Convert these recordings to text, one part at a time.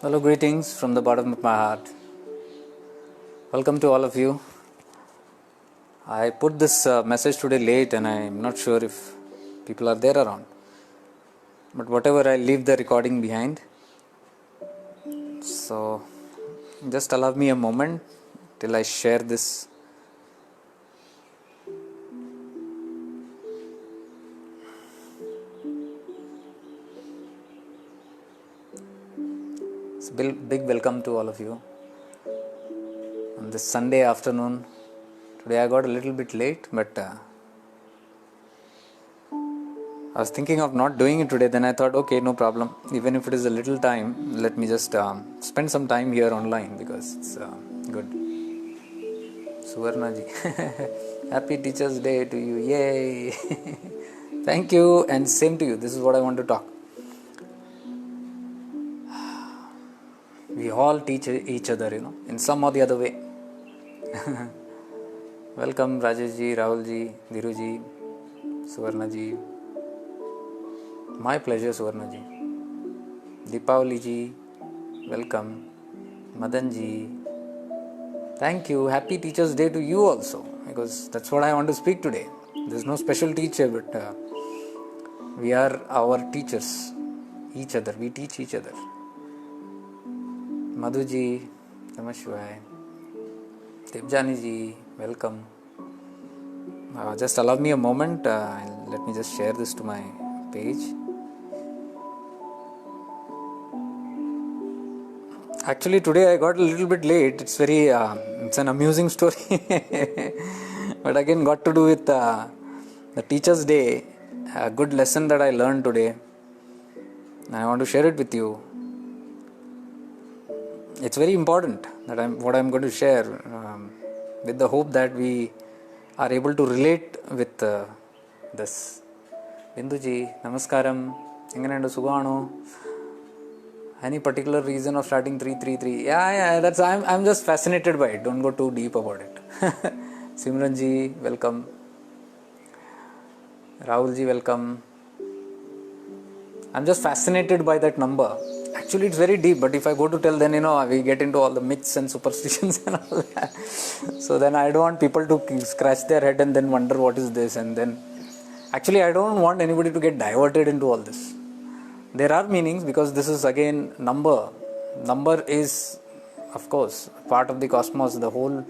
Hello, greetings from the bottom of my heart. Welcome to all of you. I put this message today late and I'm not sure if people are there around. But whatever, I leave the recording behind. So just allow me a moment till I share this. It's a big welcome to all of you on this Sunday afternoon. Today I got a little bit late, but I was thinking of not doing it today. Then I thought, okay, no problem. Even if it is a little time, let me just spend some time here online because it's good. Suvarna ji, happy Teachers Day to you. Yay! Thank you, and same to you. This is what I want to talk. We all teach each other, in some or the other way. Welcome, Rajesh ji, Rahul ji, Dhiru ji, Suvarna ji. My pleasure, Suvarna ji. Deepavali ji, welcome. Madan ji, thank you. Happy Teachers Day to you also, because that's what I want to speak today. There's no special teacher, but we are our teachers, each other. We teach each other. Madhu ji, Namashivaya. Devjani ji, welcome. Just allow me a moment. Let me just share this to my page. Actually, today I got a little bit late. It's an amusing story. But again, got to do with the Teachers' Day. A good lesson that I learned today. I want to share it with you. It's very important that what I'm going to share with the hope that we are able to relate with this. Binduji, Namaskaram. Enganendu Sugano. Any particular reason of starting 333? Yeah. That's I'm just fascinated by it. Don't go too deep about it. Simranji, welcome. Rahulji, welcome. I'm just fascinated by that number. Actually, it's very deep, but if I go to tell, then we get into all the myths and superstitions and all that. So then I don't want people to scratch their head and then wonder what is this, and then actually I don't want anybody to get diverted into all this. There are meanings, because this is again number. Number is, of course, part of the cosmos. The whole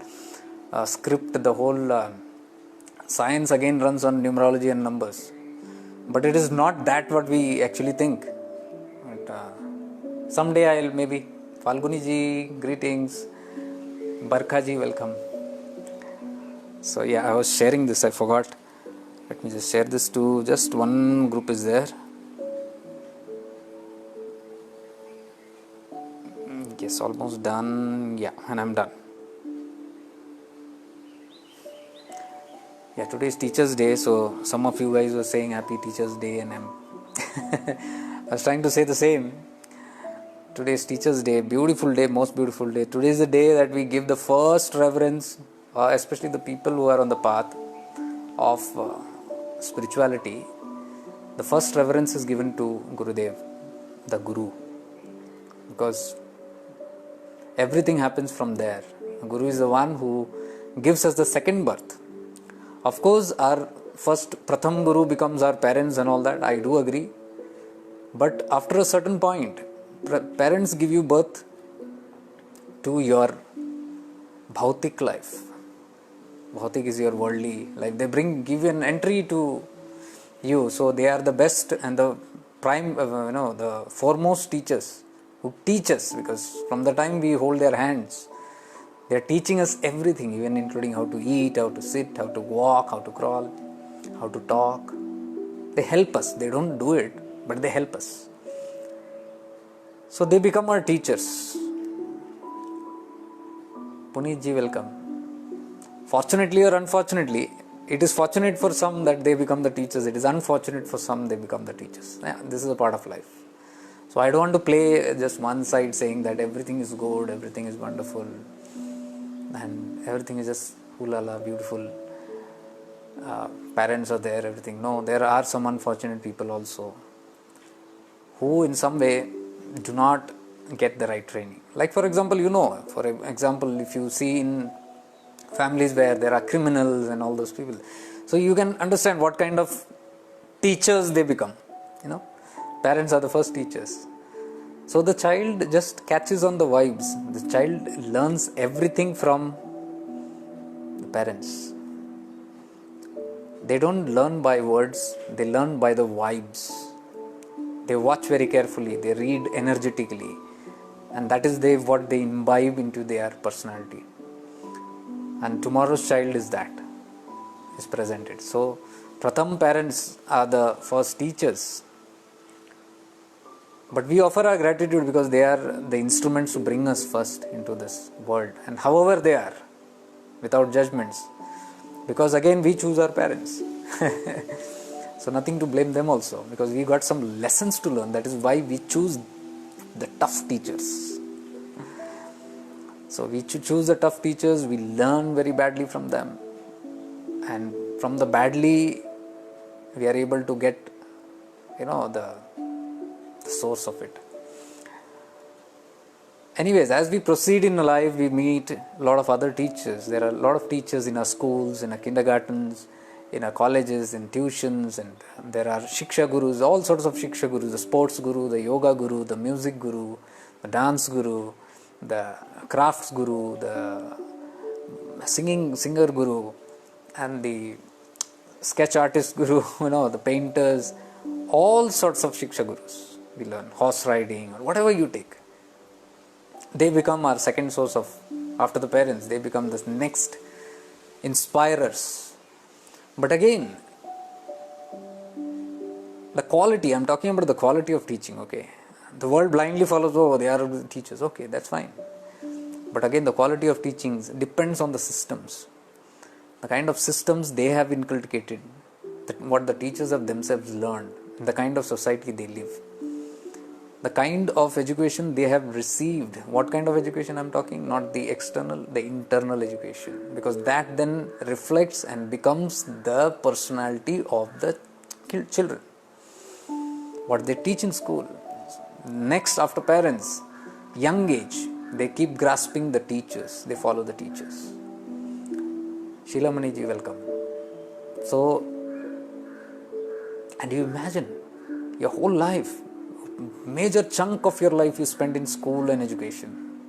script, the whole science again runs on numerology and numbers. But it is not that what we actually think. But, someday I'll maybe. Falguni ji, greetings. Barkha ji, welcome. So I was sharing this. I forgot. Let me just share this to just one group is there. Yes, almost done. Yeah, and I'm done. Yeah, today is Teachers' Day, so some of you guys were saying Happy Teachers' Day, and I was trying to say the same. Today is Teachers' Day, beautiful day, most beautiful day. Today is the day that we give the first reverence, especially the people who are on the path of spirituality. The first reverence is given to Gurudev, the Guru, because everything happens from there. Guru is the one who gives us the second birth. Of course, our first Pratham Guru becomes our parents and all that. I do agree. But after a certain point, parents give you birth to your bhautik life. Bhautik is your worldly life. They give you an entry to you. So they are the best and the prime, the foremost teachers who teach us, because from the time we hold their hands, they are teaching us everything, even including how to eat, how to sit, how to walk, how to crawl, how to talk. They help us. They don't do it, but they help us. So they become our teachers. Puneet ji, welcome. Fortunately or unfortunately, it is fortunate for some that they become the teachers. It is unfortunate for some they become the teachers. Yeah, this is a part of life. So I don't want to play just one side saying that everything is good, everything is wonderful, and everything is just hulala, beautiful. Parents are there, everything. No, there are some unfortunate people also who in some way do not get the right training. Like for example, if you see in families where there are criminals and all those people, so you can understand what kind of teachers they become. Parents are the first teachers. So the child just catches on the vibes. The child learns everything from the parents. They don't learn by words, they learn by the vibes. They watch very carefully, they read energetically, and that is what they imbibe into their personality. And tomorrow's child is presented. So Pratham parents are the first teachers. But we offer our gratitude because they are the instruments to bring us first into this world. And however they are, without judgments. Because again we choose our parents. So nothing to blame them also, because we got some lessons to learn. That is why we choose the tough teachers. So we choose the tough teachers, we learn very badly from them. And from the badly, we are able to get, the source of it. Anyways, as we proceed in life, we meet a lot of other teachers. There are a lot of teachers in our schools, in our kindergartens, in our colleges, in tuitions, and there are Shiksha Gurus, all sorts of Shiksha Gurus, the sports guru, the yoga guru, the music guru, the dance guru, the crafts guru, the singer guru, and the sketch artist guru, the painters, all sorts of Shiksha Gurus. We learn horse riding or whatever you take. They become our second source of, after the parents, they become the next inspirers. But again, the quality, I'm talking about the quality of teaching, okay. The world blindly follows, they are teachers, okay, that's fine. But again, the quality of teachings depends on the systems. The kind of systems they have inculcated, what the teachers have themselves learned, the kind of society they live. The kind of education they have received. What kind of education I'm talking? Not the external, the internal education. Because that then reflects and becomes the personality of the children. What they teach in school. Next, after parents, young age, they keep grasping the teachers. They follow the teachers. Sheila Maniji, welcome. So, and you imagine your whole life, major chunk of your life you spend in school and education.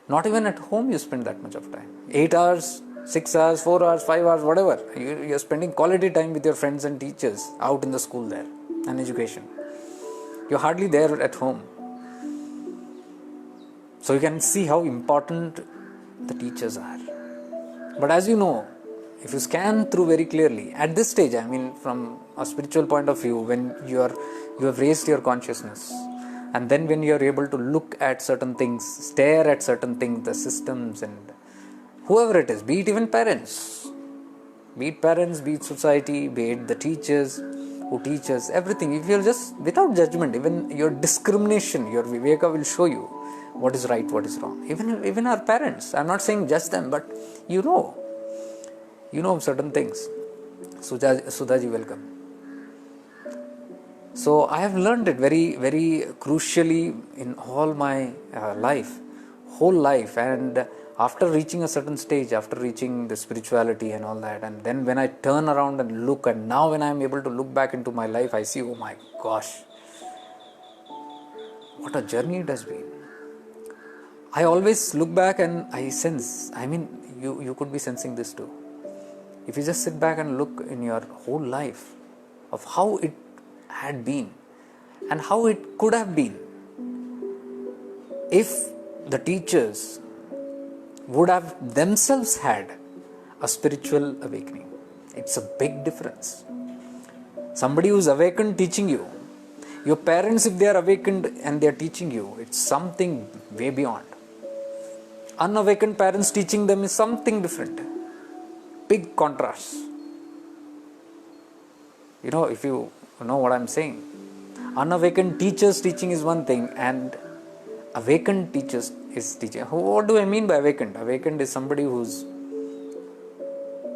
Not even at home you spend that much of time. 8 hours, 6 hours, 4 hours, 5 hours, whatever. You're spending quality time with your friends and teachers out in the school there and education. You're hardly there at home. So you can see how important the teachers are. But as you know, if you scan through very clearly, at this stage, from a spiritual point of view, when you have raised your consciousness, and then when you are able to look at certain things, stare at certain things, the systems and whoever it is, be it even parents, be it society, be it the teachers who teach us, everything, if you're just without judgment, even your discrimination, your viveka will show you what is right, what is wrong. Even our parents, I'm not saying judge them, but you know certain things. Sudhaji, welcome. So I have learned it very, very crucially in all my whole life, and after reaching a certain stage, after reaching the spirituality and all that, and then when I turn around and look, and now when I am able to look back into my life, I see, oh my gosh, what a journey it has been. I always look back and I sense, you could be sensing this too. If you just sit back and look in your whole life of how it had been and how it could have been if the teachers would have themselves had a spiritual awakening. It's a big difference. Somebody who's awakened teaching you, your parents, if they are awakened and they are teaching you, it's something way beyond. Unawakened parents teaching them is something different. Big contrast. If you know what I'm saying. Unawakened teachers teaching is one thing, and awakened teachers is teaching. What do I mean by awakened? Awakened is somebody whose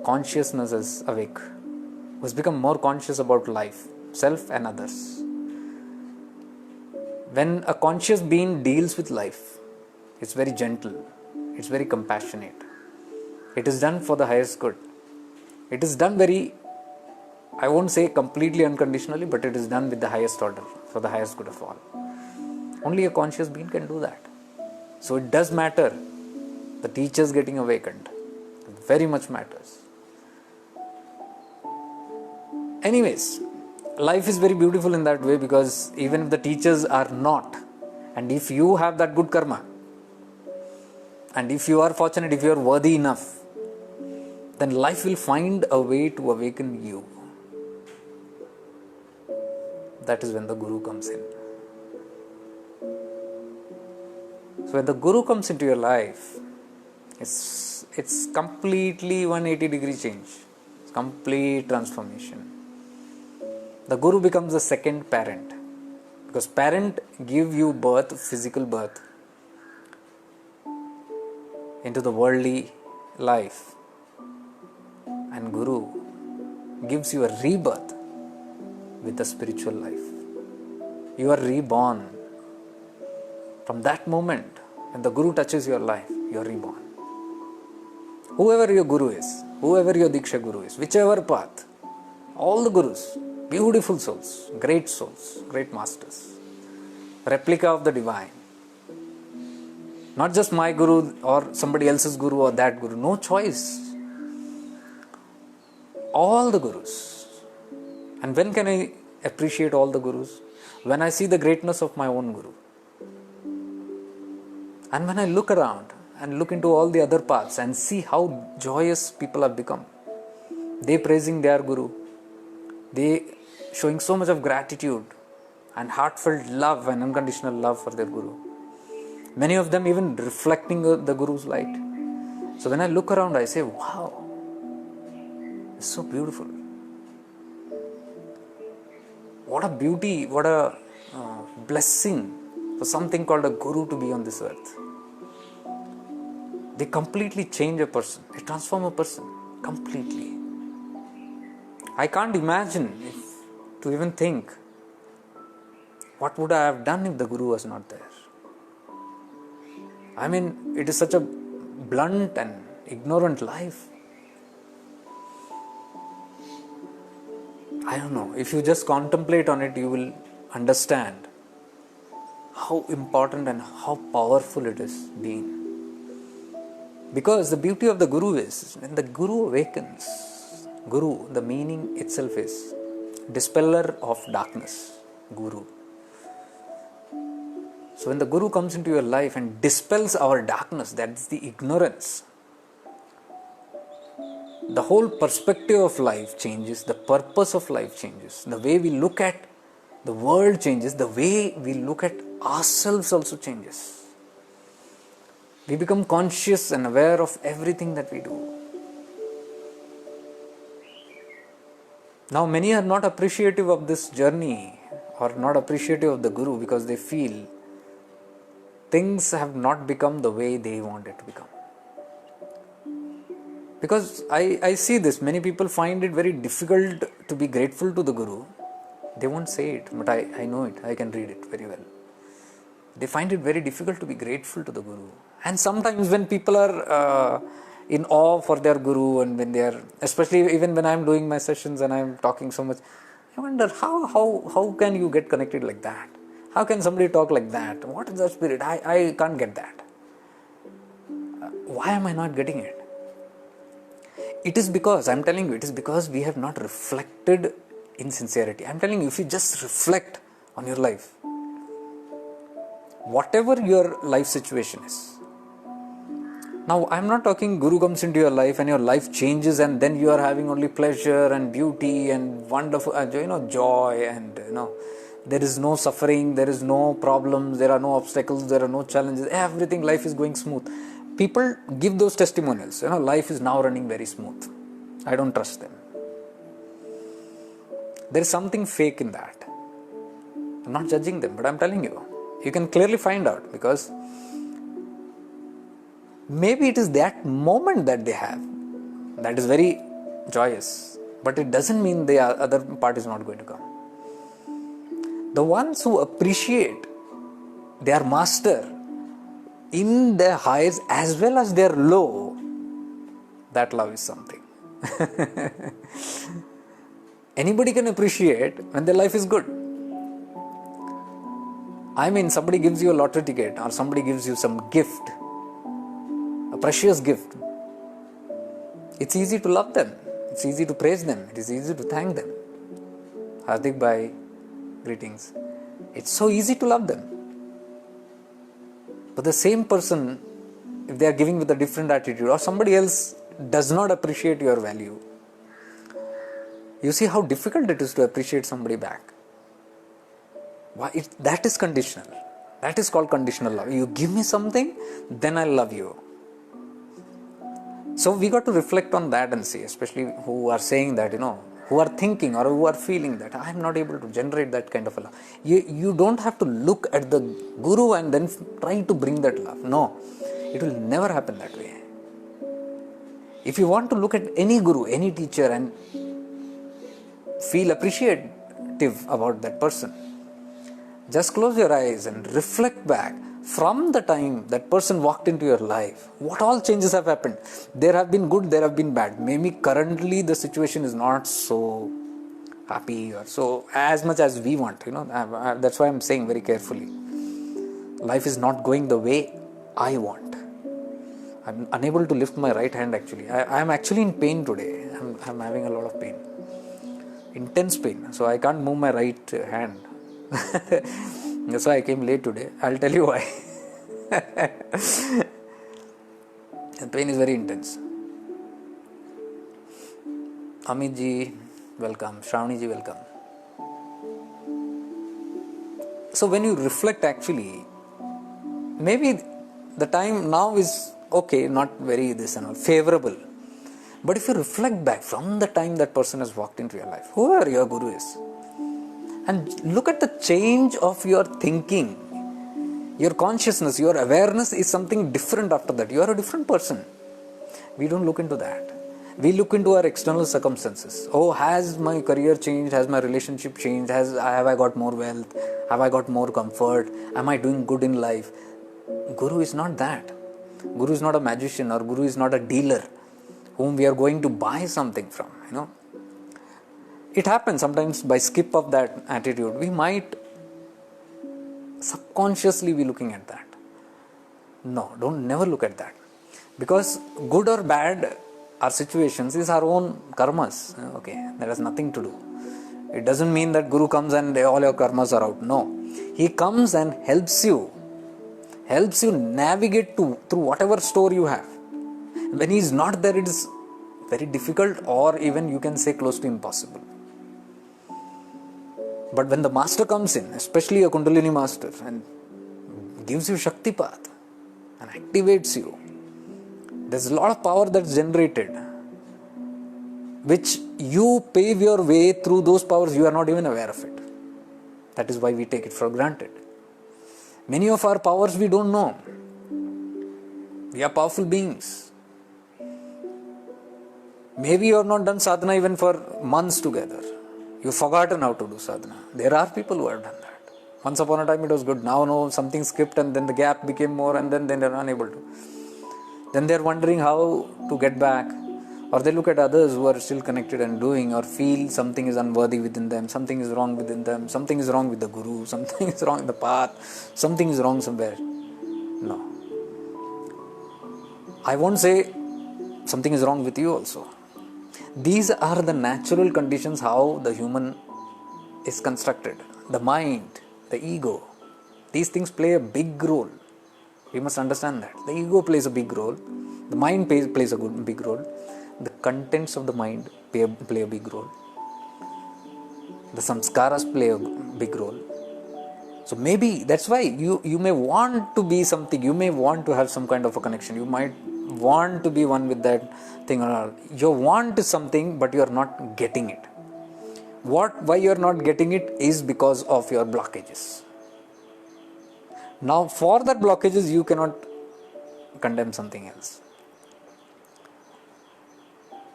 consciousness is awake, who's become more conscious about life, self and others. When a conscious being deals with life, it's very gentle, it's very compassionate. It is done for the highest good. It is done very, I won't say completely unconditionally, but it is done with the highest order, for the highest good of all. Only a conscious being can do that. So it does matter, the teachers getting awakened. It very much matters. Anyways, life is very beautiful in that way, because even if the teachers are not, and if you have that good karma, and if you are fortunate, if you are worthy enough, then life will find a way to awaken you. That is when the Guru comes in. So when the Guru comes into your life, it's completely 180-degree change. It's complete transformation. The Guru becomes the second parent, because parent give you birth, physical birth, into the worldly life, and Guru gives you a rebirth with the spiritual life. You are reborn. From that moment, when the Guru touches your life, you are reborn. Whoever your Guru is, whoever your Diksha Guru is, whichever path, all the Gurus, beautiful souls, great masters, replica of the divine. Not just my Guru or somebody else's Guru or that Guru, no choice. All the Gurus. And when can I appreciate all the Gurus? When I see the greatness of my own Guru. And when I look around and look into all the other paths and see how joyous people have become. They praising their Guru. They showing so much of gratitude and heartfelt love and unconditional love for their Guru. Many of them even reflecting the Guru's light. So when I look around, I say, wow, it's so beautiful. What a beauty, what a blessing for something called a Guru to be on this earth. They completely change a person. They transform a person completely. I can't imagine to even think what would I have done if the Guru was not there. I mean, it is such a blunt and ignorant life. I don't know. If you just contemplate on it, you will understand how important and how powerful it is being. Because the beauty of the Guru is, when the Guru awakens, Guru, the meaning itself is dispeller of darkness, Guru. So when the Guru comes into your life and dispels our darkness, that's the ignorance, the whole perspective of life changes, the purpose of life changes, the way we look at the world changes, the way we look at ourselves also changes. We become conscious and aware of everything that we do. Now many are not appreciative of this journey or not appreciative of the Guru because they feel things have not become the way they want it to become. Because I see this, many people find it very difficult to be grateful to the Guru. They won't say it, but I know it, I can read it very well. They find it very difficult to be grateful to the Guru. And sometimes when people are in awe for their Guru, and when they are, especially even when I am doing my sessions and I am talking so much, I wonder how can you get connected like that? How can somebody talk like that? What is that spirit? I can't get that. Why am I not getting it? It is because, I'm telling you, it is because we have not reflected in sincerity. I'm telling you, if you just reflect on your life, whatever your life situation is. Now, I'm not talking Guru comes into your life and your life changes and then you are having only pleasure and beauty and wonderful, joy and, there is no suffering, there is no problems, there are no obstacles, there are no challenges, everything, life is going smooth. People give those testimonials, life is now running very smooth. I don't trust them. There is something fake in that. I'm not judging them, but I'm telling you, you can clearly find out because maybe it is that moment that they have that is very joyous, but it doesn't mean the other part is not going to come. The ones who appreciate they are master in their highs as well as their low, that love is something. Anybody can appreciate when their life is good. I mean, somebody gives you a lottery ticket or somebody gives you some gift, a precious gift. It's easy to love them. It's easy to praise them. It is easy to thank them. Hardik bhai, greetings. It's so easy to love them. But the same person, if they are giving with a different attitude or somebody else does not appreciate your value, you see how difficult it is to appreciate somebody back. That is conditional. That is called conditional love. You give me something, then I'll love you. So we got to reflect on that and see, especially who are saying that, who are thinking or who are feeling that I am not able to generate that kind of a love. You don't have to look at the Guru and then try to bring that love. No, it will never happen that way. If you want to look at any Guru, any teacher and feel appreciative about that person, just close your eyes and reflect back from the time that person walked into your life. What all changes have happened? There have been good, there have been bad. Maybe currently the situation is not so happy or so as much as we want. That's why I'm saying very carefully. Life is not going the way I want. I'm unable to lift my right hand actually. I am actually in pain today. I'm having a lot of pain. Intense pain. So I can't move my right hand. That's why I came late today. I'll tell you why. The pain is very intense. Amit ji, welcome. Shravani ji, welcome. So when you reflect actually, maybe the time now is okay, not very this and all, favorable. But if you reflect back from the time that person has walked into your life, whoever your Guru is, and look at the change of your thinking, your consciousness, your awareness is something different after that. You are a different person. We don't look into that. We look into our external circumstances. Oh, has my career changed? Has my relationship changed? Have I got more wealth? Have I got more comfort? Am I doing good in life? Guru is not that. Guru is not a magician, or Guru is not a dealer whom we are going to buy something from. It happens sometimes by skip of that attitude. We might subconsciously be looking at that. No, never look at that. Because good or bad, our situations is our own karmas. Okay, that has nothing to do. It doesn't mean that Guru comes and all your karmas are out. No, he comes and helps you navigate through whatever store you have. When he is not there, it is very difficult, or even you can say close to impossible. But when the master comes in, especially a Kundalini master, and gives you Shaktipat and activates you, there's a lot of power that's generated, which you pave your way through those powers, you are not even aware of it. That is why we take it for granted. Many of our powers we don't know. We are powerful beings. Maybe you have not done sadhana even for months together. You've forgotten how to do sadhana. There are people who have done that. Once upon a time it was good. Now no, something skipped and then the gap became more, and then they are unable to. Then they are wondering how to get back. Or they look at others who are still connected and doing, or feel something is unworthy within them, something is wrong within them, something is wrong with the Guru, something is wrong in the path, something is wrong somewhere. No. I won't say something is wrong with you also. These are the natural conditions how the human is constructed. The mind, the ego, these things play a big role. We must understand that. The ego plays a big role. The mind plays a big role. The contents of the mind play a big role. The samskaras play a big role. So maybe that's why you may want to be something. You may want to have some kind of a connection. You might want to be one with that thing or all. You want something, but you are not getting it. Why you are not getting it is because of your blockages. Now for that blockages you cannot condemn something else.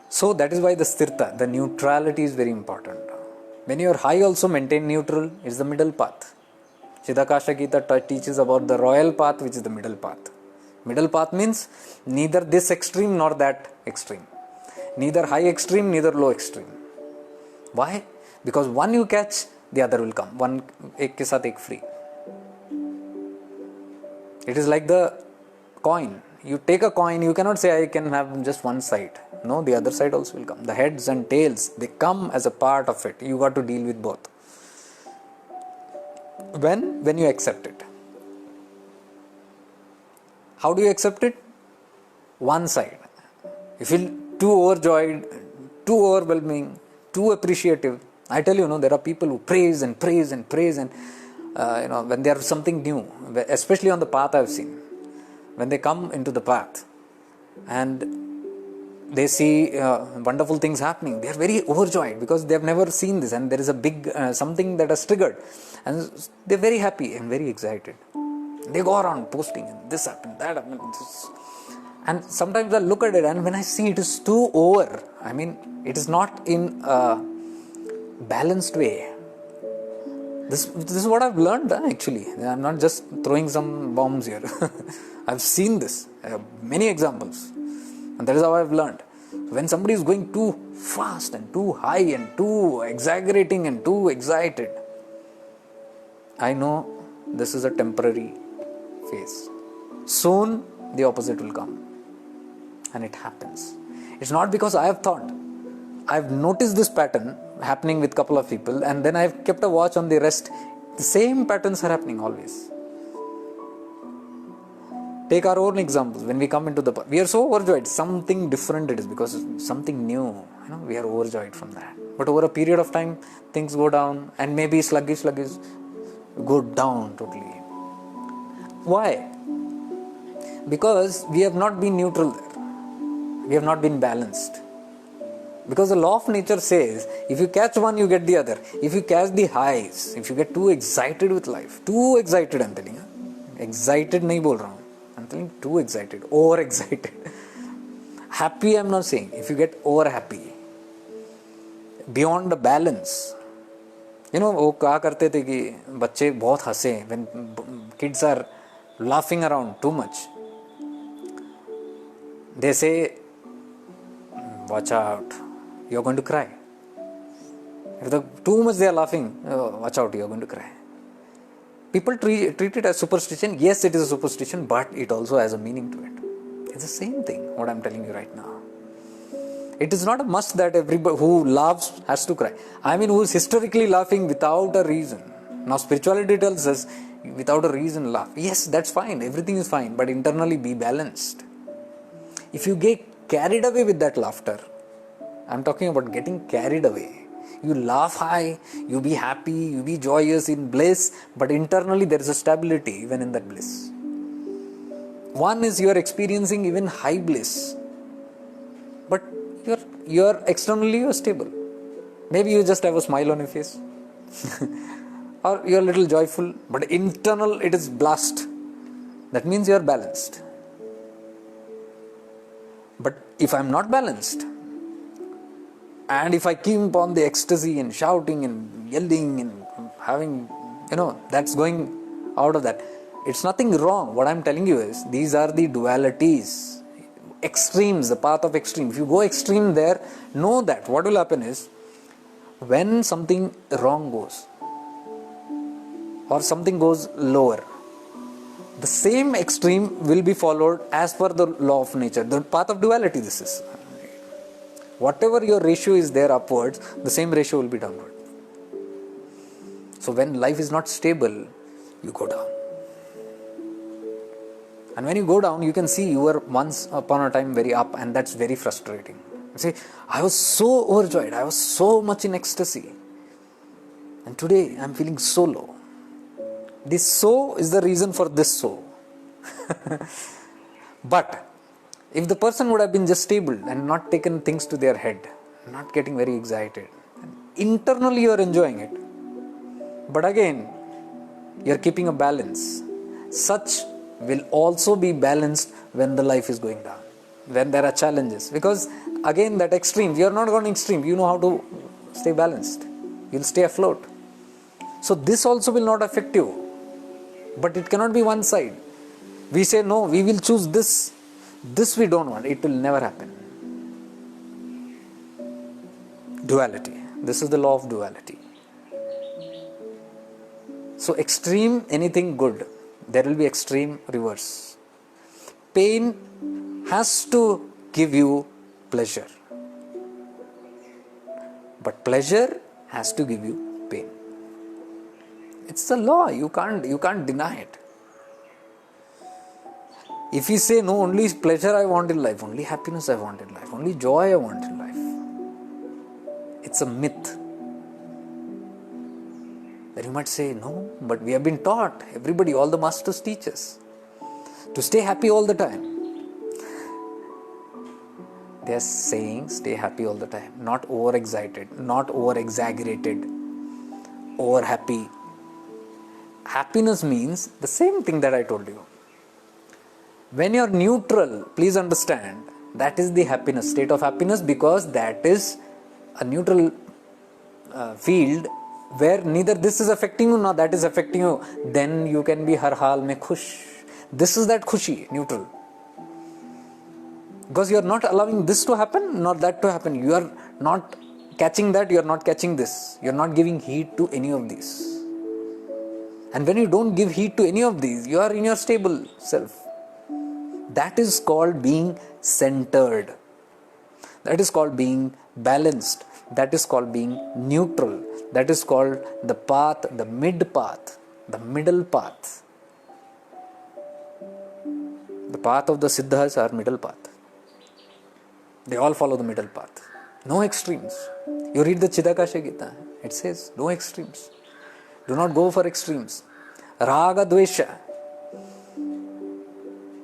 So that is why the sthirta, the neutrality is very important. When you are high also maintain neutral, it's the middle path. Chitakasha Gita teaches about the royal path, which is the middle path. Middle path means neither this extreme nor that extreme. Neither high extreme, neither low extreme. Why? Because one you catch, the other will come. One ek ke saath ek free. It is like the coin. You take a coin, you cannot say I can have just one side. No, the other side also will come. The heads and tails, they come as a part of it. You got to deal with both. When you accept it. How do you accept it? One side. You feel too overjoyed, too overwhelming, too appreciative. I tell you, there are people who praise and praise and praise, and when there is something new, especially on the path I've seen, when they come into the path and they see wonderful things happening, they are very overjoyed because they have never seen this, and there is a big something that has triggered, and they are very happy and very excited. They go around posting, this happened, that happened, this. And sometimes I look at it, and when I see it is too over, it is not in a balanced way. This is what I've learned actually. I'm not just throwing some bombs here. I've seen this, many examples, and that is how I've learned. When somebody is going too fast and too high and too exaggerating and too excited, I know this is a temporary phase. Soon the opposite will come, and it happens. It's not because I have thought. I've noticed this pattern happening with a couple of people, and then I've kept a watch on the rest. The same patterns are happening always. Take our own examples. When we come into the path, we are so overjoyed. Something different it is, because something new. We are overjoyed from that. But over a period of time, things go down, and maybe sluggish, go down totally. Why? Because we have not been neutral there. We have not been balanced. Because the law of nature says, if you catch one, you get the other. If you catch the highs, if you get too excited with life, too excited, I'm telling you. Excited nahi bol raha hu. I'm telling you, too excited, over excited. Happy, I'm not saying. If you get over happy, beyond the balance. वो कहा करते थे कि बच्चे बहुत हंसे, when kids are laughing around too much, they say, watch out, you're going to cry. If too much they are laughing, watch out, you're going to cry. People treat it as superstition. Yes, it is a superstition, but it also has a meaning to it. It's the same thing, what I'm telling you right now. It is not a must that everybody who laughs has to cry. Who is historically laughing without a reason. Now spirituality tells us, without a reason laugh. Yes, that's fine, everything is fine, but internally be balanced. If you get carried away with that laughter, I'm talking about getting carried away. You laugh high, you be happy, you be joyous in bliss, but internally there is a stability even in that bliss. One is you are experiencing even high bliss, but you're externally you're stable. Maybe you just have a smile on your face, or you're a little joyful, but internal it is blast. That means you're balanced. But if I'm not balanced, and if I keep on the ecstasy and shouting and yelling and having, that's going out of that. It's nothing wrong. What I'm telling you is, these are the dualities, extremes, the path of extreme. If you go extreme there, know that what will happen is, when something wrong goes, or something goes lower, the same extreme will be followed as per the law of nature. The path of duality this is. Whatever your ratio is there upwards, the same ratio will be downward. So when life is not stable, you go down. And when you go down, you can see you were once upon a time very up, and that's very frustrating. You see, I was so overjoyed, I was so much in ecstasy, and today I'm feeling so low. This so is the reason for this so. But if the person would have been just stable and not taken things to their head, not getting very excited, internally you are enjoying it, but again you are keeping a balance. Such will also be balanced when the life is going down, when there are challenges, because again that extreme, you are not going extreme, you know how to stay balanced, you'll stay afloat. So this also will not affect you. But it cannot be one side. We say, no, we will choose this. This we don't want. It will never happen. Duality. This is the law of duality. So extreme anything good, there will be extreme reverse. Pain has to give you pleasure. But pleasure has to give you pain. It's the law. You can't deny it. If you say, no, only pleasure I want in life, only happiness I want in life, only joy I want in life, it's a myth. Then you might say, no, but we have been taught, everybody, all the masters teach us, to stay happy all the time. They are saying stay happy all the time, not over-excited, not over-exaggerated, over-happy. Happiness means the same thing that I told you. When you are neutral, please understand, that is the happiness, state of happiness, because that is a neutral field where neither this is affecting you nor that is affecting you. Then you can be har hal mein khush. This is that khushi, neutral. Because you are not allowing this to happen nor that to happen. You are not catching that, you are not catching this. You are not giving heed to any of these. And when you don't give heed to any of these, you are in your stable self. That is called being centered. That is called being balanced. That is called being neutral. That is called the path, the mid path, the middle path. The path of the Siddhas are middle path. They all follow the middle path. No extremes. You read the Chidakasha Gita. It says no extremes. Do not go for extremes. Raga Dvesha.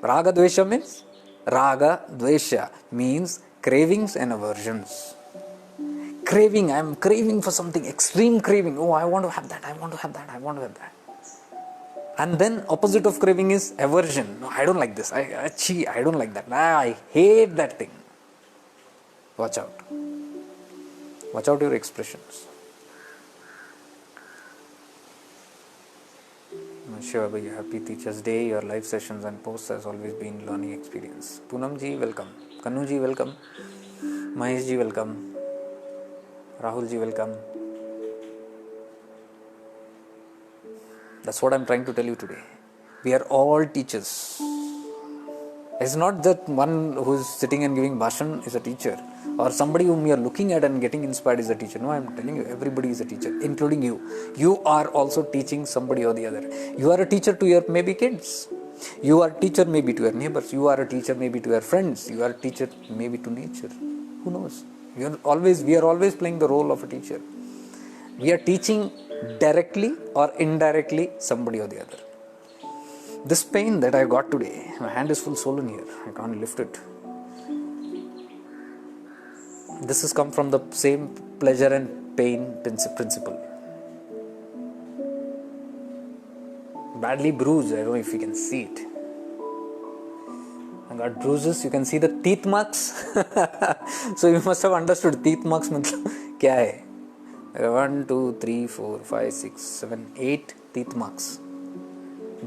Raga Dvesha means? Raga Dvesha means cravings and aversions. Craving, I am craving for something, extreme craving. Oh, I want to have that, I want to have that, I want to have that. And then opposite of craving is aversion. No, I don't like this. I don't like that. I hate that thing. Watch out. Watch out your expressions. I'm sure by happy Teachers Day, your live sessions and posts has always been learning experience. Poonam ji, welcome. Kanu ji, welcome. Mahesh ji, welcome. Rahul ji, welcome. That's what I'm trying to tell you today. We are all teachers. It's not that one who's sitting and giving bhashan is a teacher, or somebody whom you are looking at and getting inspired is a teacher. No, I'm telling you, everybody is a teacher, including you. You are also teaching somebody or the other. You are a teacher to your maybe kids. You are a teacher maybe to your neighbors. You are a teacher maybe to your friends. You are a teacher maybe to nature. Who knows? We are always playing the role of a teacher. We are teaching directly or indirectly somebody or the other. This pain that I got today, my hand is full swollen here. I can't lift it. This has come from the same pleasure and pain principle. Badly bruised. I don't know if you can see it. I got bruises. You can see the teeth marks. So you must have understood teeth marks means क्या है? 1, 2, 3, 4, 5, 6, 7, 8 teeth marks.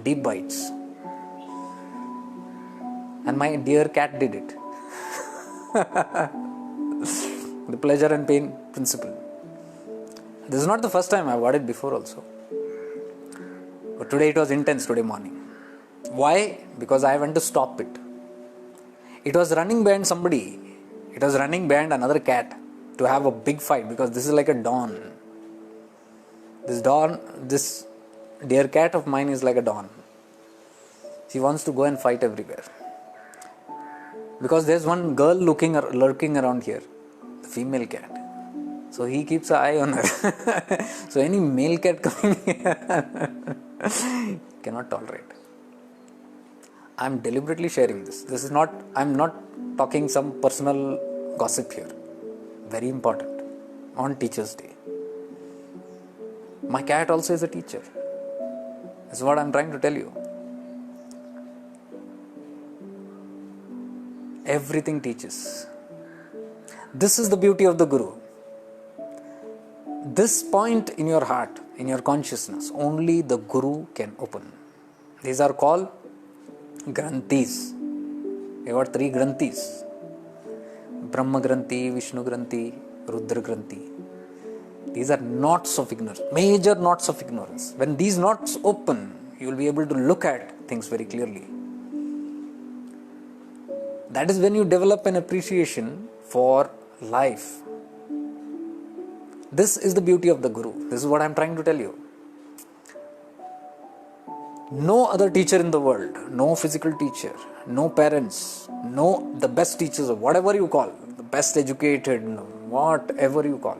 Deep bites. And my dear cat did it. The pleasure and pain principle. This is not the first time I've got it before also. But today it was intense today morning. Why? Because I went to stop it. It was running behind somebody. It was running behind another cat to have a big fight, because this is like a dawn. This dear cat of mine is like a dawn. She wants to go and fight everywhere. Because there's one girl lurking around here, the female cat. So he keeps an eye on her. So any male cat coming here cannot tolerate. I'm deliberately sharing this. I'm not talking some personal gossip here. Very important. On Teachers Day. My cat also is a teacher. That's what I'm trying to tell you. Everything teaches. This is the beauty of the Guru. This point in your heart, in your consciousness, only the Guru can open. These are called granthis. We got 3 granthis: Brahma Granthi, Vishnu Granthi, Rudra Granthi. These are knots of ignorance, major knots of ignorance. When these knots open, you will be able to look at things very clearly. That is when you develop an appreciation for life. This is the beauty of the Guru. This is what I am trying to tell you. No other teacher in the world, no physical teacher, no parents, no the best teachers of whatever you call, the best educated, whatever you call,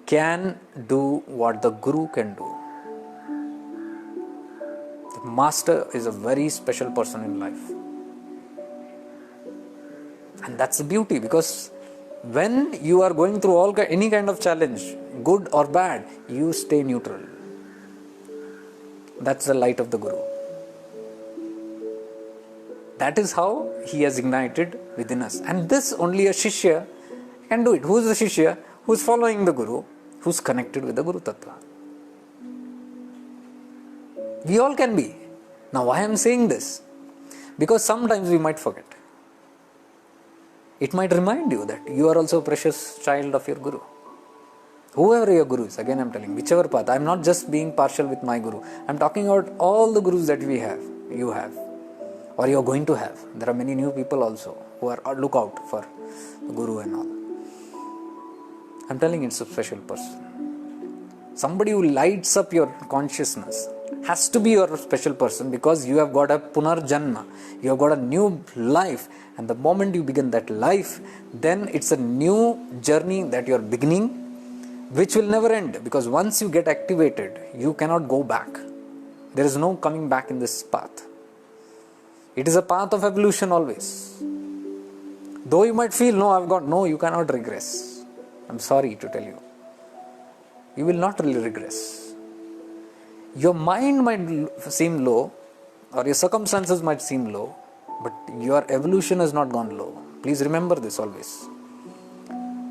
can do what the Guru can do. The master is a very special person in life. And that's the beauty, because when you are going through any kind of challenge, good or bad, you stay neutral. That's the light of the Guru. That is how he has ignited within us. And this only a Shishya can do it. Who is the Shishya? Who is following the Guru, who is connected with the Guru Tattva. We all can be. Now why I am saying this? Because sometimes we might forget. It might remind you that you are also a precious child of your Guru. Whoever your Guru is, again I am telling, whichever path. I am not just being partial with my Guru. I am talking about all the Gurus that we have, you have, or you are going to have. There are many new people also who are look out for the Guru and all. I am telling it's a special person. Somebody who lights up your consciousness has to be your special person, because you have got a punarjanma. You have got a new life. And the moment you begin that life, then it's a new journey that you are beginning, which will never end, because once you get activated, you cannot go back. There is no coming back in this path. It is a path of evolution always. Though you might feel, no, you cannot regress. I'm sorry to tell you. You will not really regress. Your mind might seem low, or your circumstances might seem low, but your evolution has not gone low. Please remember this always.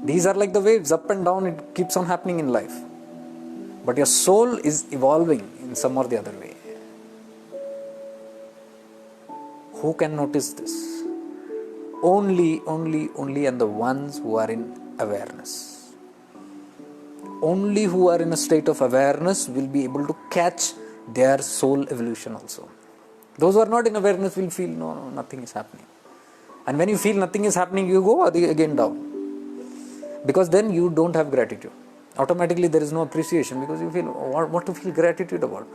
These are like the waves, up and down, it keeps on happening in life. But your soul is evolving in some or the other way. Who can notice this? Only and the ones who are in awareness. Only who are in a state of awareness will be able to catch their soul evolution also. Those who are not in awareness will feel, no, nothing is happening. And when you feel nothing is happening, you go again down. Because then you don't have gratitude. Automatically there is no appreciation, because you feel, what to feel gratitude about?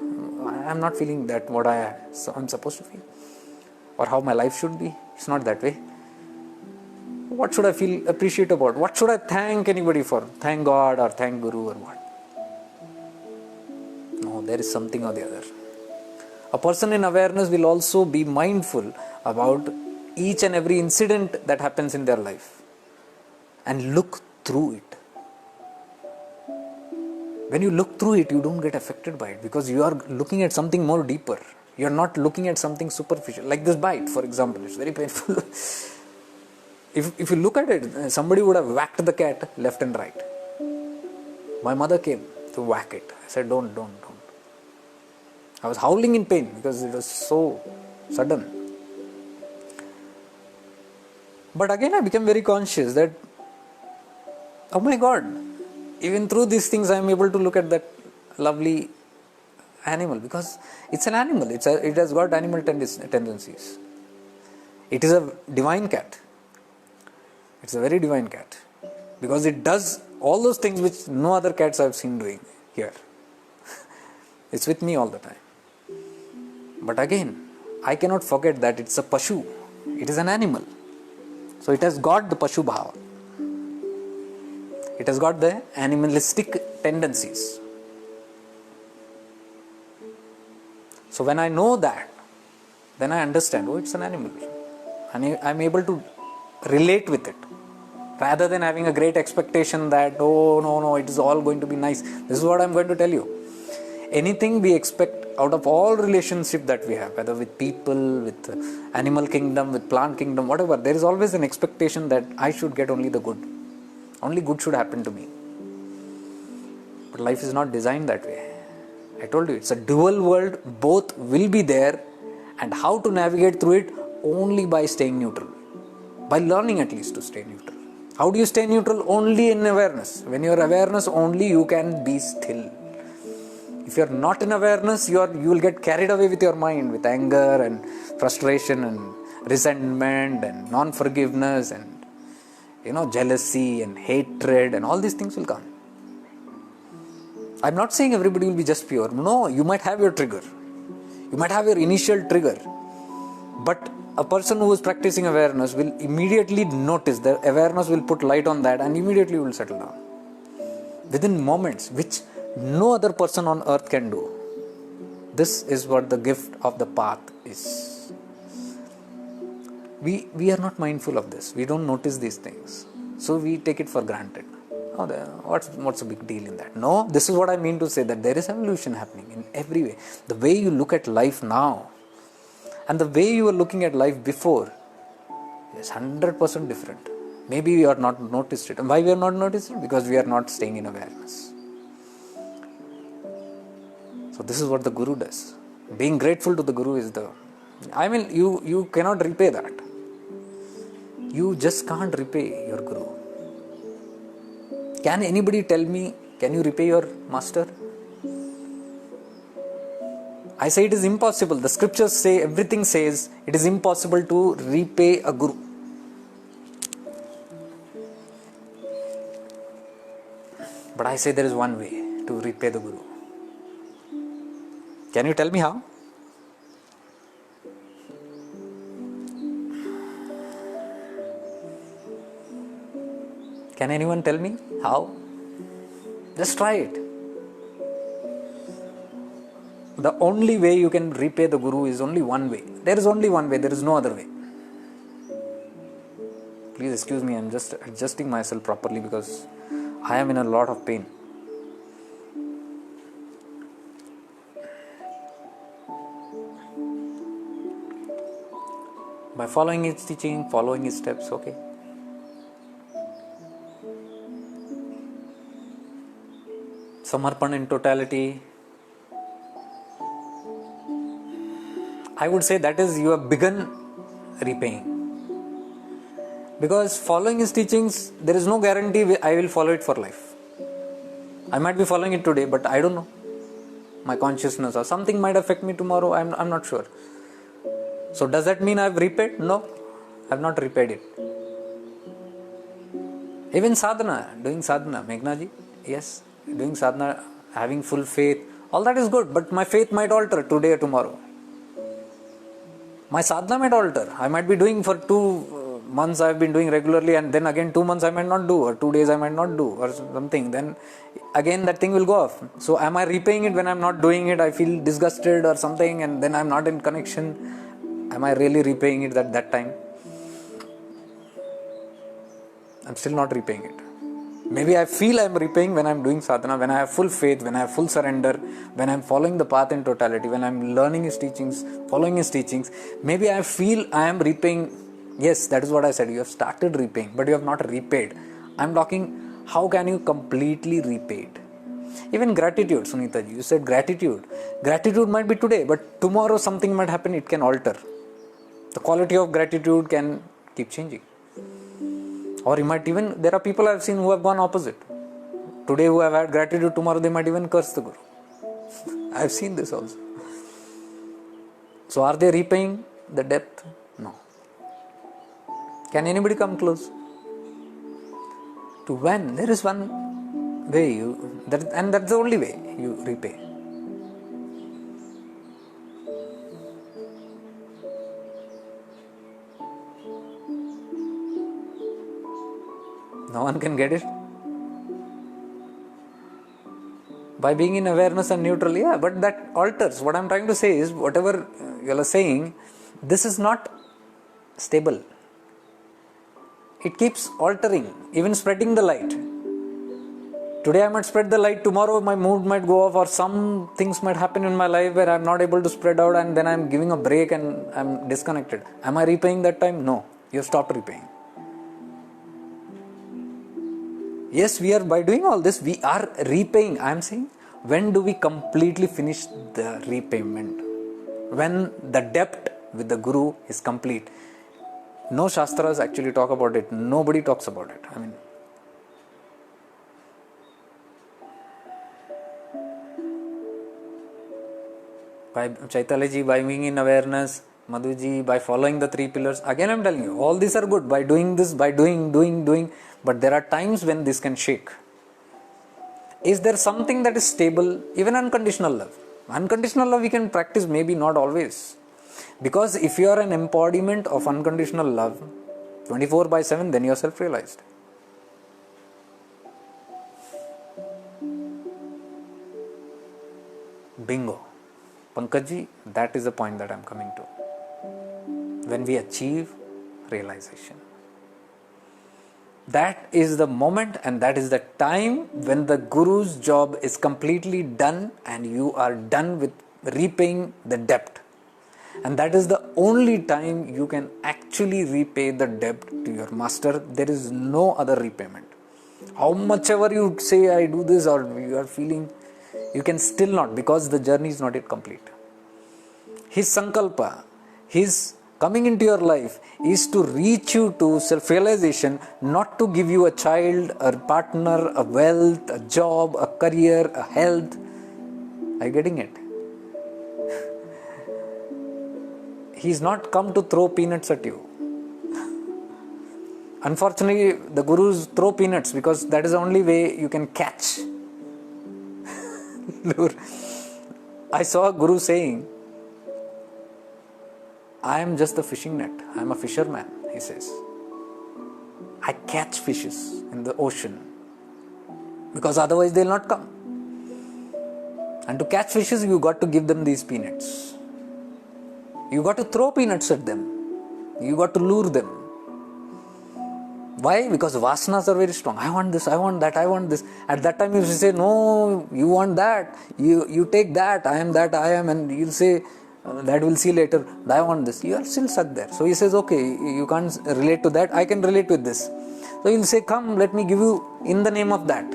I am not feeling that what I'm supposed to feel. Or how my life should be. It's not that way. What should I feel appreciate about? What should I thank anybody for? Thank God or thank Guru or what? No, there is something or the other. A person in awareness will also be mindful about each and every incident that happens in their life and look through it. When you look through it, you don't get affected by it, because you are looking at something more deeper. You are not looking at something superficial. Like this bite, for example, it's very painful. If you look at it, somebody would have whacked the cat left and right. My mother came to whack it. I said, don't. I was howling in pain because it was so sudden. But again I became very conscious that, oh my God, even through these things I am able to look at that lovely animal, because it's an animal. It has got animal tendencies. It is a divine cat. It's a very divine cat, because it does all those things which no other cats I've seen doing here. It's with me all the time. But again, I cannot forget that it's a pashu. It is an animal. So it has got the pashu bhava. It has got the animalistic tendencies. So when I know that, then I understand, it's an animal. And I'm able to relate with it. Rather than having a great expectation that, no, it is all going to be nice. This is what I'm going to tell you. Anything we expect out of all relationship that we have, whether with people, with animal kingdom, with plant kingdom, whatever, there is always an expectation that I should get only the good. Only good should happen to me. But life is not designed that way. I told you, it's a dual world. Both will be there. And how to navigate through it? Only by staying neutral. By learning at least to stay neutral. How do you stay neutral? Only in awareness. When you are awareness, only you can be still. If you are not in awareness, you will get carried away with your mind, with anger and frustration and resentment and non-forgiveness and jealousy and hatred, and all these things will come. I'm not saying everybody will be just pure. No, you might have your trigger. You might have your initial trigger. But a person who is practicing awareness will immediately notice, the awareness will put light on that and immediately will settle down. Within moments, which no other person on earth can do. This is what the gift of the path is. We are not mindful of this. We don't notice these things. So we take it for granted. Oh, what's a big deal in that? No, this is what I mean to say, that there is evolution happening in every way. The way you look at life now and the way you were looking at life before is 100% different. Maybe we are not noticed it. And why we are not noticed it? Because we are not staying in awareness. So this is what the Guru does. Being grateful to the Guru is you cannot repay that. You just can't repay your Guru. Can anybody tell me, can you repay your master? I say it is impossible. The scriptures say, everything says it is impossible to repay a Guru. But I say there is one way to repay the Guru. Can you tell me how? Can anyone tell me how? Just try it. The only way you can repay the Guru is only one way. There is only one way. There is no other way. Please excuse me. I am just adjusting myself properly because I am in a lot of pain. By following his teaching, following his steps, okay. Samarpan in totality. I would say that is, you have begun repaying. Because following his teachings, there is no guarantee I will follow it for life. I might be following it today, but I don't know. My consciousness or something might affect me tomorrow. I'm not sure. So does that mean I have repaid? No, I have not repaid it. Even sadhana, doing sadhana, Meghnaji, yes, doing sadhana, having full faith, all that is good, but my faith might alter today or tomorrow. My sadhana might alter. I might be doing for 2 months, I have been doing regularly, and then again 2 months I might not do, or 2 days I might not do, or something. Then again that thing will go off. So am I repaying it when I am not doing it? I feel disgusted or something, and then I am not in connection. Am I really repaying it at that time? I'm still not repaying it. Maybe I feel I'm repaying when I'm doing sadhana, when I have full faith, when I have full surrender, when I'm following the path in totality, when I'm learning his teachings, following his teachings. Maybe I feel I am repaying. Yes, that is what I said. You have started repaying, but you have not repaid. I'm talking, how can you completely repay it? Even gratitude, Sunita ji, you said gratitude. Gratitude might be today, but tomorrow something might happen, it can alter. The quality of gratitude can keep changing. Or you might even, there are people I've seen who have gone opposite. Today who have had gratitude, tomorrow they might even curse the Guru. I've seen this also. So are they repaying the debt? No. Can anybody come close? To when? There is one way and that's the only way you repay. No one can get it. By being in awareness and neutral, yeah, but that alters. What I'm trying to say is, whatever you are saying, this is not stable. It keeps altering, even spreading the light. Today I might spread the light, tomorrow my mood might go off, or some things might happen in my life where I'm not able to spread out, and then I'm giving a break and I'm disconnected. Am I repaying that time? No, you have stopped repaying. Yes, by doing all this, we are repaying. I am saying, When do we completely finish the repayment? When the debt with the Guru is complete. No Shastras actually talk about it. Nobody talks about it. I mean, by Chaitalaji, by being in awareness, Madhuji, by following the 3 pillars. Again, I'm telling you, all these are good. By doing this, by doing. But there are times when this can shake. Is there something that is stable? Even unconditional love. Unconditional love we can practice, maybe not always. Because if you are an embodiment of unconditional love, 24/7, then you are self-realized. Bingo. Pankajji, that is the point that I am coming to. When we achieve realization. That is the moment and that is the time when the Guru's job is completely done and you are done with repaying the debt. And that is the only time you can actually repay the debt to your master. There is no other repayment. How much ever you say, I do this, or you are feeling, you can still not, because the journey is not yet complete. His sankalpa, his coming into your life is to reach you to self-realization, not to give you a child, a partner, a wealth, a job, a career, a health. Are you getting it? He's not come to throw peanuts at you. Unfortunately, the Gurus throw peanuts because that is the only way you can catch. I saw a Guru saying, I am just a fishing net. I am a fisherman, he says. I catch fishes in the ocean because otherwise they will not come. And to catch fishes, you got to give them these peanuts. You got to throw peanuts at them. You got to lure them. Why? Because vasanas are very strong. I want this, I want that, I want this. At that time you say, no, you want that. You take that, I am that, I am. And you'll say, that we'll see later. I want this. You are still stuck there. So he says, okay, you can't relate to that. I can relate with this. So he'll say, come, let me give you in the name of that.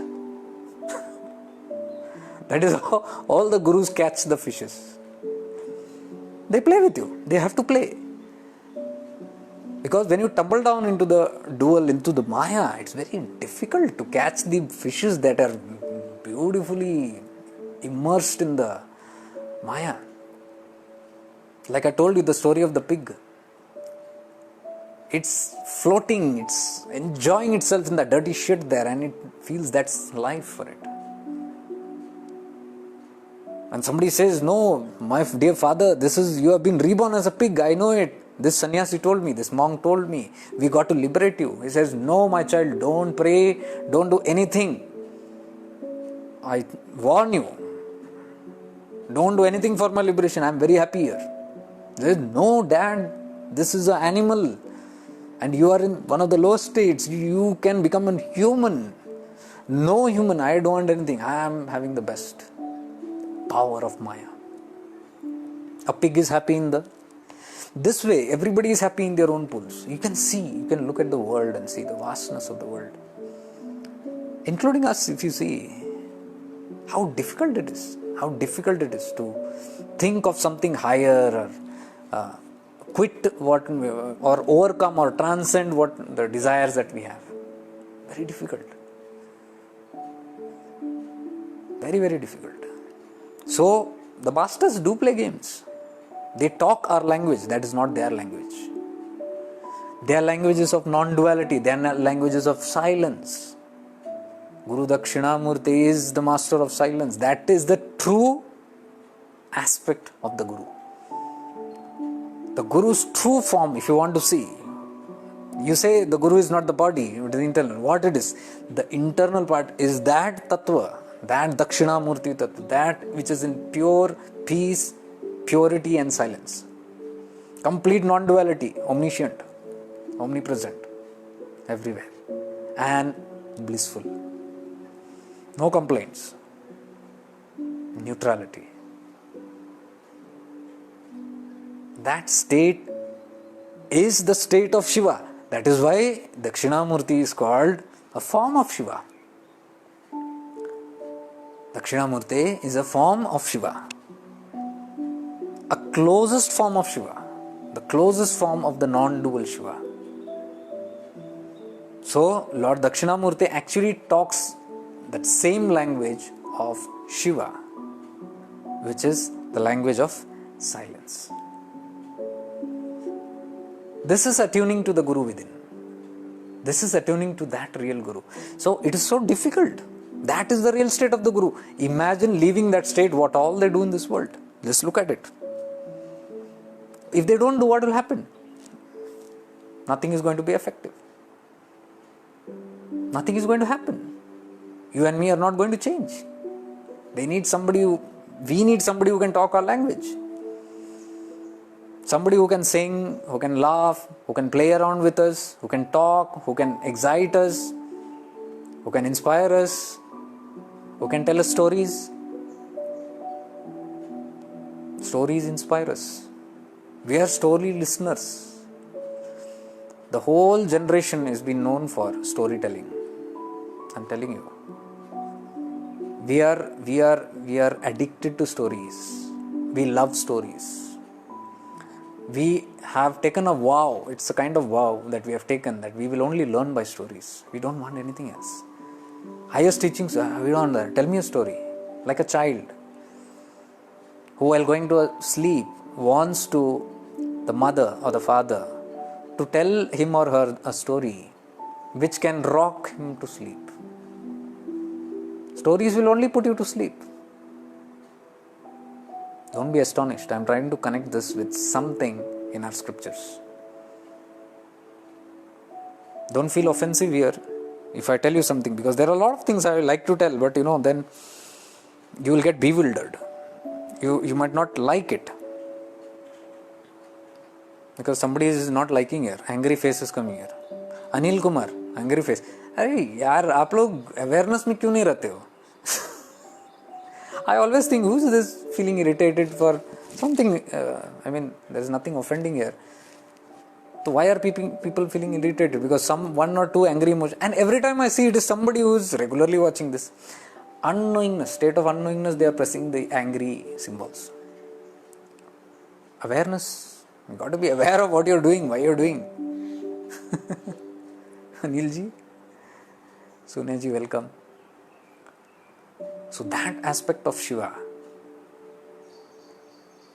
That is how all the Gurus catch the fishes. They play with you. They have to play. Because when you tumble down into the dual, into the Maya, it's very difficult to catch the fishes that are beautifully immersed in the Maya. Like I told you the story of the pig. It's floating, it's enjoying itself in the dirty shit there, and it feels that's life for it. And somebody says, no, my dear father, you have been reborn as a pig, I know it. This sannyasi told me, this monk told me, we got to liberate you. He says, no, my child, don't pray, don't do anything. I warn you, don't do anything for my liberation, I am very happy here. There is no, dad, this is an animal and you are in one of the lowest states. You can become a human. No human, I don't want anything. I am having the best. Power of Maya. A pig is happy this way, everybody is happy in their own pools. You can see, you can look at the world and see the vastness of the world. Including us, if you see how difficult it is. How difficult it is to think of something higher or quit what or overcome or transcend what the desires that we have. Very difficult. Very, very difficult. So, the masters do play games. They talk our language, that is not their language. Their languages of non-duality, their languages of silence. Guru Dakshinamurti is the master of silence. That is the true aspect of the Guru. The Guru's true form, if you want to see. You say the Guru is not the body, it is internal. What it is? The internal part is that tattva, that Dakshinamurti tattva, that which is in pure peace, purity and silence. Complete non-duality, omniscient, omnipresent, everywhere. And blissful. No complaints. Neutrality. That state is the state of Shiva. That is why Dakshinamurti is called a form of Shiva. Dakshinamurti is a form of Shiva, a closest form of Shiva, the closest form of the non-dual Shiva. So, Lord Dakshinamurti actually talks that same language of Shiva, which is the language of silence. This is attuning to the Guru within. This is attuning to that real Guru. So, it is so difficult. That is the real state of the Guru. Imagine leaving that state, what all they do in this world. Just look at it. If they don't do, what will happen? Nothing is going to be effective. Nothing is going to happen. You and me are not going to change. We need somebody who can talk our language. Somebody who can sing, who can laugh, who can play around with us, who can talk, who can excite us, who can inspire us, who can tell us stories. Stories inspire us. We are story listeners. The whole generation has been known for storytelling. I'm telling you. We are addicted to stories. We love stories. We have taken a vow. It's a kind of vow that we have taken, that we will only learn by stories. We don't want anything else. Highest teachings, we don't want. Tell me a story. Like a child who, while going to sleep, wants to the mother or the father to tell him or her a story which can rock him to sleep. Stories will only put you to sleep. Don't be astonished. I am trying to connect this with something in our scriptures. Don't feel offensive here if I tell you something, because there are a lot of things I like to tell, but then you will get bewildered. You might not like it. Because somebody is not liking here. Angry face is coming here. Anil Kumar, angry face. अरे यार आप लोग awareness में क्यों नहीं रहते हो? I always think, who is this feeling irritated for something? There is nothing offending here. So why are people feeling irritated? Because one or two angry emotions. And every time I see it is somebody who is regularly watching this. Unknowingness, state of unknowingness, they are pressing the angry symbols. Awareness. You got to be aware of what you are doing, why you are doing. Anil ji, Sunil ji, welcome. So that aspect of Shiva,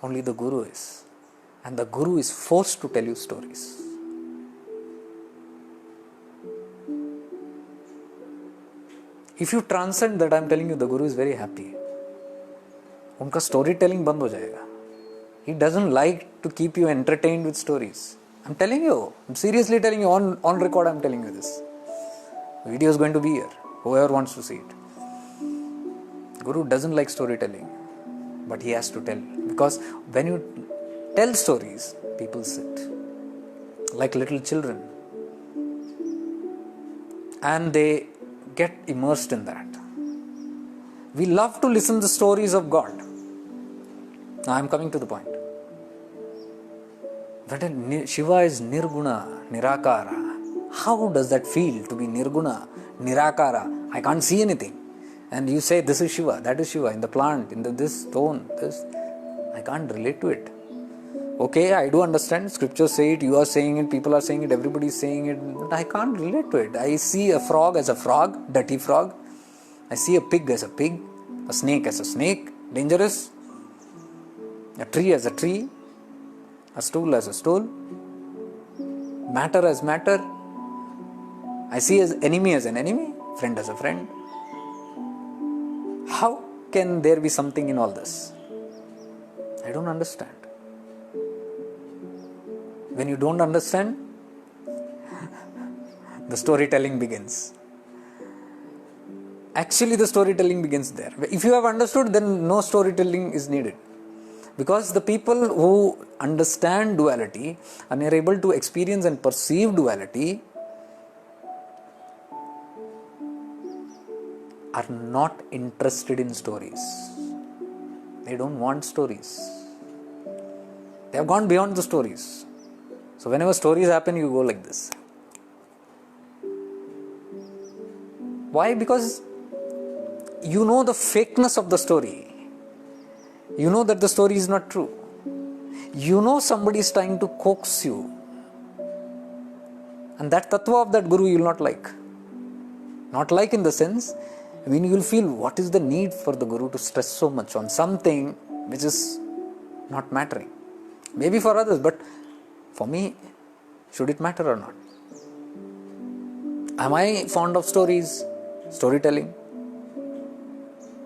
only the Guru is. And the Guru is forced to tell you stories. If you transcend that, I am telling you, the Guru is very happy. उनका storytelling बंद हो जाएगा. He doesn't like to keep you entertained with stories. I'm telling you. I'm seriously telling you. On record, I'm telling you this. The video is going to be here. Whoever wants to see it. Guru doesn't like storytelling. But he has to tell. Because when you tell stories, people sit. Like little children. And they get immersed in that. We love to listen to the stories of God. Now I'm coming to the point. When Shiva is Nirguna, Nirakara, how does that feel to be Nirguna, Nirakara? I can't see anything. And you say this is Shiva, that is Shiva, in the plant, in this stone, this. I can't relate to it. Okay, I do understand. Scriptures say it, you are saying it, people are saying it, everybody is saying it, but I can't relate to it. I see a frog as a frog, dirty frog. I see a pig as a pig, a snake as a snake, dangerous. A tree as a tree, a stool as a stool, matter as matter. I see as enemy as an enemy, friend as a friend. How can there be something in all this? I don't understand. When you don't understand, the storytelling begins. Actually, the storytelling begins there. If you have understood, then no storytelling is needed. Because the people who understand duality and are able to experience and perceive duality are not interested in stories. They don't want stories. They have gone beyond the stories. So whenever stories happen, you go like this. Why? Because you know the fakeness of the story. You know that the story is not true. You know somebody is trying to coax you. And that tattva of that guru you will not like. Not like in the sense, when you will feel what is the need for the guru to stress so much on something which is not mattering. Maybe for others, but for me, should it matter or not? Am I fond of stories, storytelling?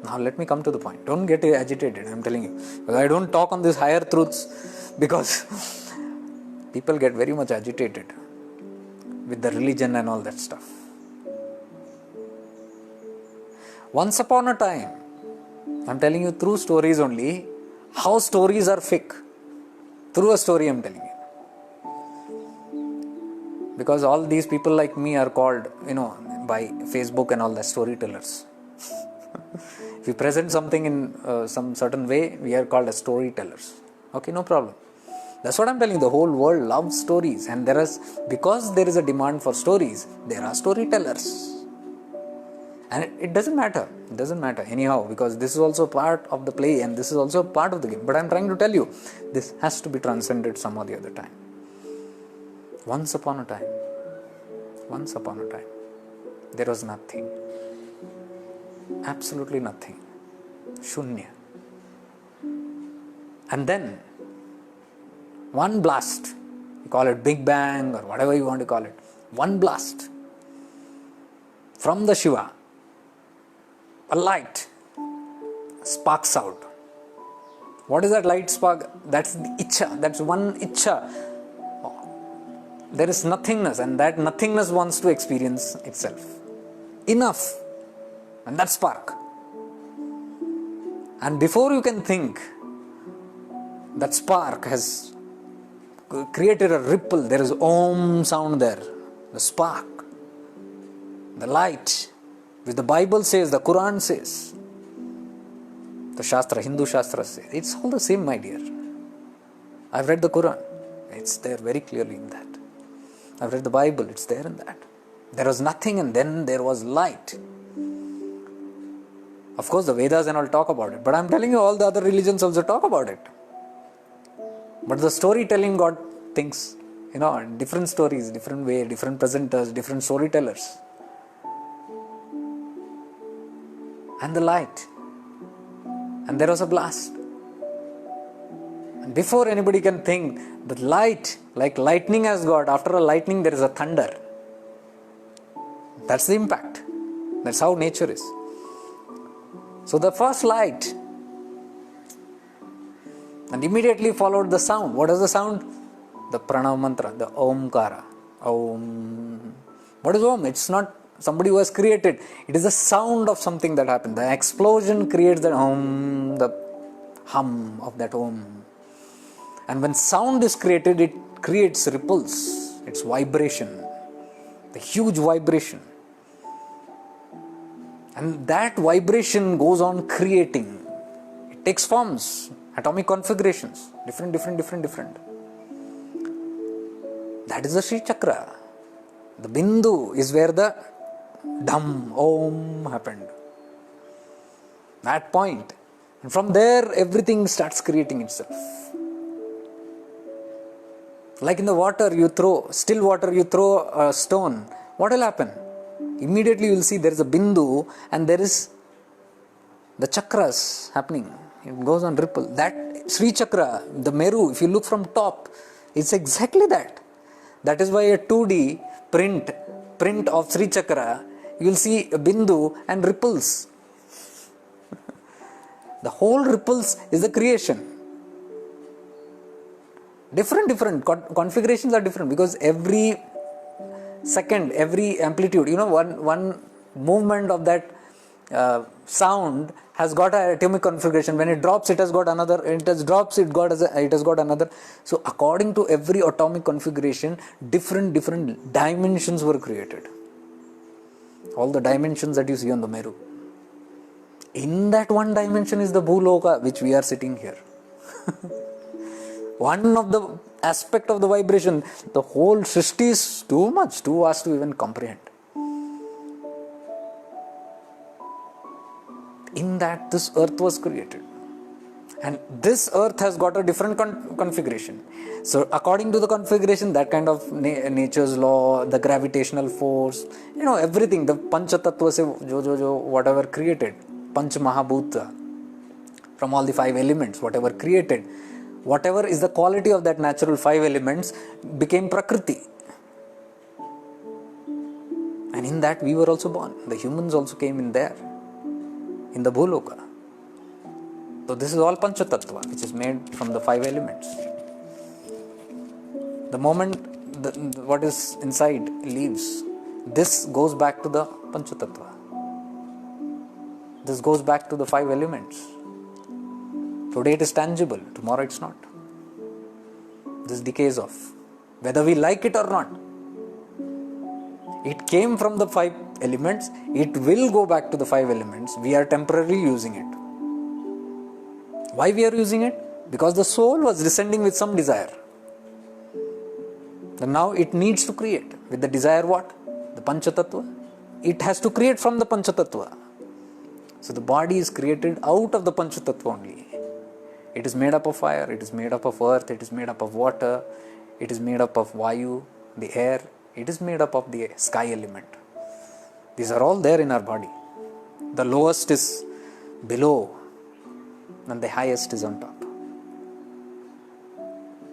Now let me come to the point. Don't get agitated, I'm telling you. Because I don't talk on these higher truths because people get very much agitated with the religion and all that stuff. Once upon a time, I'm telling you through stories only, how stories are fake. Through a story I'm telling you. Because all these people like me are called, by Facebook and all that, storytellers. If you present something in some certain way, we are called as storytellers. Okay, no problem. That's what I'm telling you. The whole world loves stories, and because there is a demand for stories, there are storytellers. And it doesn't matter. It doesn't matter anyhow, because this is also part of the play and this is also part of the game. But I'm trying to tell you, this has to be transcended some or the other time. Once upon a time, there was nothing. Absolutely nothing. Shunya. And then, one blast, you call it Big Bang or whatever you want to call it, one blast from the Shiva, a light sparks out. What is that light spark? That's the Ichcha. That's one Ichcha. There is nothingness, and that nothingness wants to experience itself. Enough. And that spark. And before you can think, that spark has created a ripple. There is Om sound there. The spark. The light. Which the Bible says, the Quran says. The Shastra, Hindu Shastra says. It's all the same, my dear. I've read the Quran. It's there very clearly in that. I've read the Bible. It's there in that. There was nothing and then there was light. Of course, the Vedas and all talk about it. But I'm telling you, all the other religions also talk about it. But the storytelling got things, different stories, different way, different presenters, different storytellers. And the light. And there was a blast. And before anybody can think, the light, like lightning has got, after a lightning there is a thunder. That's the impact. That's how nature is. So the first light, and immediately followed the sound. What is the sound? The pranav mantra, the omkara. Om. What is Om? It's not somebody who has created. It is the sound of something that happened. The explosion creates the Om, the hum of that Om. And when sound is created, it creates ripples. It's vibration. The huge vibration. And that vibration goes on creating. It takes forms, atomic configurations, different. That is the Sri Chakra. The Bindu is where the Dham, Om happened. That point. And from there, everything starts creating itself. Like in the water, still water, you throw a stone. What will happen? Immediately you will see there is a Bindu and there is the chakras happening. It goes on ripple. That Sri Chakra, the Meru, if you look from top, it's exactly that. That is why a 2D print of Sri Chakra, you will see a Bindu and ripples. The whole ripples is the creation. Different configurations are different because every second, every amplitude, one movement of that sound has got an atomic configuration. When it drops, it has got another. It has got another. So according to every atomic configuration, different dimensions were created. All the dimensions that you see on the Meru. In that one dimension is the Bhuloka, which we are sitting here. One of the aspect of the vibration, the whole Srishti is too much, too vast to even comprehend. in that this earth was created. And this earth has got a different configuration. So according to the configuration, that kind of nature's law, the gravitational force, everything, the pancha tattvas, whatever created, pancha mahabhootas, from all the 5 elements, whatever created, whatever is the quality of that natural 5 elements became prakriti. And in that we were also born. The humans also came in there, in the bhuloka. So this is all pancha tattva, which is made from the 5 elements. The moment what is inside leaves, this goes back to the pancha tattva. This goes back to the 5 elements. Today it is tangible, tomorrow it's not. This decays off, whether we like it or not. It came from the 5 elements, it will go back to the 5 elements. We are temporarily using it. Why we are using it? Because the soul was descending with some desire. And now it needs to create. With the desire what? The pancha tattva. It has to create from the pancha tattva. So the body is created out of the pancha tattva only. It is made up of fire, it is made up of earth, it is made up of water, it is made up of vayu, the air, it is made up of the sky element. These are all there in our body. The lowest is below and the highest is on top.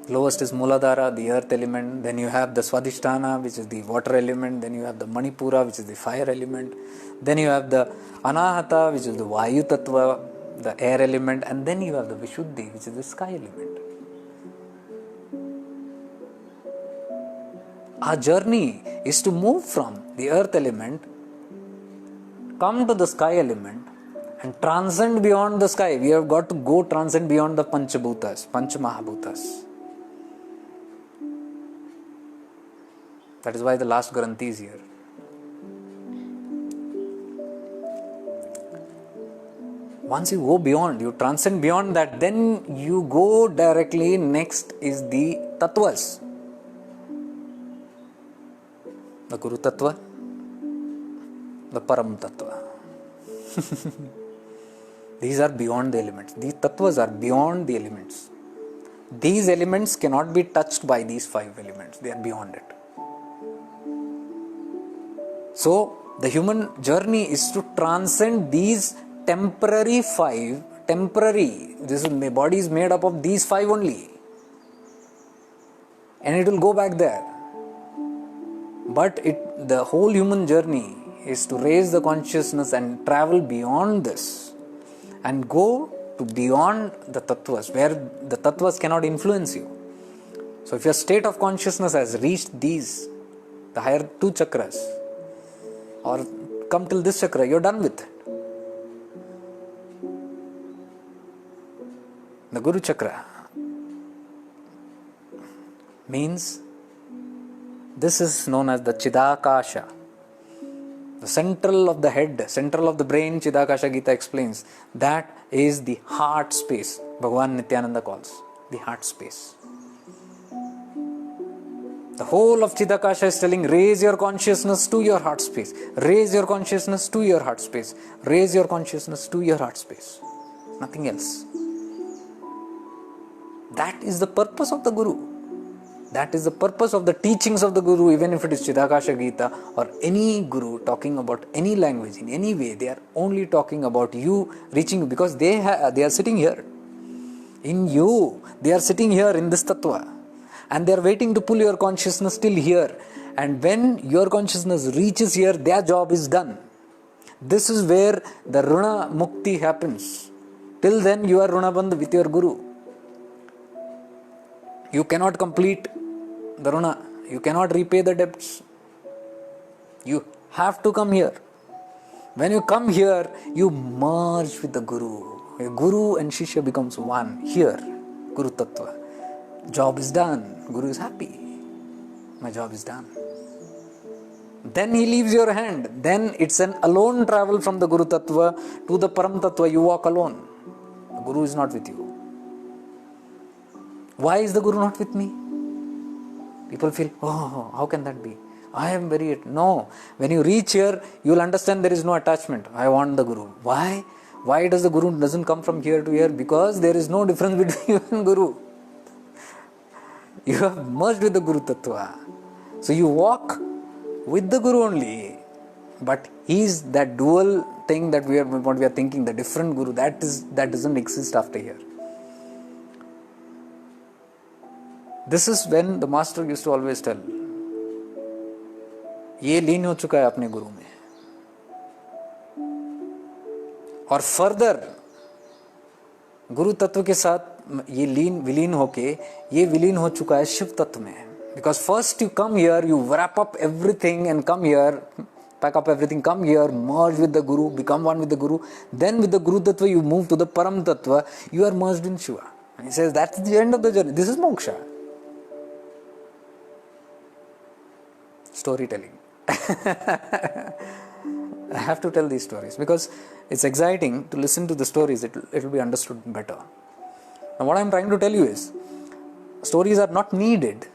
Lowest is Muladhara, the earth element. Then you have the Swadhisthana, which is the water element. Then you have the Manipura, which is the fire element. Then you have the Anahata, which is the Vayu Tattva, the air element. And then you have the Vishuddhi, which is the sky element. Our journey is to move from the earth element, come to the sky element, and transcend beyond the sky. We have got to go transcend beyond the Panchabhutas, Panchamahabhutas. That is why the last Granthi is here. Once you go beyond, you transcend beyond that, then you go directly. Next is the tattvas. The Guru tattva, the param tattva. These are beyond the elements. These tattvas are beyond the elements. These elements cannot be touched by these 5 elements. They are beyond it. So, the human journey is to transcend these temporary 5. My body is made up of these 5 only. And it will go back there. But the whole human journey is to raise the consciousness and travel beyond this and go to beyond the tattvas, where the tattvas cannot influence you. So if your state of consciousness has reached these, the higher 2 chakras, or come till this chakra, you're done with it. The Guru chakra means this is known as the Chidakasha. The central of the head, central of the brain, Chidakasha Gita explains, that is the heart space. Bhagavan Nityananda calls the heart space. The whole of Chidakasha is telling, raise your consciousness to your heart space. Raise your consciousness to your heart space. Raise your consciousness to your heart space. Nothing else. That is the purpose of the Guru. That is the purpose of the teachings of the Guru, even if it is Chidakasha Gita or any Guru talking about any language in any way. They are only talking about you reaching, because they are sitting here. In you, they are sitting here in this tattva. And they are waiting to pull your consciousness till here. And when your consciousness reaches here, their job is done. This is where the Runa Mukti happens. Till then, you are Runabandh with your Guru. You cannot complete the Runa. You cannot repay the debts. You have to come here. When you come here, you merge with the Guru. Guru and Shishya becomes one. Here, Guru Tattva. Job is done. Guru is happy. My job is done. Then he leaves your hand. Then it's an alone travel from the Guru Tattva to the Param Tattva. You walk alone. The Guru is not with you. Why is the Guru not with me? People feel, oh, how can that be? I am very... No. When you reach here, you will understand there is no attachment. I want the Guru. Why? Why does the Guru doesn't come from here to here? Because there is no difference between you and Guru. You have merged with the Guru tattva. So you walk with the Guru only. But he is that dual thing that what we are thinking, the different Guru, that doesn't exist after here. This is when the master used to always tell, ये लीन हो चुका है अपने गुरु में. और further गुरु तत्व के साथ ये विलीन होके ये विलीन हो चुका है शिव तत्व में. Because first you come here, you wrap up everything and come here, pack up everything, come here, merge with the Guru, become one with the Guru. Then with the Guru tattva you move to the param tattva, you are merged in Shiva. And he says that's the end of the journey. This is moksha. Storytelling. I have to tell these stories because it's exciting to listen to the stories. It will be understood better. And what I'm trying to tell you is, stories are not needed,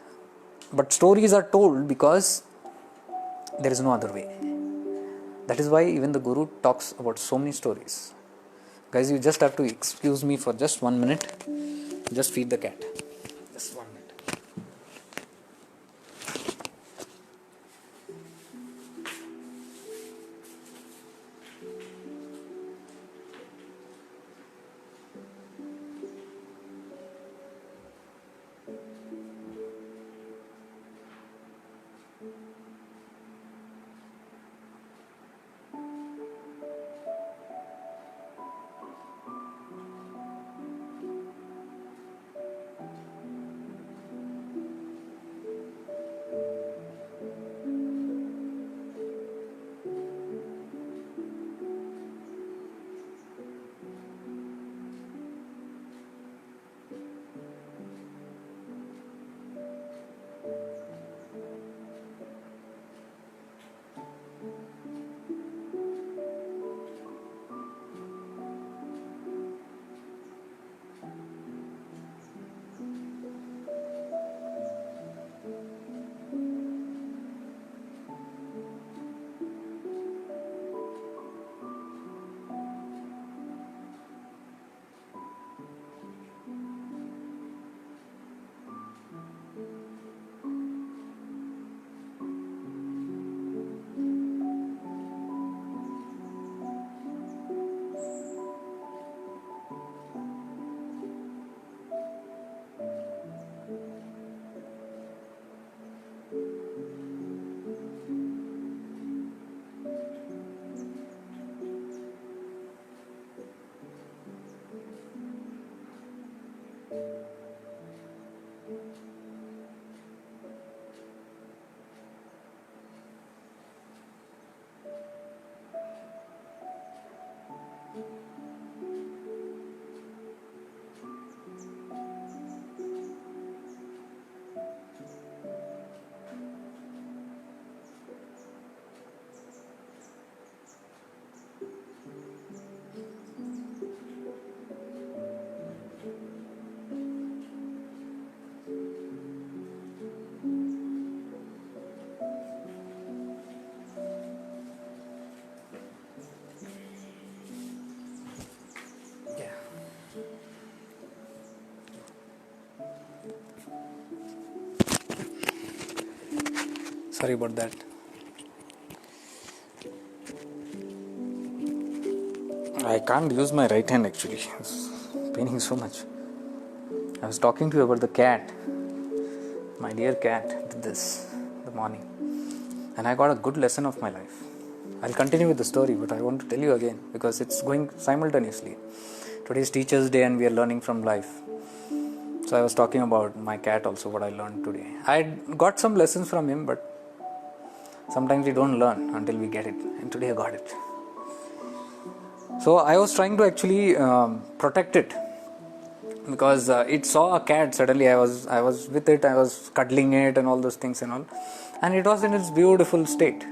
but stories are told because there is no other way. That is why even the Guru talks about so many stories. Guys, you just have to excuse me for just 1 minute. Just feed the cat. Just 1 minute. Sorry about that. I can't use my right hand actually. It's paining so much. I was talking to you about the cat. My dear cat did this in the morning. And I got a good lesson of my life. I'll continue with the story, but I want to tell you again because it's going simultaneously. Today is Teacher's Day and we are learning from life. So I was talking about my cat also, what I learned today. I got some lessons from him, but sometimes we don't learn until we get it. And today I got it. So I was trying to actually protect it because it saw a cat. Suddenly I was with it. I was cuddling it and all those things and all. And it was in its beautiful state.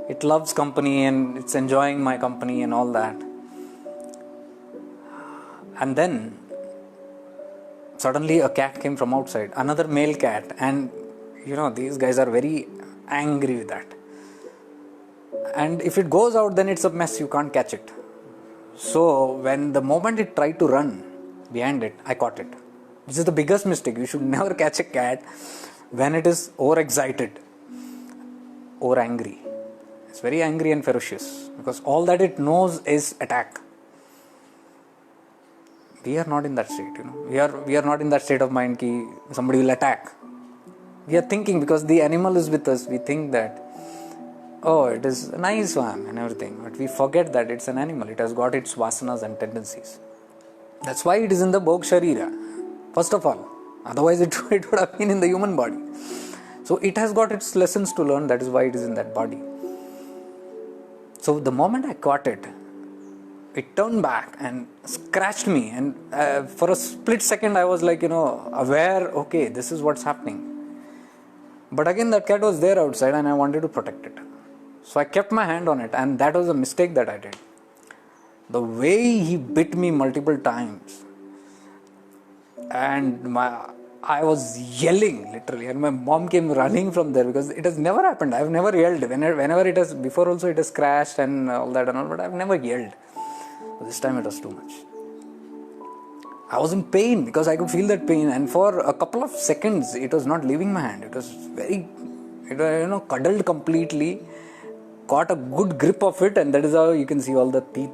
It loves company and it's enjoying my company and all that. And then suddenly a cat came from outside, another male cat, and these guys are very angry with that. And if it goes out, then it's a mess, you can't catch it. So when the moment it tried to run behind it, I caught it. Which is the biggest mistake. You should never catch a cat when it is overexcited or angry. It's very angry and ferocious because all that it knows is attack. We are not in that state, We are not in that state of mind ki somebody will attack. We are thinking because the animal is with us. We think that, oh, it is a nice one and everything. But we forget that it's an animal. It has got its vasanas and tendencies. That's why it is in the Bhog Sharira. First of all. Otherwise it would have been in the human body. So it has got its lessons to learn. That is why it is in that body. So the moment I caught it, it turned back and scratched me. And for a split second I was like, aware, okay, this is what's happening. But again that cat was there outside and I wanted to protect it. So I kept my hand on it, and that was a mistake that I did. The way he bit me multiple times, and I was yelling literally, and my mom came running from there because it has never happened. I've never yelled. Whenever it has, before also it has crashed and all that and all, but I've never yelled. But this time it was too much. I was in pain because I could feel that pain, and for a couple of seconds it was not leaving my hand. It was very, cuddled completely, caught a good grip of it, and that is how you can see all the teeth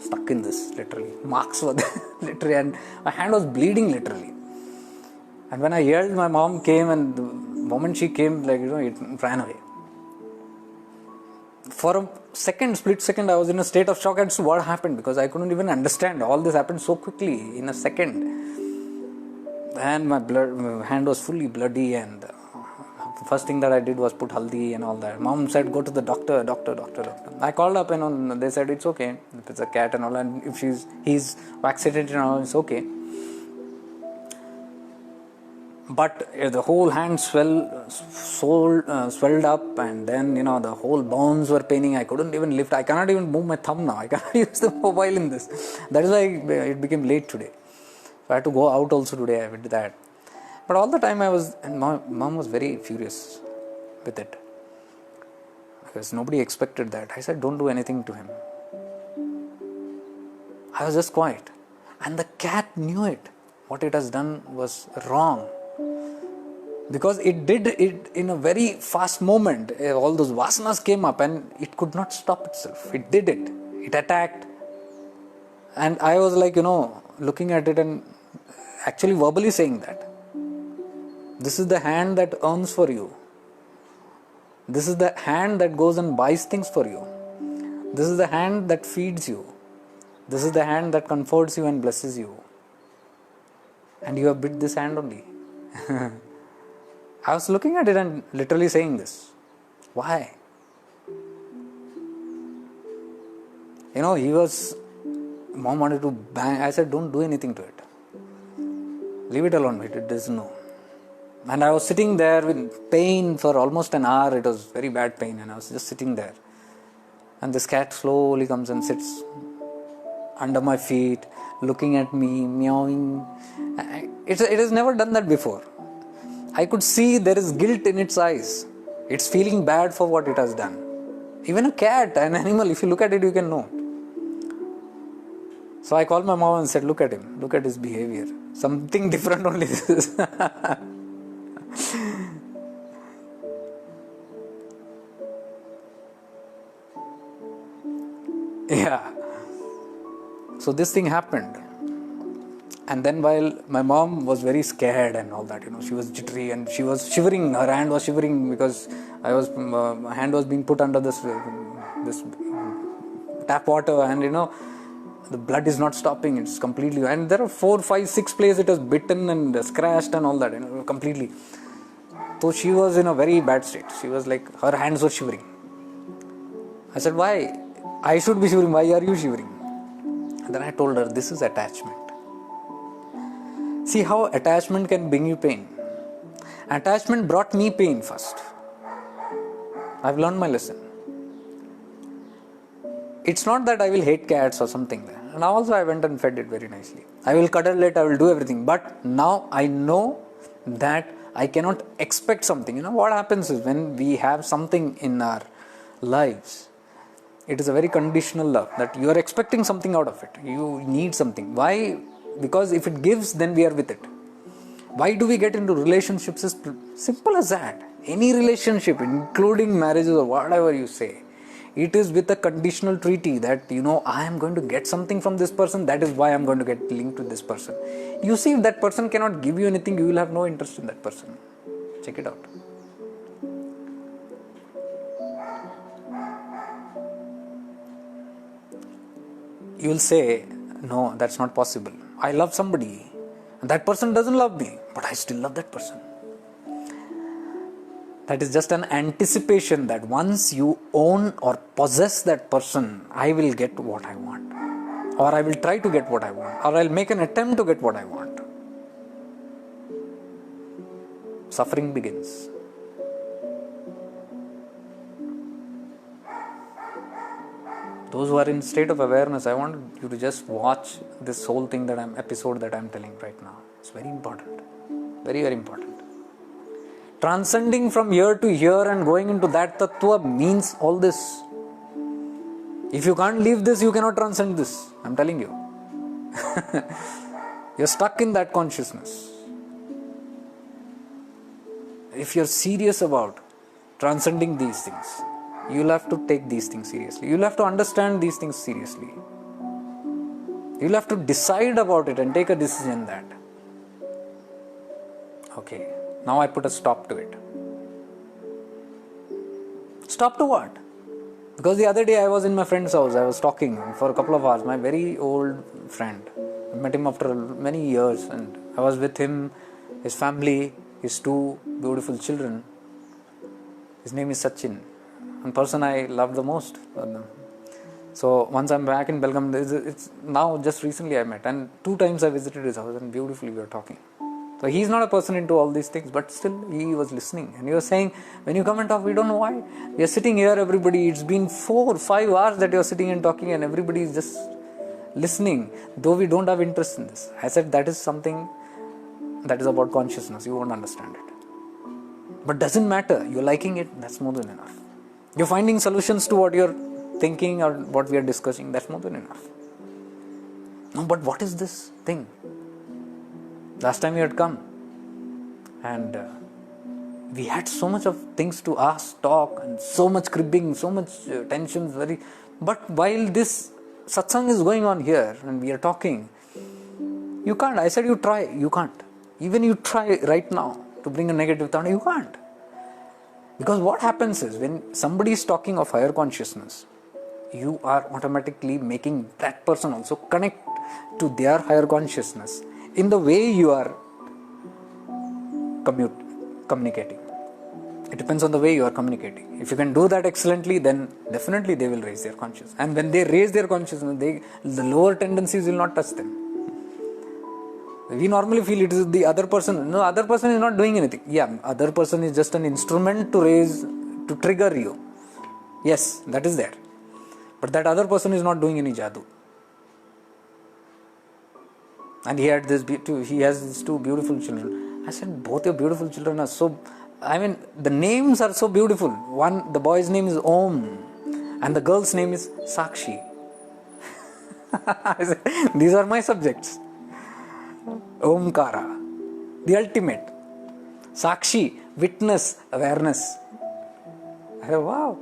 stuck in this, literally. Marks were there, literally, and my hand was bleeding, literally. And when I yelled, my mom came, and the moment she came, it ran away. For a split second, I was in a state of shock as to what happened because I couldn't even understand. All this happened so quickly, in a second. And my hand was fully bloody, and the first thing that I did was put haldi and all that. Mom said, go to the doctor. I called up and they said it's okay. If it's a cat and all, and if he's vaccinated and all, it's okay. But the whole hand swelled up, and then the whole bones were paining. I couldn't even lift. I cannot even move my thumb now. I cannot use the mobile in this. That is why it became late today. So I had to go out also today. I did that. But all the time my mom was very furious with it because nobody expected that. I said, don't do anything to him. I was just quiet, and the cat knew it. What it has done was wrong. Because it did it in a very fast moment. All those vasanas came up and it could not stop itself. It did it. It attacked. And I was like, looking at it and actually verbally saying that. This is the hand that earns for you. This is the hand that goes and buys things for you. This is the hand that feeds you. This is the hand that comforts you and blesses you. And you have bit this hand only. I was looking at it and literally saying this. Why? Mom wanted to bang. I said, don't do anything to it. Leave it alone. It doesn't know. And I was sitting there with pain for almost an hour. It was very bad pain, and I was just sitting there. And this cat slowly comes and sits under my feet, looking at me, meowing. It has never done that before. I could see there is guilt in its eyes. It's feeling bad for what it has done. Even a cat, an animal, if you look at it, you can know. So I called my mom and said, look at him, look at his behavior. Something different only this is. Yeah. So this thing happened. And then while my mom was very scared and all that, she was jittery and she was shivering. Her hand was shivering because my hand was being put under this tap water, and the blood is not stopping. It's completely, and there are 4, 5, 6 places it has bitten and scratched and all that, completely. So she was in a very bad state. She was like, her hands were shivering. I said, why? I should be shivering. Why are you shivering? And then I told her, this is attachment. See how attachment can bring you pain. Attachment brought me pain first. I've learned my lesson. It's not that I will hate cats or something. And also I went and fed it very nicely. I will cuddle it, I will do everything. But now I know that I cannot expect something. What happens is when we have something in our lives, It is a very conditional love that you are expecting something out of it. You need something. Why? Because if it gives, then we are with it. Why do we get into relationships? Is simple as that. Any relationship, including marriages or whatever you say, it is with a conditional treaty that, I am going to get something from this person. That is why I am going to get linked with this person. You see, if that person cannot give you anything, you will have no interest in that person. Check it out. You will say, no, that's not possible. I love somebody. And that person doesn't love me, but I still love that person. That is just an anticipation that once you own or possess that person, I will get what I want. Or I will try to get what I want. Or I'll make an attempt to get what I want. Suffering begins. Those who are in state of awareness, I want you to just watch this whole thing episode that I'm telling right now. It's very important. Very, very important. Transcending from here to here and going into that tattva means all this. If you can't leave this, you cannot transcend this. I'm telling you. You're stuck in that consciousness. If you're serious about transcending these things, you'll have to take these things seriously. You'll have to understand these things seriously. You'll have to decide about it and take a decision that, okay, now I put a stop to it. Stop to what? Because the other day I was in my friend's house. I was talking for a couple of hours. My very old friend. I met him after many years and I was with him, his family, his two beautiful children. His name is Sachin. One person I love the most. So once I'm back in Belgaum, it's now just recently I met, and 2 times I visited his house and beautifully we were talking. So he's not a person into all these things, but still he was listening and he was saying, when you come and talk, we don't know why. We are sitting here, everybody, it's been 4 or 5 hours that you are sitting and talking and everybody is just listening, though we don't have interest in this. I said that is something that is about consciousness, you won't understand it. But doesn't matter, you're liking it, that's more than enough. You're finding solutions to what you're thinking or what we are discussing, that's more than enough. No, but what is this thing? Last time you had come and we had so much of things to ask, talk, and so much cribbing, so much tensions. But while this satsang is going on here and we are talking, you can't. I said you try, you can't. Even you try right now to bring a negative thought, you can't. Because what happens is when somebody is talking of higher consciousness, you are automatically making that person also connect to their higher consciousness in the way you are communicating. It depends on the way you are communicating. If you can do that excellently, then definitely they will raise their consciousness. And when they raise their consciousness, the lower tendencies will not touch them. We normally feel it is the other person. No, other person is not doing anything. Yeah, other person is just an instrument to trigger you. Yes, that is there. But that other person is not doing any jadoo. And he has these 2 beautiful children. I said, both your beautiful children are so, the names are so beautiful. The boy's name is Om and the girl's name is Sakshi. I said, these are my subjects. Omkara, the ultimate. Sakshi, witness, awareness. I said, wow.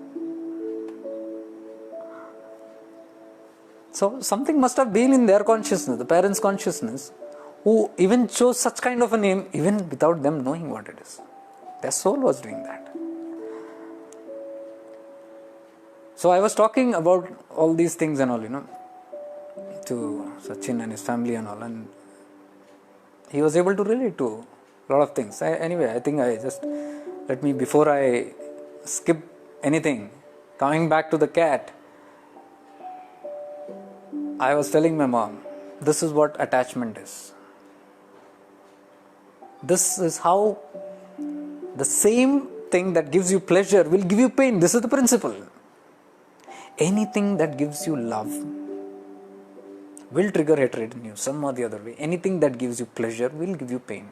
So something must have been in their consciousness, the parents' consciousness, who even chose such kind of a name even without them knowing what it is. Their soul was doing that. So I was talking about all these things and all, to Sachin and his family and all, and he was able to relate to a lot of things. Anyway, I think before I skip anything, coming back to the cat, I was telling my mom, this is what attachment is. This is how the same thing that gives you pleasure will give you pain. This is the principle. Anything that gives you love will trigger hatred in you some or the other way. Anything that gives you pleasure will give you pain.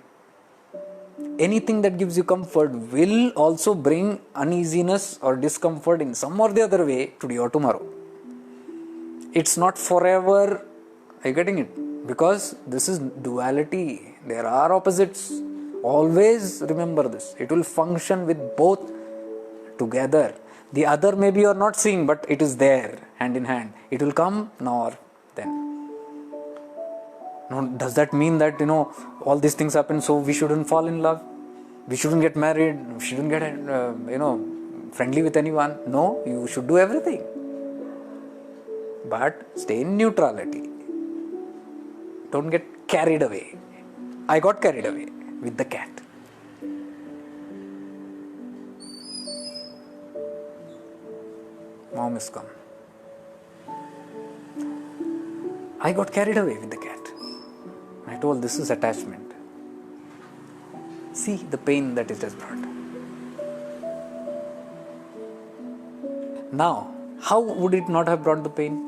Anything that gives you comfort will also bring uneasiness or discomfort in some or the other way today or tomorrow. It's not forever. Are you getting it? Because this is duality. There are opposites. Always remember this. It will function with both together. The other maybe you are not seeing, but it is there, hand in hand. It will come now or then. Now, does that mean that, all these things happen, so we shouldn't fall in love? We shouldn't get married? We shouldn't get, friendly with anyone? No, you should do everything. But stay in neutrality. Don't get carried away. I got carried away with the cat. Mom is come. I got carried away with the cat. I told this is attachment. See the pain that it has brought. Now, how would it not have brought the pain?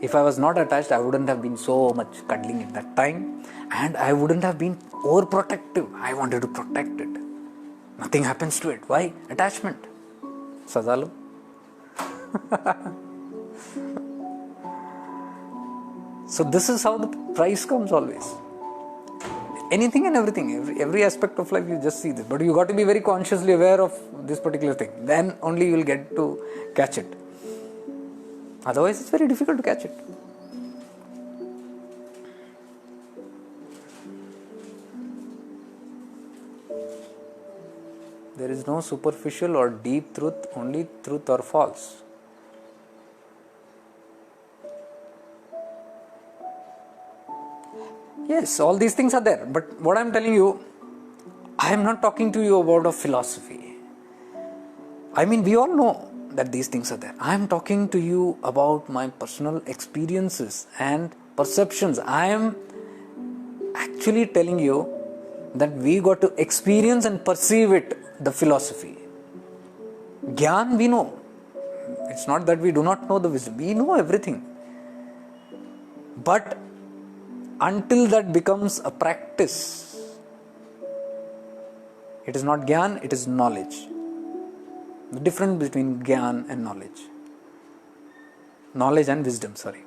If I was not attached, I wouldn't have been so much cuddling at that time, and I wouldn't have been overprotective. I wanted to protect it. Nothing happens to it. Why? Attachment. Sazalu. So this is how the price comes always. Anything and everything, every aspect of life you just see this. But you got to be very consciously aware of this particular thing. Then only you will get to catch it. Otherwise it's very difficult to catch it. There is no superficial or deep truth, only truth or false. Yes, all these things are there. But what I am telling you, I am not talking to you about a philosophy. I mean, we all know that these things are there. I am talking to you about my personal experiences and perceptions. I am actually telling you that we got to experience and perceive it, the philosophy. Gyan we know. It's not that we do not know the wisdom. We know everything. But until that becomes a practice, it is not Gyan, it is knowledge. The difference between Gyan and knowledge. Knowledge and wisdom, sorry.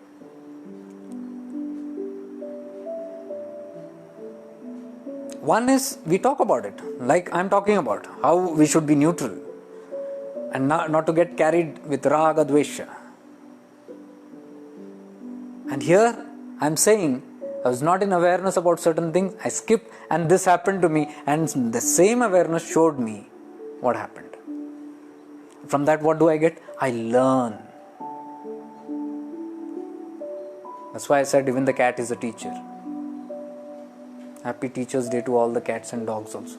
One is, we talk about it, like I am talking about, how we should be neutral and not to get carried with raga dvesha. And here I am saying, I was not in awareness about certain things, I skipped and this happened to me, and the same awareness showed me what happened. From that, what do I get? I learn. That's why I said even the cat is a teacher. Happy Teacher's Day to all the cats and dogs also.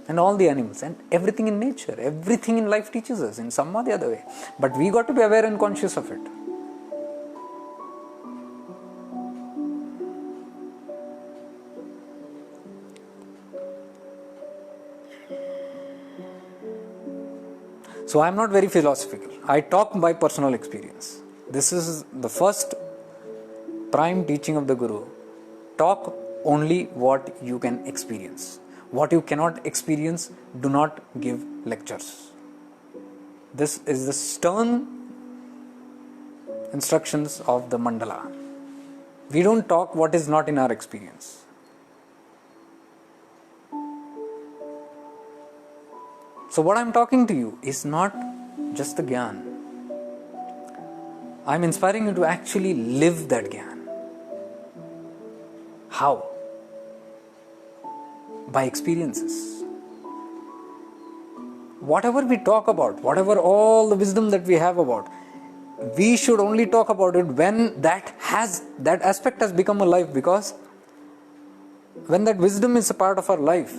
And all the animals and everything in nature. Everything in life teaches us in some or the other way. But we got to be aware and conscious of it. So I am not very philosophical. I talk by personal experience. This is the first prime teaching of the Guru. Talk only what you can experience. What you cannot experience, do not give lectures. This is the stern instructions of the mandala. We don't talk what is not in our experience. So what I am talking to you is not just the Gyan. I am inspiring you to actually live that Gyan. How? By experiences. Whatever we talk about, whatever all the wisdom that we have about, we should only talk about it when that aspect has become alive, because when that wisdom is a part of our life,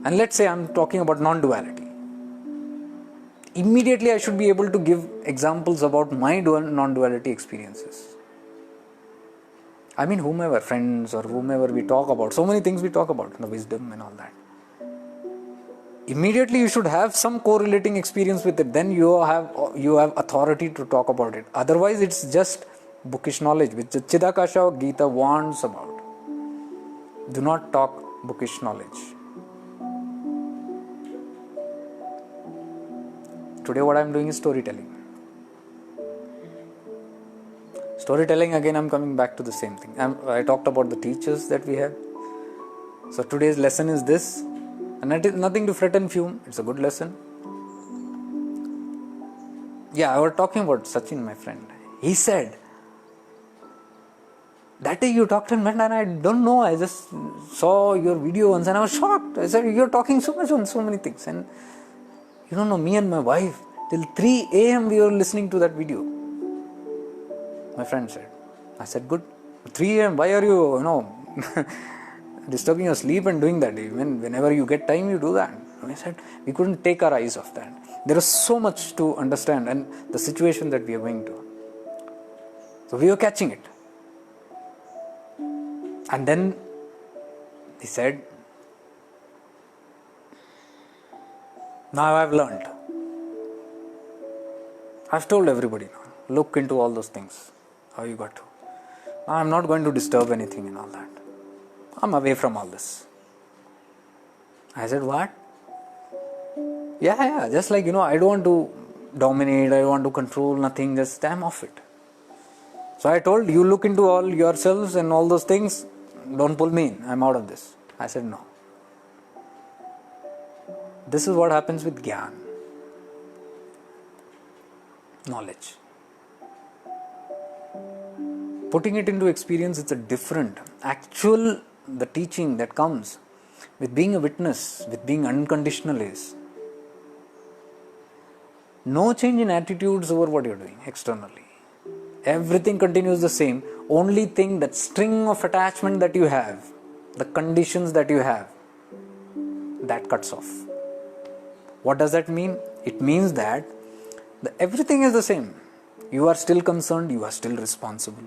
and let's say I'm talking about non-duality, immediately I should be able to give examples about my non-duality experiences. I mean, whomever, friends or whomever we talk about, so many things we talk about, the wisdom and all that. Immediately you should have some correlating experience with it, then you have authority to talk about it. Otherwise it's just bookish knowledge, which Chidakasha Gita warns about. Do not talk bookish knowledge. Today what I am doing is storytelling. Storytelling, again, I'm coming back to the same thing. I talked about the teachers that we have. So today's lesson is this, and it is nothing to fret and fume. It's a good lesson. Yeah, I was talking about Sachin, my friend. He said, that day you talked and I don't know, I just saw your video once and I was shocked. I said, you're talking so much on so many things. And you don't know, me and my wife, till 3 a.m. we were listening to that video. My friend said. I said, good. 3 a.m. why are you, disturbing your sleep and doing that? Even whenever you get time, you do that. And I said, we couldn't take our eyes off that. There is so much to understand and the situation that we are going to. So we were catching it. And then he said, now I've learned. I've told everybody now, look into all those things, how you got to. Now I'm not going to disturb anything and all that. I'm away from all this. I said, what? Yeah, just like, I don't want to dominate, I don't want to control, nothing, just I'm off it. So I told, you look into all yourselves and all those things, don't pull me in, I'm out of this. I said, no. This is what happens with Gyan. Knowledge. Putting it into experience, it's a different, the teaching that comes with being a witness, with being unconditional is no change in attitudes over what you're doing externally. Everything continues the same. Only thing, that string of attachment that you have, the conditions that you have, that cuts off. What does that mean? It means that everything is the same. You are still concerned, you are still responsible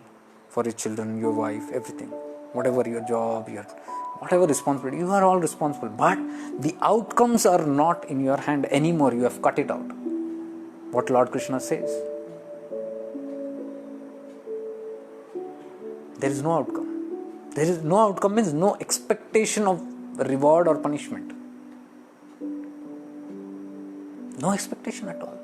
for your children, your wife, everything. Whatever your job, whatever responsibility, you are all responsible. But the outcomes are not in your hand anymore. You have cut it out. What Lord Krishna says. There is no outcome. There is no outcome means no expectation of reward or punishment. No expectation at all.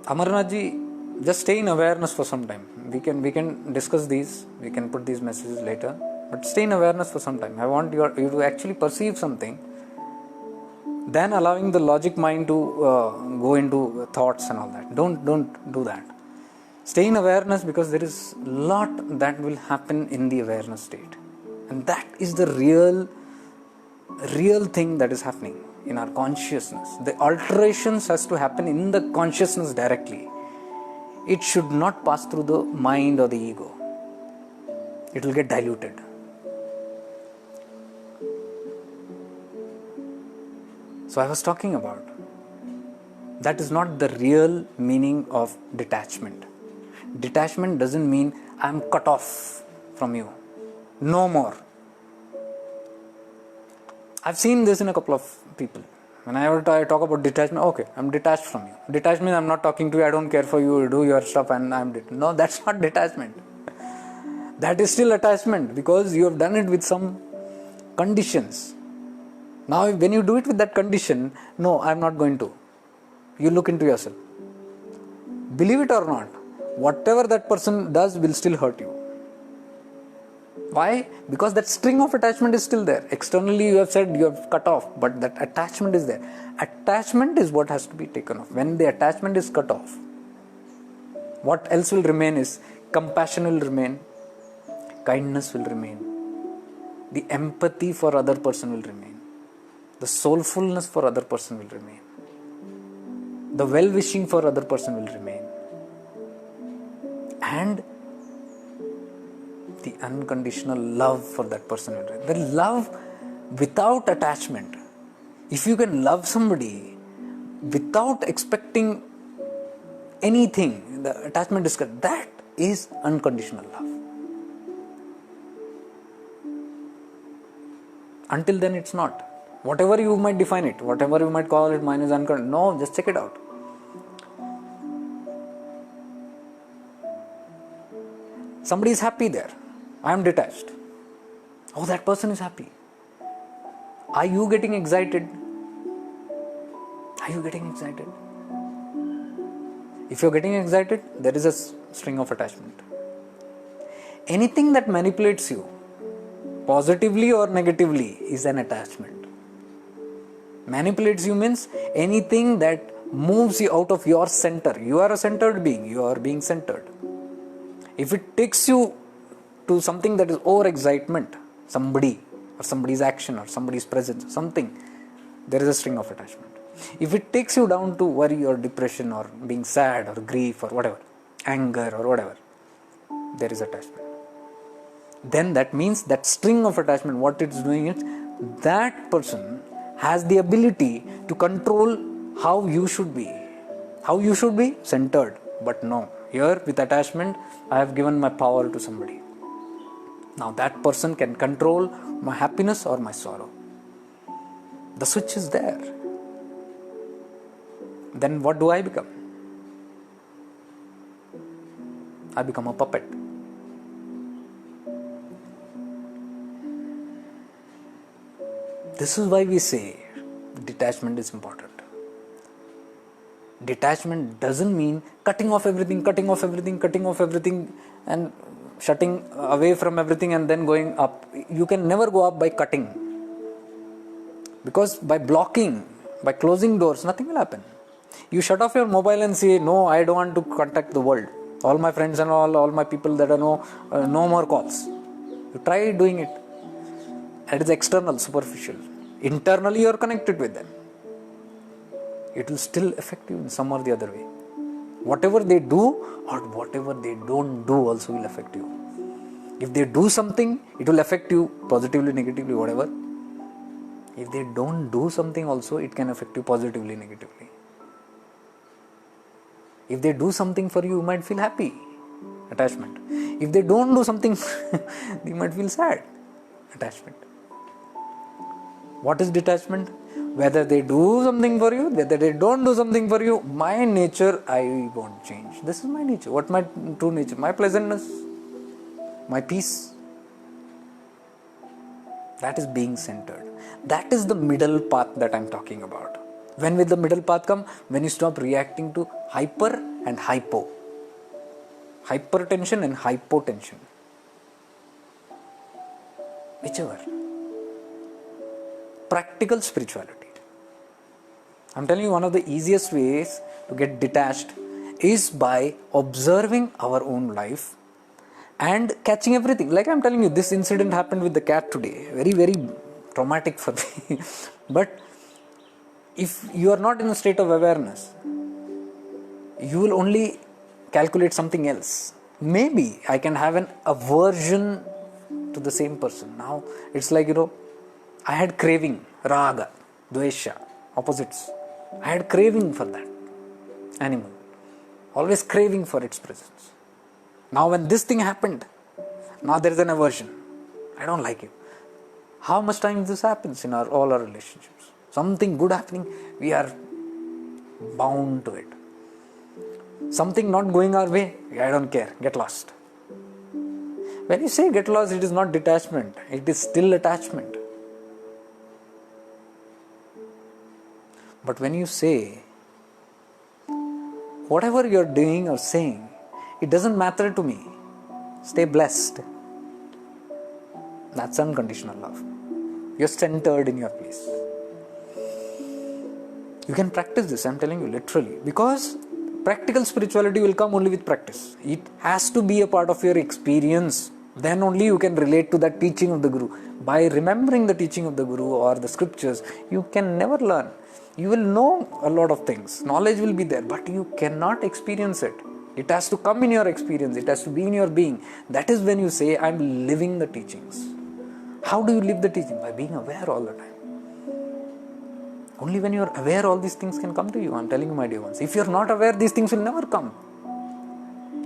Amarnath ji, just stay in awareness for some time. We can discuss these. We can put these messages later. But stay in awareness for some time. I want you to actually perceive something. Then allowing the logic mind to go into thoughts and all that. Don't do that. Stay in awareness, because there is a lot that will happen in the awareness state. And that is the real thing that is happening in our consciousness. The alterations has to happen in the consciousness directly. It should not pass through the mind or the ego. It will get diluted. So I was talking about, that is not the real meaning of detachment. Detachment doesn't mean I'm cut off from you. No more. I've seen this in a couple of people. Whenever I talk about detachment, okay, I'm detached from you. Detachment means I'm not talking to you, I don't care for you, you do your stuff and I'm detached. No, that's not detachment. That is still attachment, because you have done it with some conditions. Now, when you do it with that condition, no, I'm not going to. You look into yourself. Believe it or not, whatever that person does will still hurt you. Why? Because that string of attachment is still there. Externally you have said you have cut off, but that attachment is there. Attachment is what has to be taken off. When the attachment is cut off, what else will remain is compassion will remain, kindness will remain, the empathy for other person will remain, the soulfulness for other person will remain, the well-wishing for other person will remain, and the unconditional love for that person will remain. The love without attachment. If you can love somebody without expecting anything, the attachment is cut. That is unconditional love. Until then it's not. Whatever you might define it, whatever you might call it, mine is unconditional. No, just check it out. Somebody is happy there. I am detached. Oh, that person is happy. Are you getting excited? Are you getting excited? If you're getting excited, there is a string of attachment. Anything that manipulates you, positively or negatively, is an attachment. Manipulates you means anything that moves you out of your center. You are a centered being, you are being centered. If it takes you to something that is over excitement, somebody or somebody's action or somebody's presence, something, there is a string of attachment. If it takes you down to worry or depression or being sad or grief or whatever, anger or whatever, there is attachment. Then that means that string of attachment, what it's doing is that person has the ability to control how you should be. How you should be? Centered. But no, here with attachment, I have given my power to somebody. Now that person can control my happiness or my sorrow. The switch is there. Then what do I become? I become a puppet. This is why we say detachment is important. Detachment doesn't mean cutting off everything and shutting away from everything and then going up. You can never go up by cutting. Because by blocking, by closing doors, nothing will happen. You shut off your mobile and say, no, I don't want to contact the world. All my friends and all my people that I know, no more calls. You try doing it. It is external, superficial. Internally, you are connected with them. It will still affect you in some or the other way. Whatever they do or whatever they don't do also will affect you. If they do something, it will affect you positively, negatively, whatever. If they don't do something also, it can affect you positively, negatively. If they do something for you, you might feel happy. Attachment. If they don't do something, you might feel sad. Attachment. What is detachment? Whether they do something for you, whether they don't do something for you, my nature, I won't change. This is my nature. What my true nature? My pleasantness, my peace. That is being centered. That is the middle path that I'm talking about. When will the middle path come? When you stop reacting to hyper and hypo. Hypertension and hypotension. Whichever. Practical spirituality. I'm telling you, one of the easiest ways to get detached is by observing our own life and catching everything. Like I'm telling you, this incident happened with the cat today. Very, very traumatic for me. But if you are not in a state of awareness, you will only calculate something else. Maybe I can have an aversion to the same person. Now it's like, I had craving, raga, dvesha, opposites. I had craving for that animal. Always craving for its presence. Now when this thing happened, now there is an aversion. I don't like you. How much time this happens in all our relationships? Something good happening, we are bound to it. Something not going our way, I don't care, get lost. When you say get lost, it is not detachment, it is still attachment. But when you say, whatever you are doing or saying, it doesn't matter to me, stay blessed. That's unconditional love. You're centered in your place. You can practice this, I'm telling you, literally. Because practical spirituality will come only with practice. It has to be a part of your experience. Then only you can relate to that teaching of the Guru. By remembering the teaching of the Guru or the scriptures, you can never learn. You will know a lot of things. Knowledge will be there, but you cannot experience it. It has to come in your experience. It has to be in your being. That is when you say, I'm living the teachings. How do you live the teaching? By being aware all the time. Only when you are aware, all these things can come to you. I'm telling you, my dear ones. If you are not aware, these things will never come.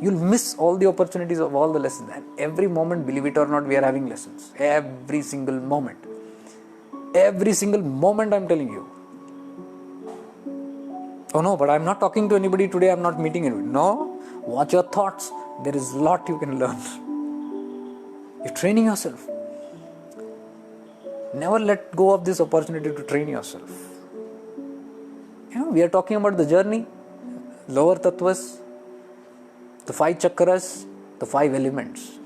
You'll miss all the opportunities of all the lessons. And every moment, believe it or not, we are having lessons. Every single moment. Every single moment, I'm telling you. Oh no, but I'm not talking to anybody today. I'm not meeting anybody. No, watch your thoughts. There is a lot you can learn. You're training yourself. Never let go of this opportunity to train yourself. we are talking about the journey, lower tattvas, the 5 chakras, the 5 elements.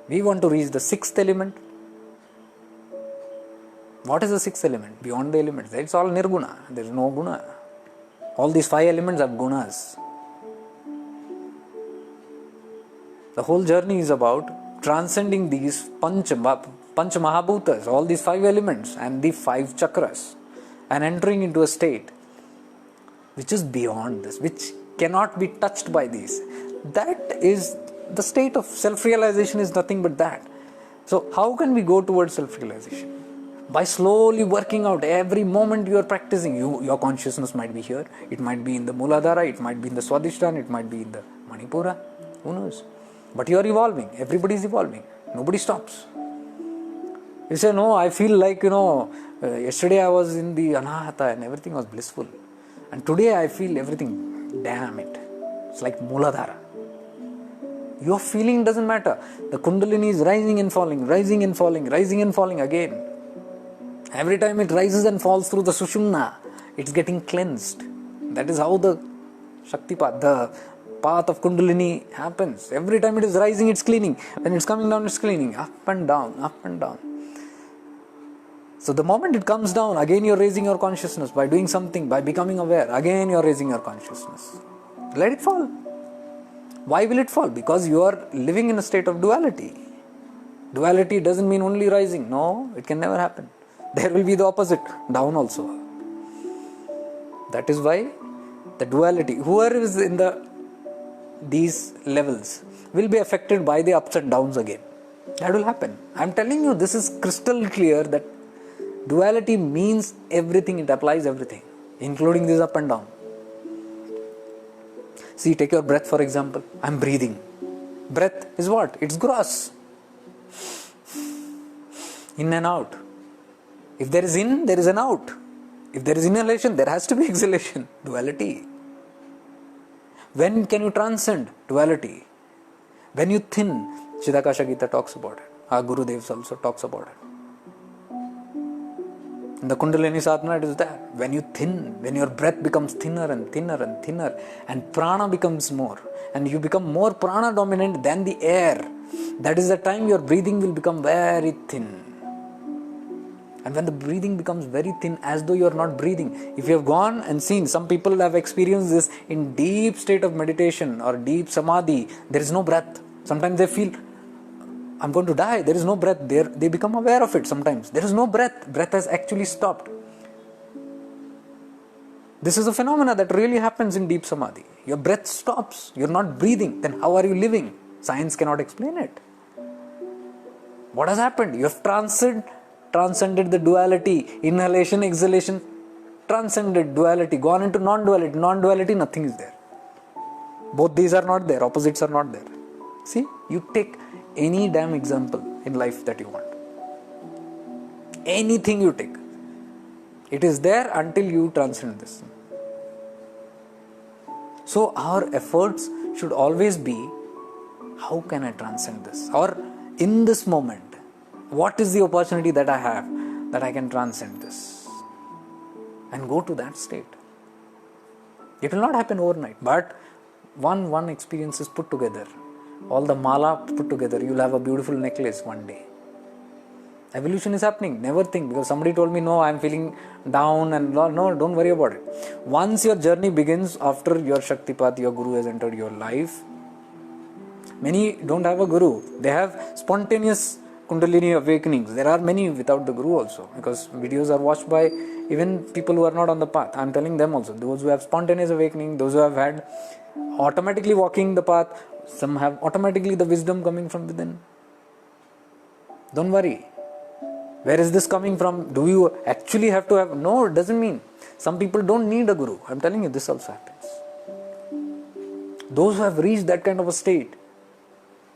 We want to reach the 6th element. What is the 6th element? Beyond the elements. It's all nirguna. There is no guna. All these 5 elements are gunas. The whole journey is about transcending these pancha mahabhootas, all these 5 elements and the 5 chakras, and entering into a state which is beyond this, which cannot be touched by these. That is the state of self-realization, is nothing but that. So how can we go towards self-realization? By slowly working out. Every moment you are practicing, your consciousness might be here, it might be in the Muladhara, it might be in the Swadhisthana, it might be in the Manipura, who knows? But you are evolving, everybody is evolving, nobody stops. You say, no, I feel like, yesterday I was in the Anahata and everything was blissful. And today I feel everything, damn it. It's like Muladhara. Your feeling doesn't matter. The Kundalini is rising and falling, rising and falling, rising and falling again. Every time it rises and falls through the Sushumna, it's getting cleansed. That is how the Shakti path, the path of Kundalini happens. Every time it is rising, it's cleaning. When it's coming down, it's cleaning. Up and down, up and down. So the moment it comes down, again you're raising your consciousness by doing something, by becoming aware. Again you're raising your consciousness. Let it fall. Why will it fall? Because you are living in a state of duality. Duality doesn't mean only rising. No, it can never happen. There will be the opposite, down also. That is why the duality, whoever is in these levels will be affected by the ups and downs again. That will happen. I am telling you, this is crystal clear that duality means everything, it applies everything, including this up and down. See, take your breath for example. I am breathing. Breath is what? It's gross. In and out. If there is in, there is an out. If there is inhalation, there has to be exhalation. Duality. When can you transcend? Duality. When you thin, Chidakasha Gita talks about it. Our Gurudev also talks about it. In the Kundalini sadhana, it is there. When you thin, when your breath becomes thinner and thinner and thinner, and prana becomes more, and you become more prana dominant than the air, that is the time your breathing will become very thin. And when the breathing becomes very thin, as though you are not breathing. If you have gone and seen, some people have experienced this in deep state of meditation or deep samadhi, there is no breath. Sometimes they feel, I'm going to die, there is no breath. They become aware of it sometimes. There is no breath. Breath has actually stopped. This is a phenomena that really happens in deep samadhi. Your breath stops. You're not breathing. Then how are you living? Science cannot explain it. What has happened? You have transcended the duality, inhalation, exhalation, transcended duality, gone into non-duality. Non-duality, nothing is there. Both these are not there, opposites are not there. See, you take any damn example in life that you want. Anything you take. It is there until you transcend this. So our efforts should always be, how can I transcend this? Or in this moment, what is the opportunity that I have that I can transcend this? And go to that state. It will not happen overnight, but one experience is put together. All the mala put together, you will have a beautiful necklace one day. Evolution is happening. Never think, because somebody told me, no, I am feeling down and no, don't worry about it. Once your journey begins, after your Shaktipat, your Guru has entered your life. Many don't have a Guru. They have spontaneous Kundalini awakenings. There are many without the Guru also, because videos are watched by even people who are not on the path. I am telling them also, those who have spontaneous awakening, those who have had automatically walking the path, some have automatically the wisdom coming from within. Don't worry. Where is this coming from? Do you actually have to have? No, it doesn't mean. Some people don't need a Guru. I am telling you, this also happens. Those who have reached that kind of a state,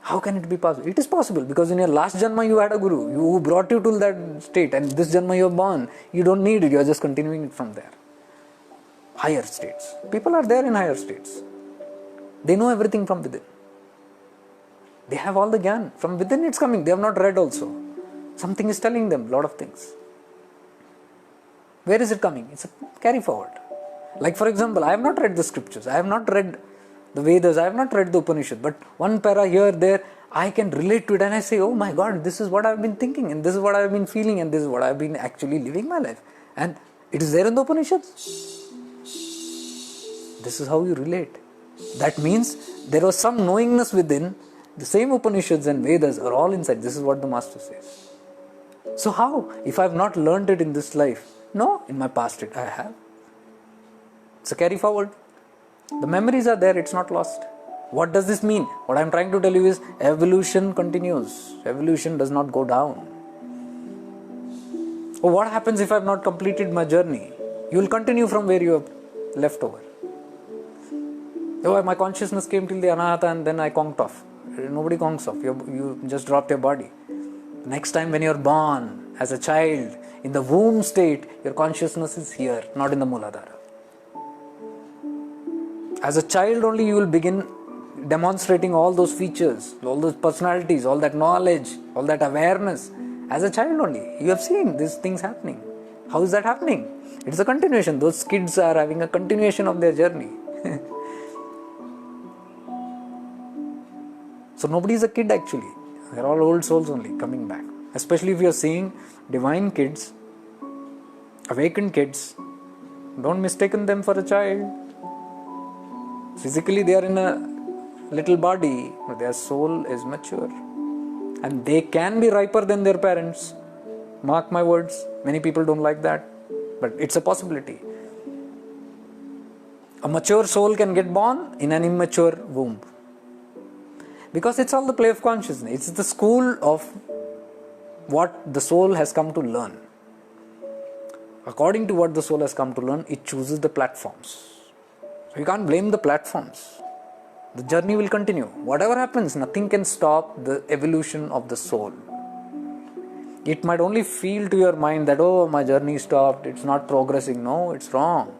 how can it be possible? It is possible, because in your last janma you had a Guru who brought you to that state, and this janma you are born, you don't need it, you are just continuing it from there. Higher states. People are there in higher states. They know everything from within. They have all the gyan. From within it's coming. They have not read also. Something is telling them a lot of things. Where is it coming? It's a carry forward. Like for example, I have not read the scriptures, I have not read the Vedas, I have not read the Upanishads, but one para here, there, I can relate to it and I say, oh my God, this is what I have been thinking and this is what I have been feeling and this is what I have been actually living my life. And it is there in the Upanishads. This is how you relate. That means there was some knowingness within. The same Upanishads and Vedas are all inside. This is what the Master says. So how? If I have not learned it in this life? No, in my past I have. It's a carry forward. The memories are there, it's not lost. What does this mean? What I am trying to tell you is evolution continues. Evolution does not go down. Oh, what happens if I have not completed my journey? You will continue from where you have left over. Oh, my consciousness came till the anahata and then I conked off. Nobody conks off. You just dropped your body. Next time when you are born as a child, in the womb state, your consciousness is here, not in the Mooladhara. As a child only you will begin demonstrating all those features, all those personalities, all that knowledge, all that awareness. As a child only, you have seen these things happening. How is that happening? It is a continuation. Those kids are having a continuation of their journey. So nobody is a kid actually. They are all old souls only coming back. Especially if you are seeing divine kids, awakened kids, don't mistake them for a child. Physically they are in a little body, but their soul is mature. And they can be riper than their parents. Mark my words. Many people don't like that. But it's a possibility. A mature soul can get born in an immature womb. Because it's all the play of consciousness. It's the school of what the soul has come to learn. According to what the soul has come to learn, it chooses the platforms. So you can't blame the platforms. The journey will continue. Whatever happens, nothing can stop the evolution of the soul. It might only feel to your mind that, oh, my journey stopped, it's not progressing. No, it's wrong.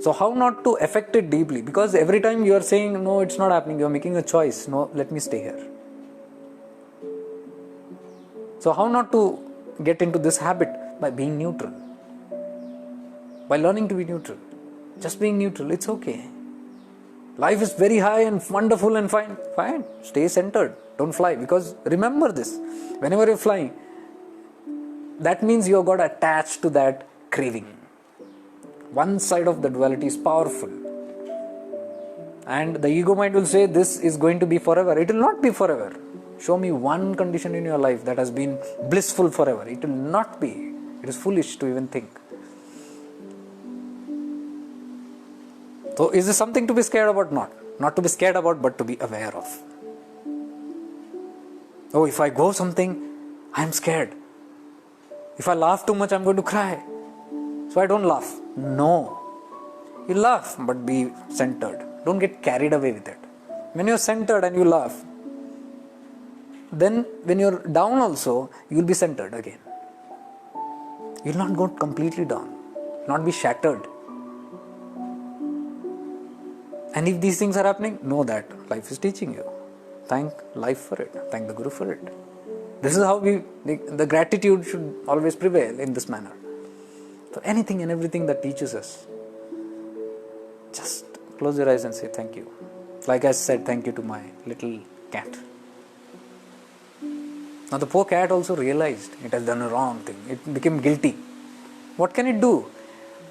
So how not to affect it deeply? Because every time you are saying, no, it's not happening, you are making a choice. No, let me stay here. So how not to get into this habit? By being neutral. By learning to be neutral. Just being neutral, it's okay. Life is very high and wonderful and fine. Fine. Stay centered. Don't fly. Because remember this. Whenever you're flying, that means you have got attached to that craving. One side of the duality is powerful. And the ego mind will say this is going to be forever. It will not be forever. Show me one condition in your life that has been blissful forever. It will not be. It is foolish to even think. So is this something to be scared about? Not. Not to be scared about, but to be aware of. Oh, if I go something, I am scared. If I laugh too much, I am going to cry. So I don't laugh. No. You laugh, but be centered. Don't get carried away with it. When you are centered and you laugh, then when you are down also, you will be centered again. You will not go completely down. Not be shattered. And if these things are happening, know that life is teaching you. Thank life for it. Thank the Guru for it. This is how the gratitude should always prevail in this manner. For anything and everything that teaches us, just close your eyes and say thank you. Like I said, thank you to my little cat. Now the poor cat also realized it has done a wrong thing. It became guilty. What can it do?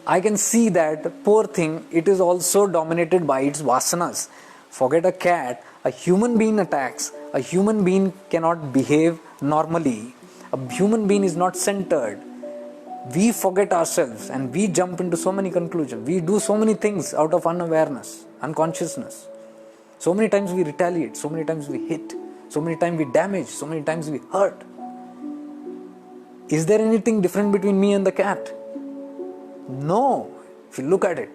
I can see that poor thing, it is also dominated by its vasanas. Forget a cat, a human being attacks. A human being cannot behave normally. A human being is not centered. We forget ourselves and we jump into so many conclusions. We do so many things out of unawareness, unconsciousness. So many times we retaliate, so many times we hit, so many times we damage, so many times we hurt. Is there anything different between me and the cat? No. If you look at it,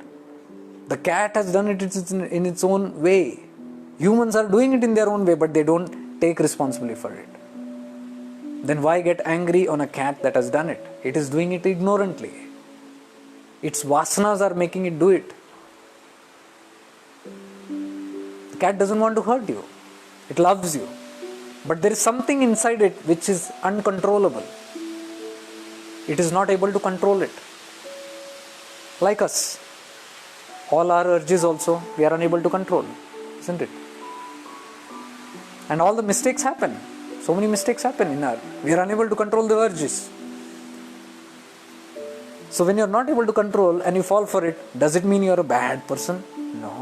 the cat has done it in its own way. Humans are doing it in their own way, but they don't take responsibility for it. Then why get angry on a cat that has done it? It is doing it ignorantly. Its vasanas are making it do it. The cat doesn't want to hurt you. It loves you. But there is something inside it which is uncontrollable. it is not able to control it. Like us, all our urges also we are unable to control, isn't it? And all the mistakes happen. So many mistakes happen we are unable to control the urges. So when you are not able to control and you fall for it, does it mean you are a bad person? No.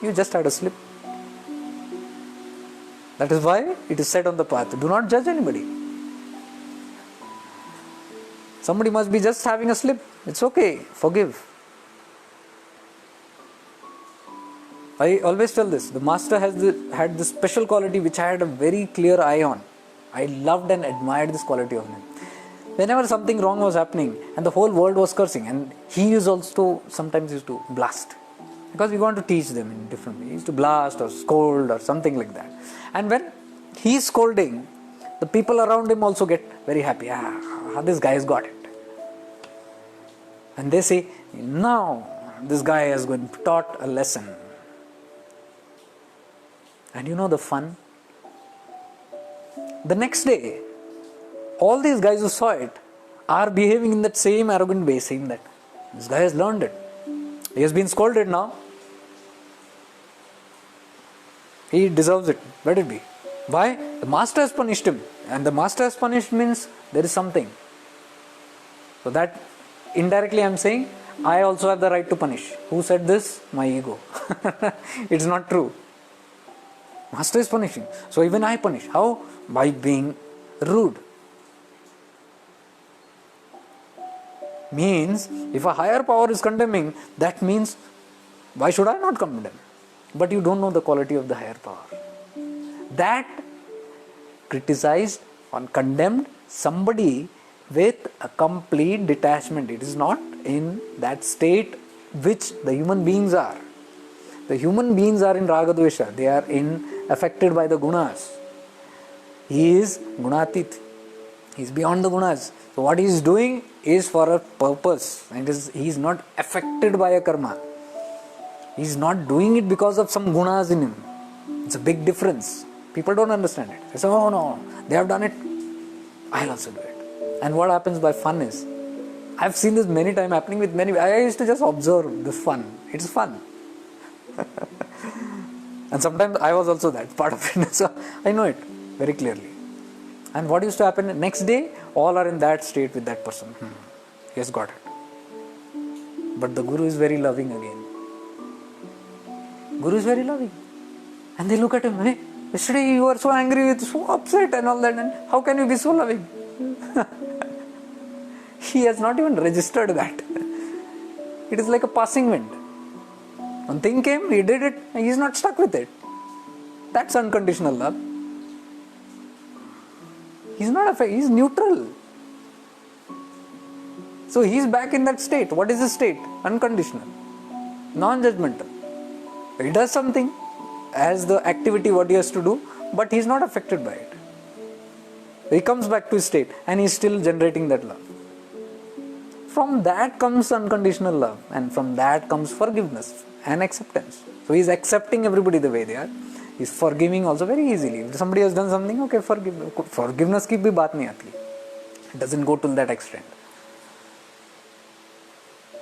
You just had a slip. That is why it is said on the path, do not judge anybody. Somebody must be just having a slip. It's okay. Forgive. I always tell this. The master had this special quality which I had a very clear eye on. I loved and admired this quality of him. Whenever something wrong was happening and the whole world was cursing, and he is also sometimes used to blast. Because we want to teach them in different ways. He used to blast or scold or something like that. And when he is scolding, the people around him also get very happy. This guy has got it. And they say, now this guy has been taught a lesson. And you know the fun? The next day, all these guys who saw it are behaving in that same arrogant way, saying that this guy has learned it. He has been scolded now. He deserves it. Let it be. Why? The master has punished him. And the master has punished means there is something. So that indirectly I am saying, I also have the right to punish. Who said this? My ego. It's not true. Master is punishing. So even I punish. How? By being rude. Means, if a higher power is condemning, that means, why should I not condemn? But you don't know the quality of the higher power. That criticized or condemned somebody with a complete detachment. It is not in that state which the human beings are. The human beings are in raga dvesha. They are affected by the gunas. He is gunatit. He is beyond the gunas. So what he is doing is for a purpose. He is not affected by a karma. He is not doing it because of some gunas in him. It's a big difference. People don't understand it. They say, oh no, they have done it, I'll also do it. And what happens by fun is, I've seen this many times happening with many. I used to just observe the fun. It's fun. And sometimes I was also that part of it. So I know it very clearly. And what used to happen next day, all are in that state with that person. He has got it. But the Guru is very loving again. Guru is very loving. And they look at him, hey, yesterday you were so angry, so upset and all that, and how can you be so loving? He has not even registered that. It is like a passing wind. One thing came, he did it, and he is not stuck with it. That's unconditional love. He's not affected, he's neutral. So he's back in that state. What is the state? Unconditional. Non-judgmental. He does something as the activity what he has to do, but he's not affected by it. He comes back to his state and he's still generating that love. From that comes unconditional love, and from that comes forgiveness and acceptance. So he's accepting everybody the way they are. He's forgiving also very easily. If somebody has done something, okay, forgive. Forgiveness ki bhi baat nahi aati. It doesn't go to that extent.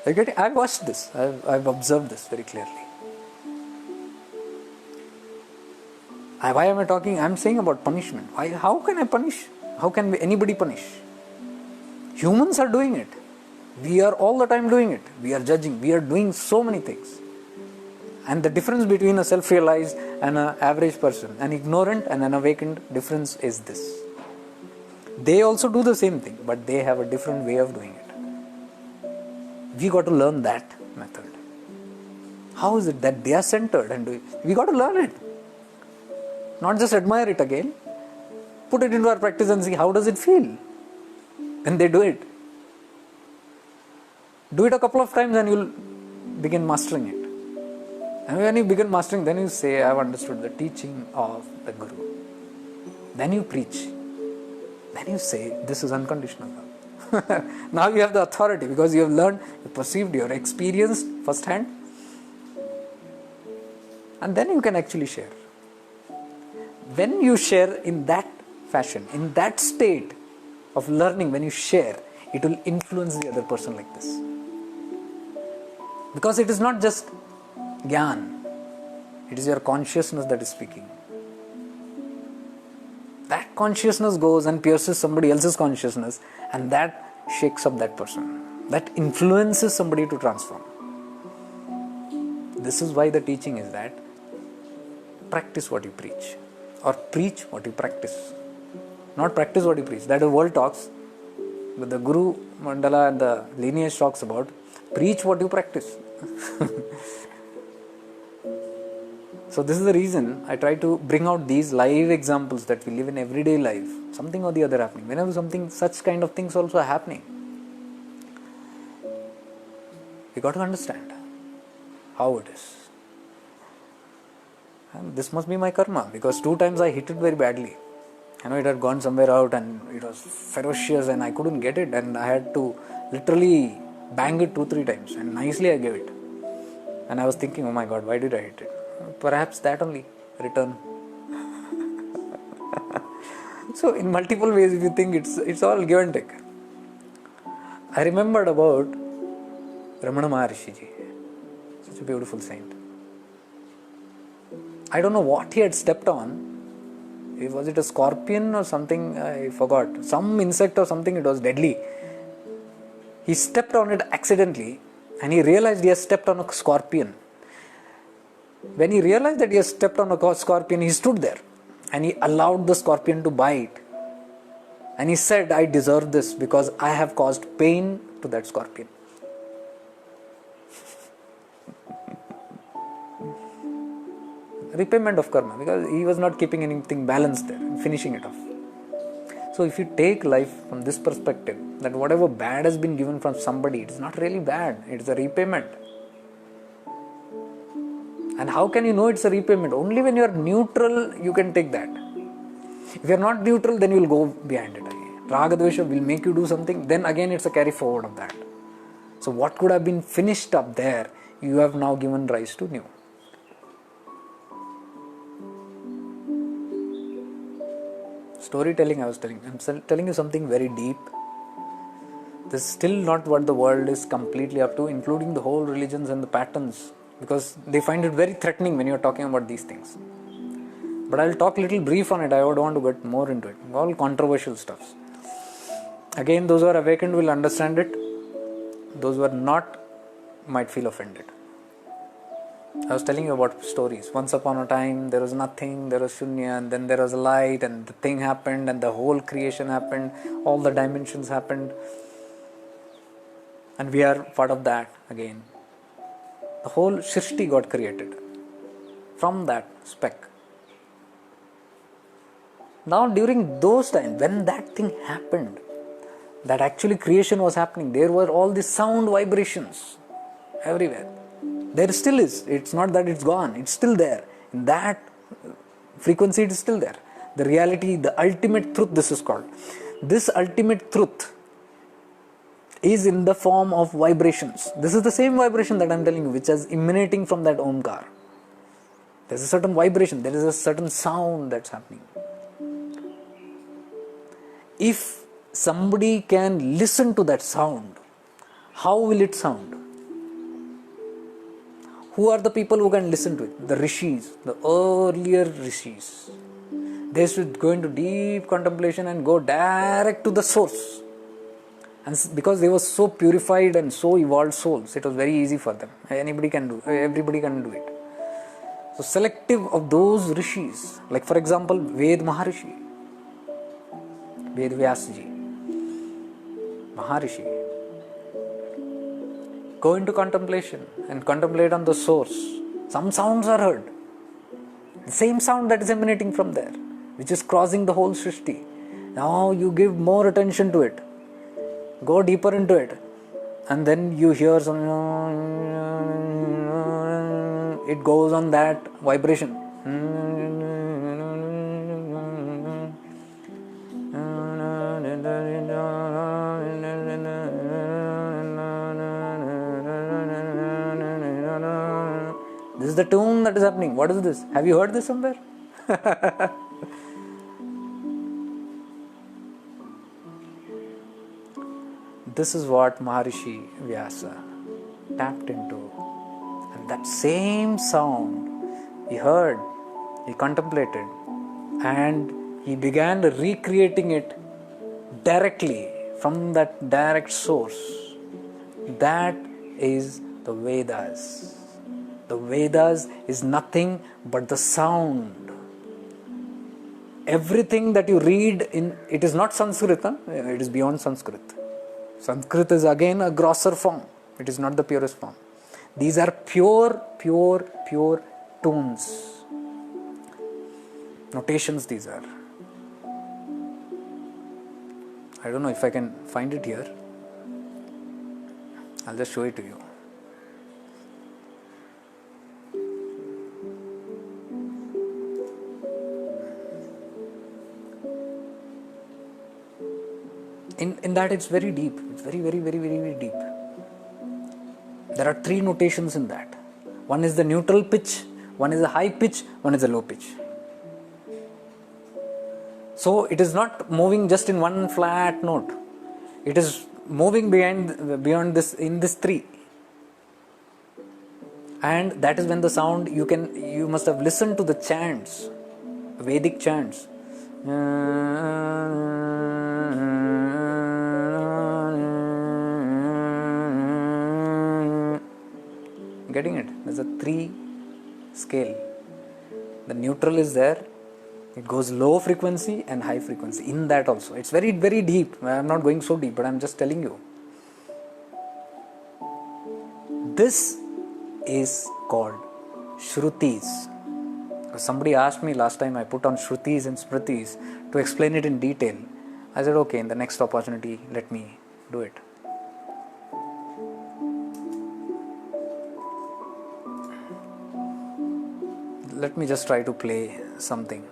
I've watched this. I've observed this very clearly. Why am I talking? I'm saying about punishment. How can I punish? How can anybody punish? Humans are doing it. We are all the time doing it. We are judging. We are doing so many things. And the difference between a self-realized and an average person, an ignorant and an awakened difference is this. They also do the same thing, but they have a different way of doing it. We got to learn that method. How is it that they are centered and do it? We got to learn it. Not just admire it again. Put it into our practice and see how does it feel when they do it. Do it a couple of times and you'll begin mastering it. And when you begin mastering, then you say, I have understood the teaching of the Guru. Then you preach. Then you say, this is unconditional love. Now you have the authority because you have learned, you perceived, you have experienced firsthand. And then you can actually share. When you share in that fashion, in that state, of learning, when you share, it will influence the other person like this. Because it is not just Gyan, it is your consciousness that is speaking. That consciousness goes and pierces somebody else's consciousness, and that shakes up that person. That influences somebody to transform. This is why the teaching is that practice what you preach, or preach what you practice. Not practice what you preach. That the world talks, but the Guru Mandala and the lineage talks about preach what you practice. So this is the reason I try to bring out these live examples that we live in everyday life. Something or the other happening. Whenever something, such kind of things also are happening, we got to understand how it is. And this must be my karma, because 2 times I hit it very badly. I know it had gone somewhere out and it was ferocious and I couldn't get it, and I had to literally bang it 2-3 times, and nicely I gave it. And I was thinking, oh my God, why did I hit it? Perhaps that only, return. So in multiple ways, if you think, it's all give and take. I remembered about Ramana Maharishi ji, such a beautiful saint. I don't know what he had stepped on. Was it a scorpion or something? I forgot. Some insect or something, it was deadly. He stepped on it accidentally and he realized he has stepped on a scorpion. When he realized that he has stepped on a scorpion, he stood there and he allowed the scorpion to bite. And he said, I deserve this because I have caused pain to that scorpion. Repayment of karma, because he was not keeping anything balanced there and finishing it off. So if you take life from this perspective, that whatever bad has been given from somebody, it is not really bad, it is a repayment. And how can you know it's a repayment? Only when you are neutral, you can take that. If you are not neutral, then you will go behind it again. Raga Dvesha will make you do something, then again it's a carry forward of that. So what could have been finished up there, you have now given rise to new. Storytelling, I was telling. I'm telling you something very deep. This is still not what the world is completely up to, including the whole religions and the patterns, because they find it very threatening when you're talking about these things. But I'll talk a little brief on it. I don't want to get more into it. All controversial stuffs. Again, those who are awakened will understand it. Those who are not might feel offended. I was telling you about stories. Once upon a time, there was nothing, there was shunya, and then there was a light, and the thing happened, and the whole creation happened, all the dimensions happened. And we are part of that again. The whole Shrishti got created from that speck. Now during those times, when that thing happened, that actually creation was happening, there were all these sound vibrations everywhere. There still is. It's not that it's gone. It's still there. In that frequency, it is still there. The reality, the ultimate truth, this is called. This ultimate truth is in the form of vibrations. This is the same vibration that I'm telling you, which is emanating from that Omkar. There's a certain vibration. There is a certain sound that's happening. If somebody can listen to that sound, how will it sound? Who are the people who can listen to it? The rishis, the earlier rishis. They should go into deep contemplation and go direct to the source. And because they were so purified and so evolved souls, it was very easy for them. Everybody can do it. So selective of those rishis, like for example, Ved Maharishi, Ved Vyasji, Maharishi. Go into contemplation and contemplate on the source. Some sounds are heard. The same sound that is emanating from there, which is crossing the whole Srishti. Now you give more attention to it. Go deeper into it. And then you hear some... It goes on that vibration. This is the tune that is happening. What is this? Have you heard this somewhere? This is what Maharishi Vyasa tapped into. And that same sound he heard, he contemplated, and he began recreating it directly from that direct source. That is the Vedas. The Vedas is nothing but the sound. Everything that you read in, it is not Sanskrit, it is beyond Sanskrit. Sanskrit is again a grosser form. It is not the purest form. These are pure tones. Notations these are. I don't know if I can find it here. I'll just show it to you. In that it's very deep. It's very deep. There are 3 notations in that. One is the neutral pitch, one is the high pitch, one is the low pitch. So it is not moving just in one flat note. It is moving beyond this in this 3. And that is when the sound, you must have listened to the chants, Vedic chants. Getting it? There's a 3 scale. The neutral is there. It goes low frequency and high frequency. In that also. It's very deep. I'm not going so deep, but I'm just telling you. This is called Shrutis. Somebody asked me last time, I put on Shrutis and Smritis to explain it in detail. I said, okay, in the next opportunity, let me do it. Let me just try to play something.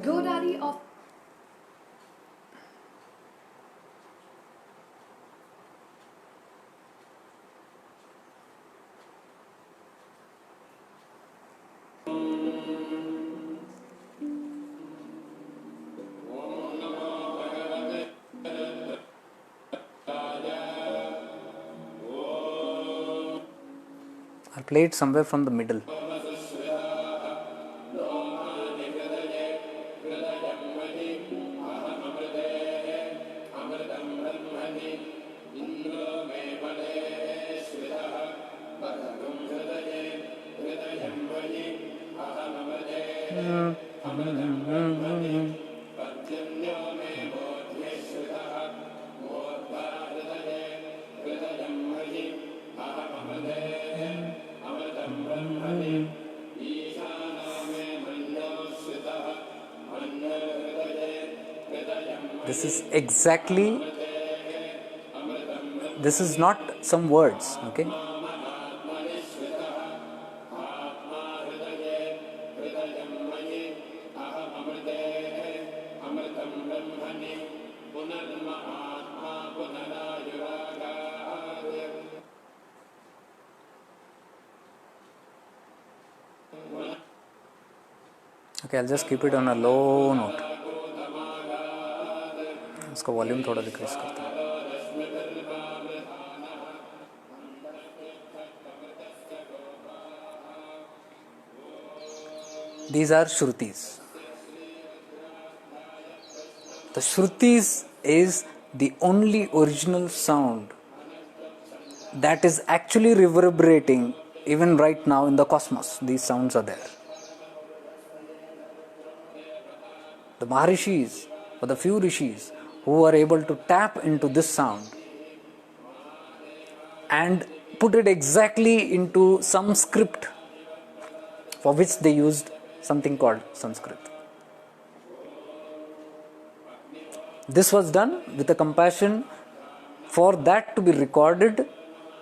GoDaddy of I'll play it somewhere from the middle. This is exactly, this is not some words, okay? Okay, I'll just keep it on a low note. इसका volume थोड़ा decrease करता हूँ. These are Shrutis. The Shrutis is the only original sound that is actually reverberating even right now in the cosmos. These sounds are there. The Maharishis or the few Rishis who are able to tap into this sound and put it exactly into some script for which they used something called Sanskrit. This was done with a compassion for that to be recorded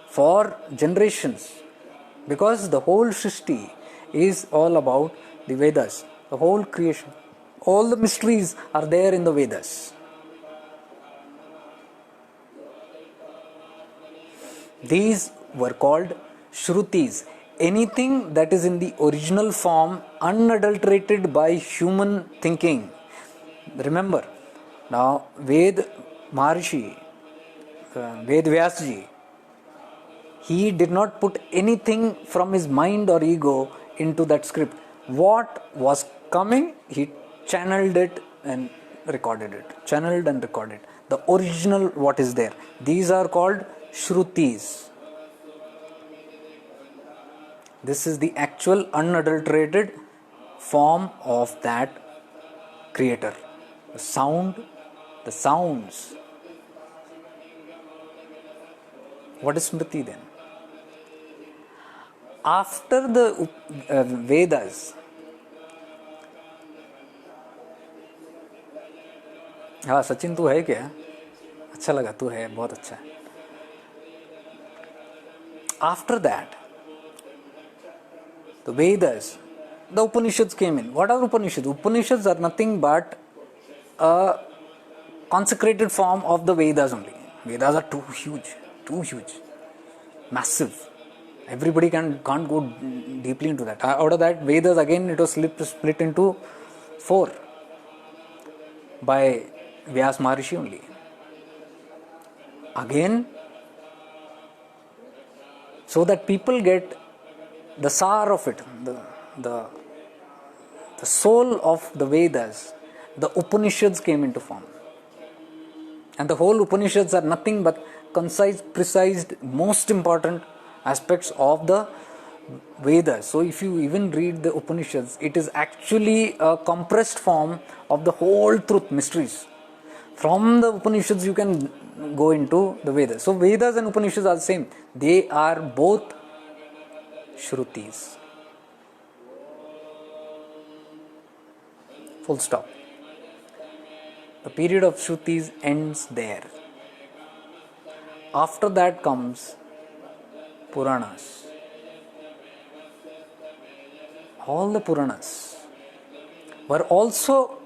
for generations, because the whole Srishti is all about the Vedas, the whole creation. All the mysteries are there in the Vedas. These were called Shrutis. Anything that is in the original form, unadulterated by human thinking, Remember, now Ved Maharishi, Ved Vyasji, he did not put anything from his mind or ego into that script. What was coming, he channeled it and recorded it. Channeled and recorded. The original what is there. These are called Shrutis. This is the actual unadulterated form of that creator. The sound, the sounds. What is Murthy then? After the Vedas, हाँ सचिन तू है क्या? अच्छा लगा, तू है, बहुत अच्छा है. After that, the Vedas, the Upanishads came in. What are Upanishads? Upanishads are nothing but a consecrated form of the Vedas only. Vedas are too huge, massive. Everybody can't go deeply into that. Out of that, Vedas again, it was split into 4 by Vyas Maharishi only. Again, so that people get the sar of it, the soul of the Vedas, the Upanishads came into form. And the whole Upanishads are nothing but concise, precise, most important aspects of the Vedas. So if you even read the Upanishads, it is actually a compressed form of the whole truth, mysteries. From the Upanishads you can go into the Vedas. So Vedas and Upanishads are the same. They are both Shrutis. Full stop. The period of Shrutis ends there. After that comes Puranas. All the Puranas were also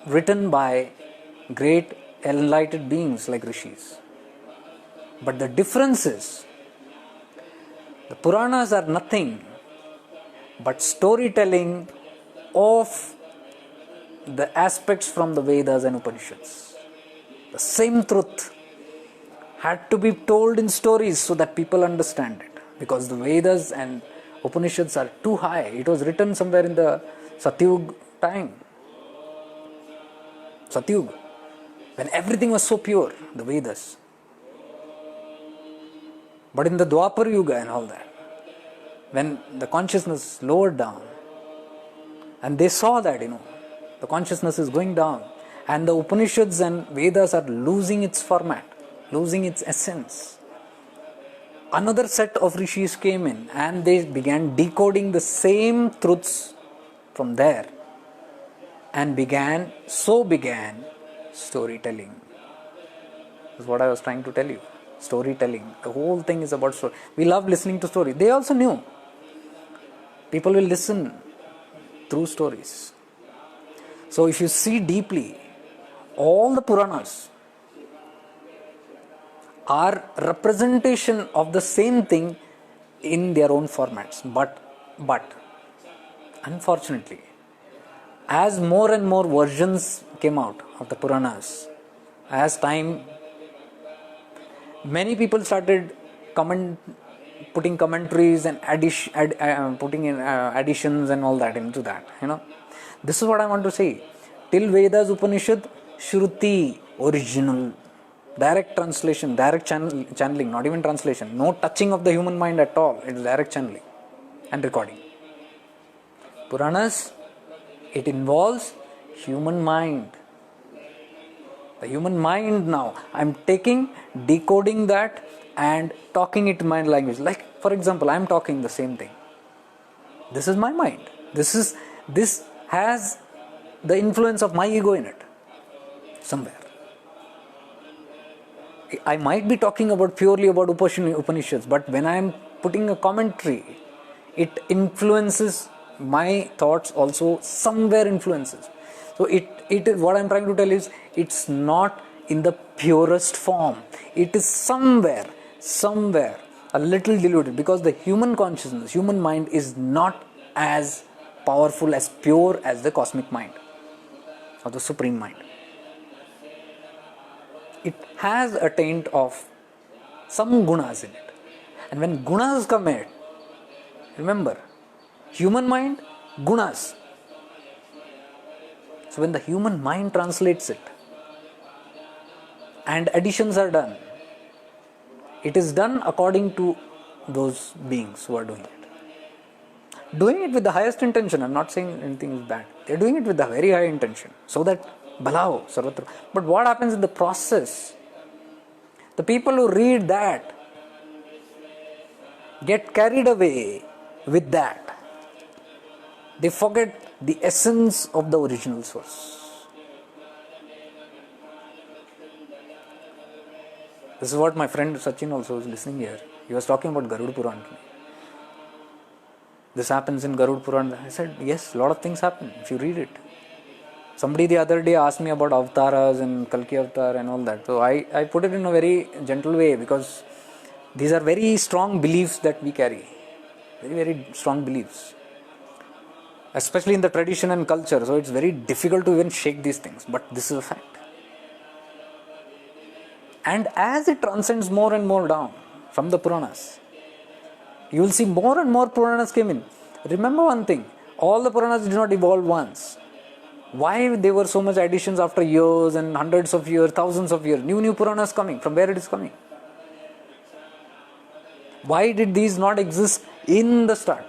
written by great enlightened beings like Rishis. But the difference is, the Puranas are nothing but storytelling of the aspects from the Vedas and Upanishads. The same truth had to be told in stories so that people understand it. Because the Vedas and Upanishads are too high. It was written somewhere in the Satyug time. Satyug. When everything was so pure, the Vedas. But in the Dwapar Yuga and all that, when the consciousness lowered down, and they saw that, the consciousness is going down, and the Upanishads and Vedas are losing its format, losing its essence. Another set of rishis came in and they began decoding the same truths from there and began storytelling. That's what I was trying to tell you. Storytelling. The whole thing is about story. We love listening to stories. They also knew. People will listen through stories. So if you see deeply, all the Puranas are representation of the same thing in their own formats. But unfortunately, as more and more versions came out of the Puranas, as time, many people started putting commentaries and putting in additions and all that into that. This is what I want to say. Till Vedas, Upanishad, Shruti, original, direct translation, direct channeling, not even translation, no touching of the human mind at all. It is direct channeling and recording. Puranas, it involves human mind. The human mind now, I am decoding that and talking it in my language. Like, for example, I am talking the same thing. This is my mind. This has the influence of my ego in it. Somewhere. I might be talking purely about Upanishads, but when I am putting a commentary, it influences my thoughts also, somewhere influences. So what I am trying to tell is, it's not in the purest form. It is somewhere, a little diluted, because the human consciousness, human mind is not as powerful, as pure as the cosmic mind. of the Supreme Mind. It has a taint of some gunas in it. And when gunas come in, remember, human mind, gunas. So when the human mind translates it and additions are done, it is done according to those beings who are doing it. Doing it with the highest intention. I'm not saying anything is bad. They're doing it with a very high intention. So that Balao, Sarvatra. But what happens in the process? The people who read that get carried away with that. They forget the essence of the original source. This is what my friend Sachin also was listening here. He was talking about Garuda Puran to me. This happens in Garuda Puran. I said, yes, a lot of things happen if you read it. Somebody the other day asked me about avtaras and Kalki avatar and all that. So I put it in a very gentle way because these are very strong beliefs that we carry. Very, very strong beliefs. Especially in the tradition and culture. So it's very difficult to even shake these things. But this is a fact. And as it transcends more and more down from the Puranas, you will see more and more Puranas came in. Remember one thing, all the Puranas did not evolve once. Why there were so much additions after years and hundreds of years, thousands of years? New Puranas coming. From where it is coming? Why did these not exist in the start?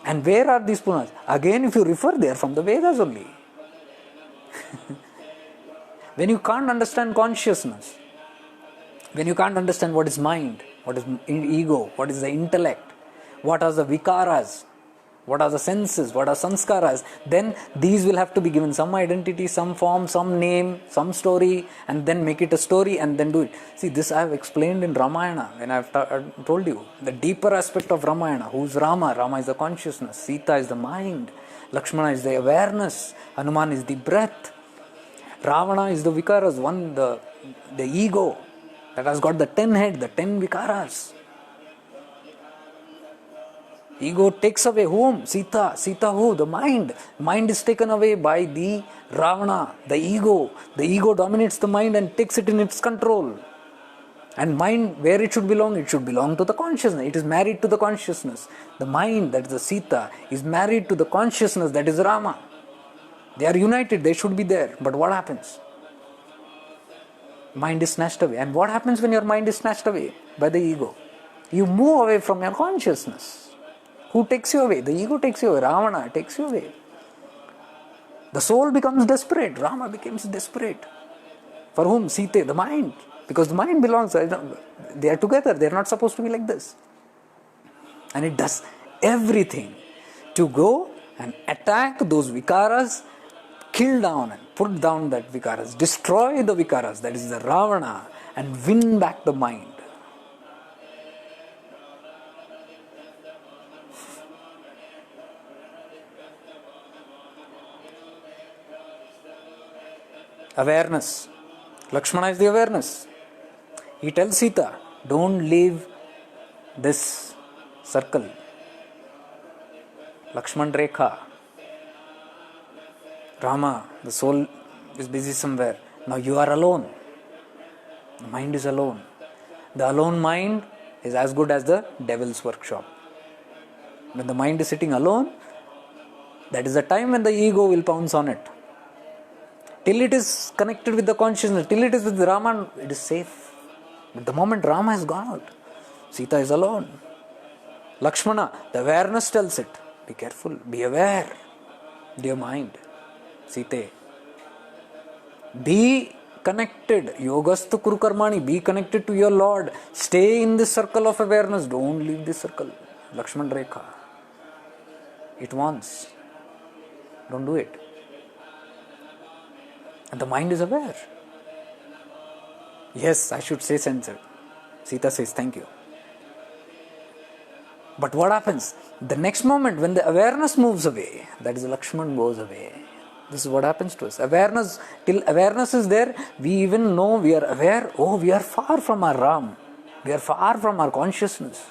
And where are these Puranas? Again, if you refer, they are from the Vedas only. When you can't understand consciousness, when you can't understand what is mind, what is ego, what is the intellect, what are the vikaras, what are the senses, what are sanskaras, then these will have to be given some identity, some form, some name, some story, and then make it a story and then do it. See, this I have explained in Ramayana when I have told you the deeper aspect of Ramayana. Who's Rama? Rama is the consciousness, Sita is the mind, Lakshmana is the awareness, Hanuman is the breath, Ravana is the vikaras, the ego that has got the 10 head, the 10 vikaras. Ego takes away whom? Sita. Sita who? The mind. Mind is taken away by the Ravana, the ego. The ego dominates the mind and takes it in its control. And mind, where it should belong? It should belong to the consciousness. It is married to the consciousness. The mind, that is the Sita, is married to the consciousness, that is Rama. They are united, they should be there. But what happens? Mind is snatched away. And what happens when your mind is snatched away by the ego? You move away from your consciousness. Who takes you away? The ego takes you away. Ravana takes you away. The soul becomes desperate. Rama becomes desperate. For whom? Sita, the mind. Because the mind belongs, they are together. They are not supposed to be like this. And it does everything to go and attack those vikaras, kill down and put down that vikaras, destroy the vikaras, that is the Ravana, and win back the mind. Awareness. Lakshmana is the awareness. He tells Sita, don't leave this circle. Lakshman Rekha. Rama, the soul is busy somewhere. Now you are alone. The mind is alone. The alone mind is as good as the devil's workshop. When the mind is sitting alone, that is the time when the ego will pounce on it. Till it is connected with the consciousness, till it is with Rama, it is safe. But the moment Rama has gone out, Sita is alone. Lakshmana, the awareness tells it, be careful, be aware, dear mind, Sita. Be connected, yogastu kuru karmani, be connected to your Lord. Stay in this circle of awareness, don't leave this circle. Lakshman Rekha. It wants. Don't do it. And the mind is aware. Yes, I should say censored. Sita says, thank you. But what happens? The next moment when the awareness moves away, that is Lakshman goes away. This is what happens to us. Awareness, till awareness is there, we even know, we are aware, we are far from our Ram. We are far from our consciousness.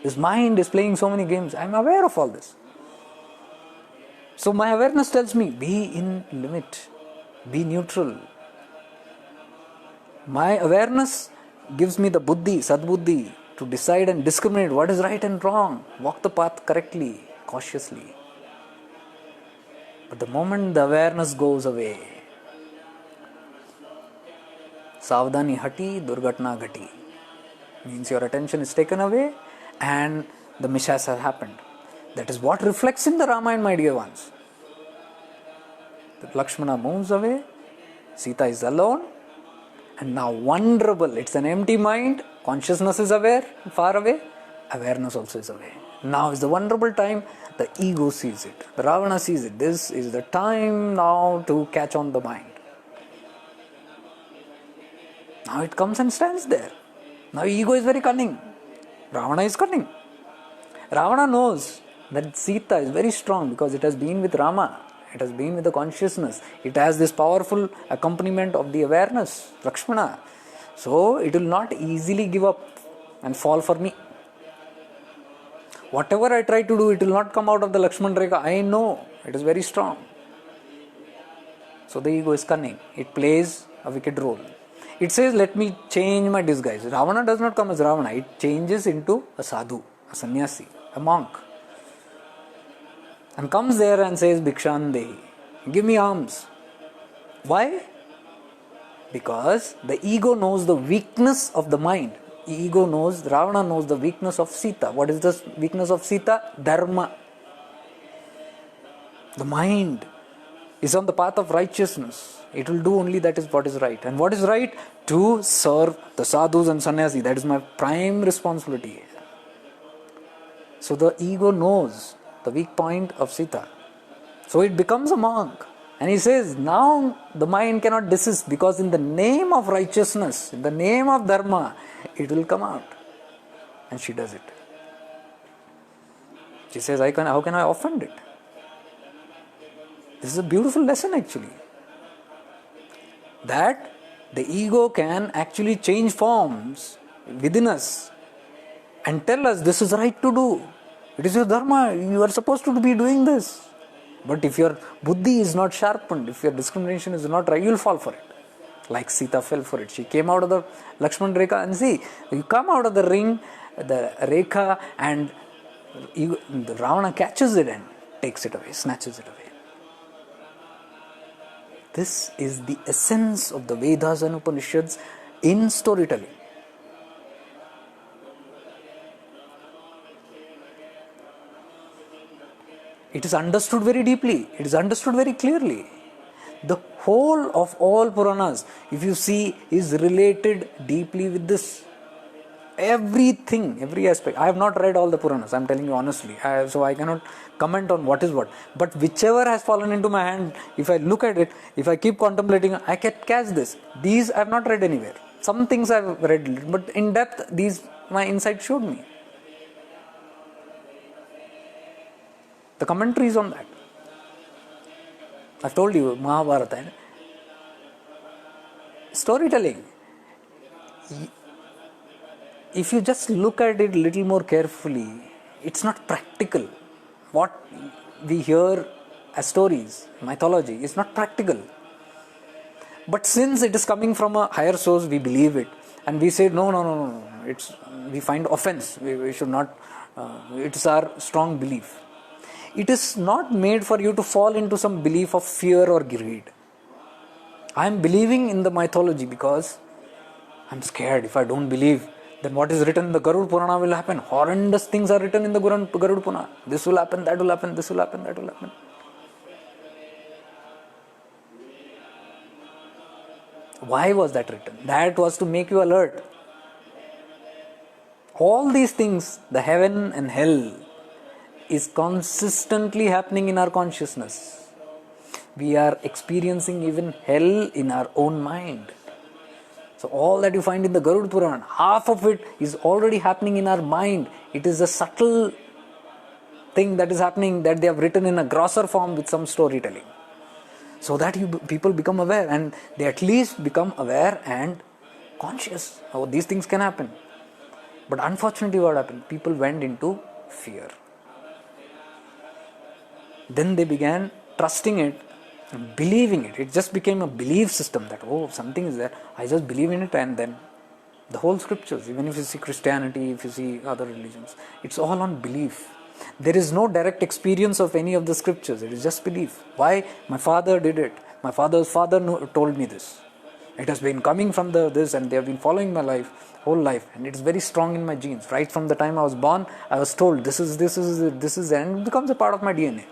This mind is playing so many games. I am aware of all this. So my awareness tells me, be in limit, be neutral. My awareness gives me the buddhi, sadbuddhi, to decide and discriminate what is right and wrong, walk the path correctly, cautiously. But the moment the awareness goes away, savdhani hati, durgatna ghati, means your attention is taken away and the mishaps have happened. That is what reflects in the Ramayana, my dear ones. That Lakshmana moves away, Sita is alone, and now vulnerable. It's an empty mind, consciousness is aware, far away, awareness also is away. Now is the vulnerable time, the ego sees it, the Ravana sees it. This is the time now to catch on the mind. Now it comes and stands there. Now ego is very cunning. Ravana is cunning. Ravana knows that Sita is very strong because it has been with Rama. It has been with the consciousness. It has this powerful accompaniment of the awareness, Lakshmana. So it will not easily give up and fall for me. Whatever I try to do, it will not come out of the Lakshman Rekha. I know it is very strong. So the ego is cunning. It plays a wicked role. It says, let me change my disguise. Ravana does not come as Ravana. It changes into a sadhu, a sannyasi, a monk. And comes there and says, Bhikshan Dehi, give me alms. Why? Because the ego knows the weakness of the mind. Ravana knows the weakness of Sita. What is the weakness of Sita? Dharma. The mind is on the path of righteousness. It will do only that is what is right. And what is right? To serve the sadhus and sannyasi. That is my prime responsibility. So the ego knows the weak point of Sita. So it becomes a monk. And he says, now the mind cannot desist because in the name of righteousness, in the name of dharma, it will come out. And she does it. She says, how can I offend it? This is a beautiful lesson actually. That the ego can actually change forms within us and tell us this is right to do. It is your dharma, you are supposed to be doing this. But if your buddhi is not sharpened, if your discrimination is not right, you will fall for it. Like Sita fell for it. She came out of the Lakshman Rekha, and see, you come out of the ring, the Rekha, and the Ravana catches it and takes it away, snatches it away. This is the essence of the Vedas and Upanishads in storytelling. It is understood very deeply. It is understood very clearly. The whole of all Puranas, if you see, is related deeply with this. Everything, every aspect. I have not read all the Puranas, I am telling you honestly. So I cannot comment on what is what. But whichever has fallen into my hand, if I look at it, if I keep contemplating, I can catch this. These I have not read anywhere. Some things I have read, but in depth, these my insight showed me. The commentaries on that. I've told you, Mahabharata. Storytelling. If you just look at it a little more carefully, it's not practical. What we hear as stories, mythology, is not practical. But since it is coming from a higher source, we believe it. And we say, no. We find offense. We should not. It's our strong belief. It is not made for you to fall into some belief of fear or greed. I am believing in the mythology because I am scared. If I don't believe, then what is written in the Garuda Purana will happen. Horrendous things are written in the Garuda Purana. This will happen, that will happen, this will happen, that will happen. Why was that written? That was to make you alert. All these things, the heaven and hell, is consistently happening in our consciousness. We are experiencing even hell in our own mind. So all that you find in the Garuda Purana, half of it is already happening in our mind. It is a subtle thing that is happening that they have written in a grosser form with some storytelling. So that people become aware, and they at least become aware and conscious. Oh, these things can happen. But unfortunately what happened? People went into fear. Then they began trusting it and believing it. It just became a belief system that, oh, something is there. I just believe in it, and then the whole scriptures, even if you see Christianity, if you see other religions, it's all on belief. There is no direct experience of any of the scriptures. It is just belief. Why? My father did it. My father's father told me this. It has been coming from this, and they have been following my life, whole life, and it is very strong in my genes. Right from the time I was born, I was told this is, and it becomes a part of my DNA.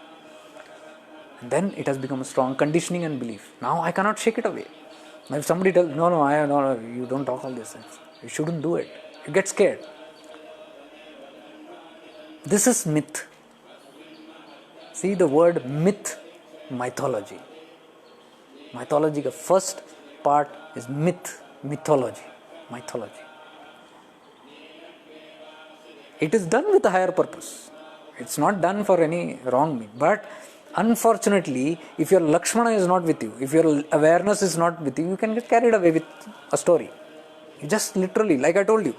And then it has become a strong conditioning and belief. Now I cannot shake it away. If somebody tells, no, you don't talk all this, you shouldn't do it, you get scared. This is myth. See the word myth, mythology. Mythology, the first part is myth, mythology. It is done with a higher purpose. It's not done for any wrong mean. But unfortunately, if your Lakshmana is not with you, if your awareness is not with you, you can get carried away with a story. You just literally, like I told you,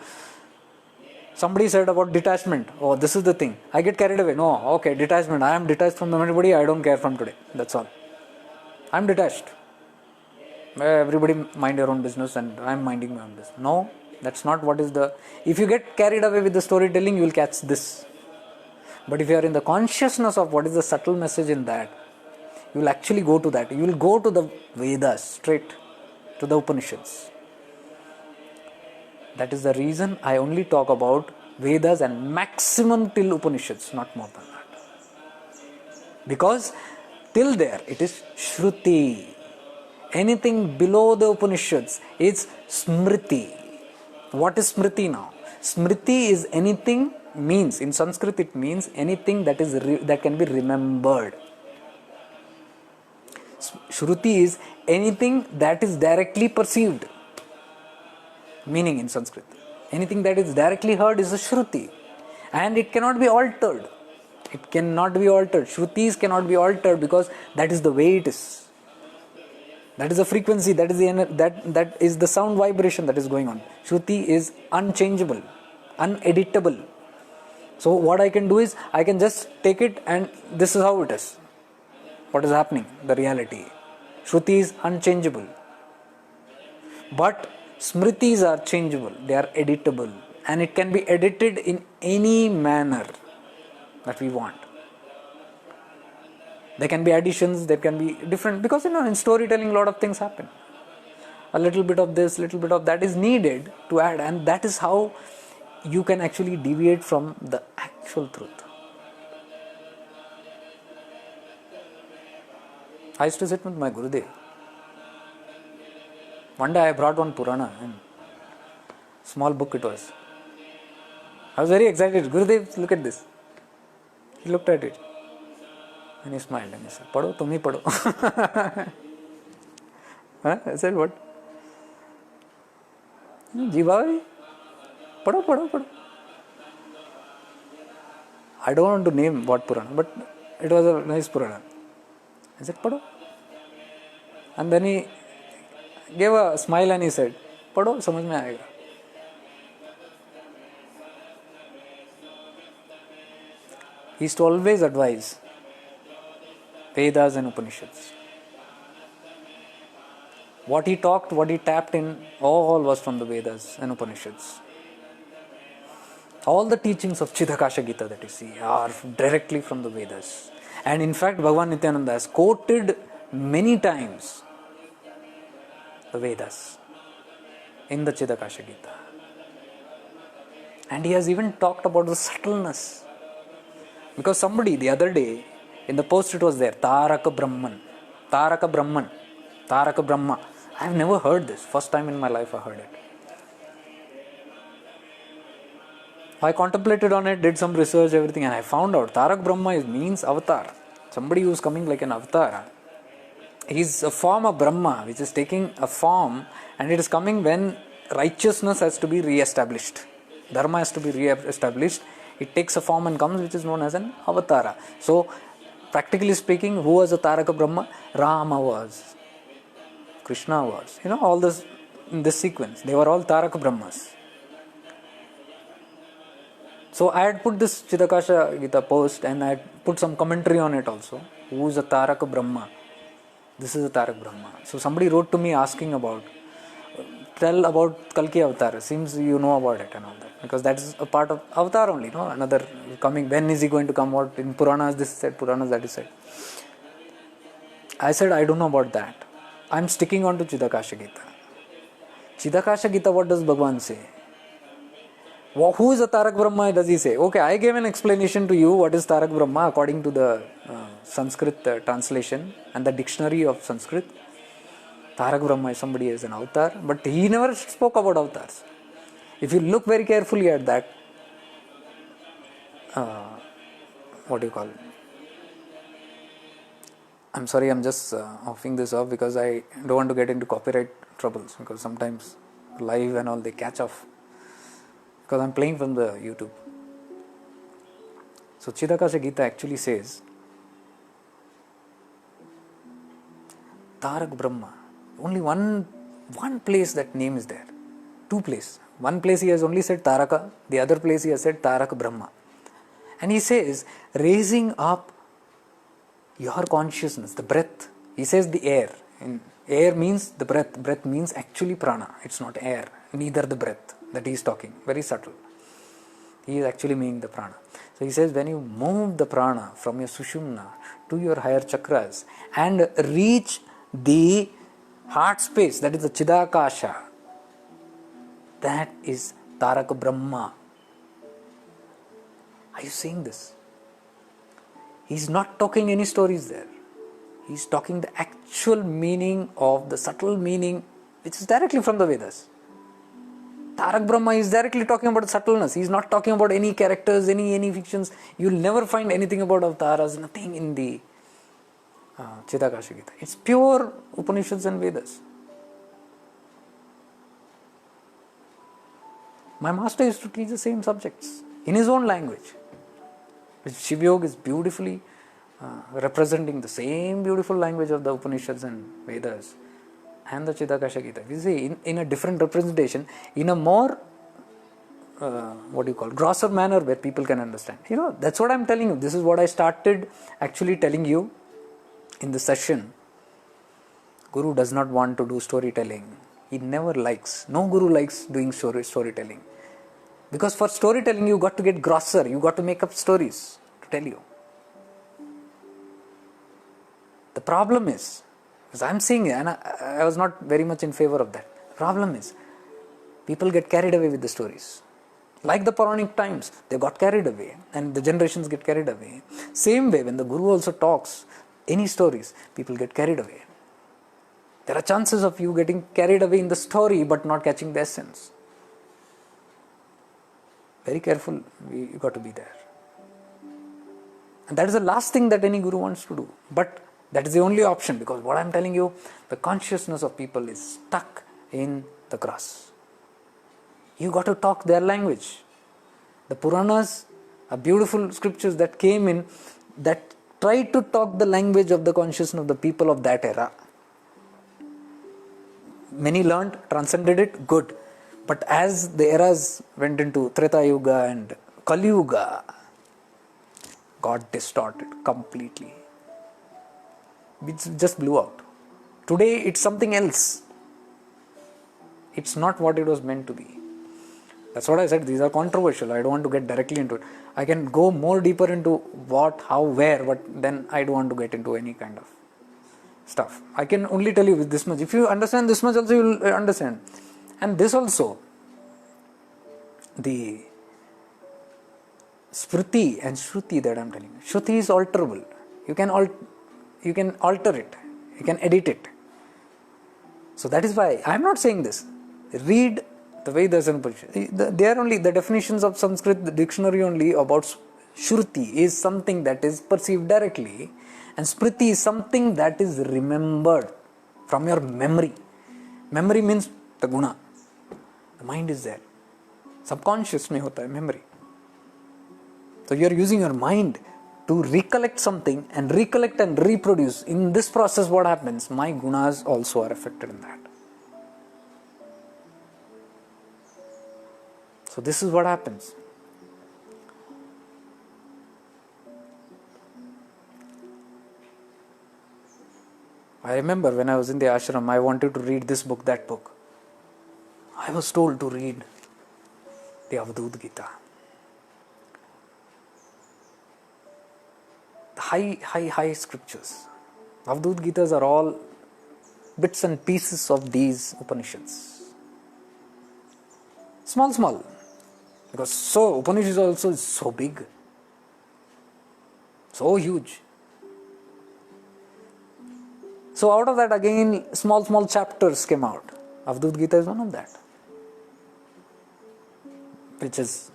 somebody said about detachment. Oh, this is the thing. I get carried away. No, okay, detachment. I am detached from everybody. I don't care from today. That's all. I am detached. Everybody mind your own business and I am minding my own business. No, that's not what is the... If you get carried away with the storytelling, you will catch this. But if you are in the consciousness of what is the subtle message in that, you will actually go to that. You will go to the Vedas, straight to the Upanishads. That is the reason I only talk about Vedas and maximum till Upanishads, not more than that. Because till there it is Shruti. Anything below the Upanishads is Smriti. What is Smriti now? Smriti is anything, means in Sanskrit it means anything that is that can be remembered. Shruti is anything that is directly perceived. Meaning in Sanskrit, anything that is directly heard is a Shruti, and it cannot be altered. It cannot be altered. Shrutis cannot be altered because that is the way it is. That is the frequency, that is the sound vibration that is going on. Shruti is unchangeable, uneditable. So what I can do is, I can just take it and this is how it is. What is happening? The reality. Shruti is unchangeable. But Smritis are changeable, they are editable, and it can be edited in any manner that we want. There can be additions, there can be different, because in storytelling a lot of things happen. A little bit of this, little bit of that is needed to add, and that is how you can actually deviate from the actual truth. I used to sit with my Gurudev. One day I brought one Purana, and small book it was. I was very excited. Gurudev, look at this. He looked at it and he smiled and he said, "Padho, tum hi padho." I said, "What?" "Jiva, padho. I don't want to name what Purana, but it was a nice Purana. I said, "Padho." And then he gave a smile and he said, "Padho, samajh mein aayega." He used to always advise Vedas and Upanishads. What he talked, what he tapped in, all was from the Vedas and Upanishads. All the teachings of Chidakasha Gita that you see are directly from the Vedas. And in fact, Bhagavan Nityananda has quoted many times the Vedas in the Chidakasha Gita. And he has even talked about the subtleness. Because somebody the other day, in the post it was there, Taraka Brahman. Taraka Brahma. I have never heard this. First time in my life I heard it. I contemplated on it, did some research, everything, and I found out Tarak Brahma means avatar. Somebody who is coming like an avatar. He is a form of Brahma, which is taking a form, and it is coming when righteousness has to be re-established. Dharma has to be re-established. It takes a form and comes, which is known as an avatara. So, practically speaking, who was a Taraka Brahma? Rama was. Krishna was. All this in this sequence. They were all Taraka Brahmas. So I had put this Chidakasha Gita post and I had put some commentary on it also. Who is a Tarak Brahma? This is a Tarak Brahma. So somebody wrote to me asking about, tell about Kalki Avatar. Seems you know about it and all that. Because that is a part of Avatar only, no? Another coming, when is he going to come out? In Puranas this is said, Puranas that is said. I said, I don't know about that. I'm sticking on to Chidakasha Gita. Chidakasha Gita, what does Bhagavan say? Who is a Tarak Brahma, does he say? Okay, I gave an explanation to you what is Tarak Brahma according to the Sanskrit translation and the dictionary of Sanskrit. Tarak Brahma is somebody as an avatar, but he never spoke about avatars. If you look very carefully at that, what do you call it? I'm sorry, I'm just offing this off because I don't want to get into copyright troubles, because sometimes live and all they catch off. Because I'm playing from the YouTube. So Chidakasha Gita actually says Tarak Brahma. Only one place that name is there. Two places. One place he has only said Taraka, the other place he has said Tarak Brahma. And he says, raising up your consciousness, the breath. He says the air. And air means the breath. Breath means actually prana. It's not air, neither the breath that he is talking. Very subtle. He is actually meaning the prana. So he says, when you move the prana from your sushumna to your higher chakras and reach the heart space, that is the Chidakasha, that is Tarak Brahma. Are you seeing this? He's not talking any stories there. He's talking the actual meaning of the subtle meaning, which is directly from the Vedas. Tarak Brahma is directly talking about subtleness. He's not talking about any characters, any fictions. You'll never find anything about avatars, nothing in the Chidakasha Gita. It's pure Upanishads and Vedas. My master used to teach the same subjects in his own language. Shiva Yoga is beautifully representing the same beautiful language of the Upanishads and Vedas and the Chidakasha Gita. You see, in a different representation, in a more, grosser manner where people can understand. That's what I'm telling you. This is what I started actually telling you in the session. Guru does not want to do storytelling. He never likes. No Guru likes doing storytelling. Because for storytelling, you got to get grosser. You got to make up stories to tell you. The problem is, because I'm seeing it, and I was not very much in favor of that. The problem is, people get carried away with the stories. Like the Puranic times, they got carried away, and the generations get carried away. Same way, when the Guru also talks any stories, people get carried away. There are chances of you getting carried away in the story, but not catching the essence. Very careful, you got to be there. And that is the last thing that any Guru wants to do. But that is the only option, because what I am telling you, the consciousness of people is stuck in the grass. You got to talk their language. The Puranas are beautiful scriptures that came in that tried to talk the language of the consciousness of the people of that era. Many learned, transcended it, good. But as the eras went into Treta Yuga and Kali Yuga, got distorted completely. It just blew out. Today it's something else. It's not what it was meant to be. That's what I said. These are controversial. I don't want to get directly into it. I can go more deeper into what, how, where, but then I don't want to get into any kind of stuff. I can only tell you with this much. If you understand this much also, you will understand. And this also, the Smriti and Shruti that I am telling you. Shruti is alterable. You can alter it. You can edit it. So that is why I am not saying this. Read the Vedas and Upanishads. They are only the definitions of Sanskrit, the dictionary only about Shruti is something that is perceived directly, and Smriti is something that is remembered from your memory. Memory means the guna. The mind is there. Subconscious mein hota hai memory. So you are using your mind to recollect something and recollect and reproduce. In this process, what happens? My gunas also are affected in that. So this is what happens. I remember when I was in the ashram, I wanted to read this book, that book. I was told to read the Avadut Gita. The high scriptures. Avadut Gitas are all bits and pieces of these Upanishads. Small. Because Upanishads also is so big. So huge. So out of that again, small chapters came out. Avadut Gita is one of that, which is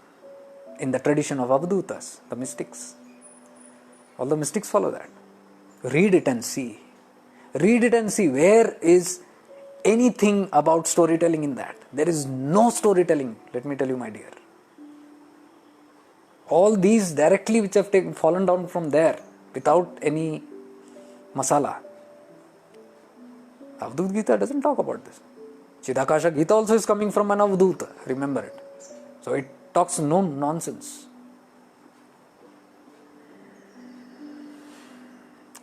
in the tradition of Avadhutas, the mystics. All the mystics follow that. Read it and see. Read it and see where is anything about storytelling in that. There is no storytelling, let me tell you, my dear. All these directly which have fallen down from there without any masala. Avadut Gita doesn't talk about this. Chidakasha Gita also is coming from an Avadhuta, remember it. So it talks no nonsense.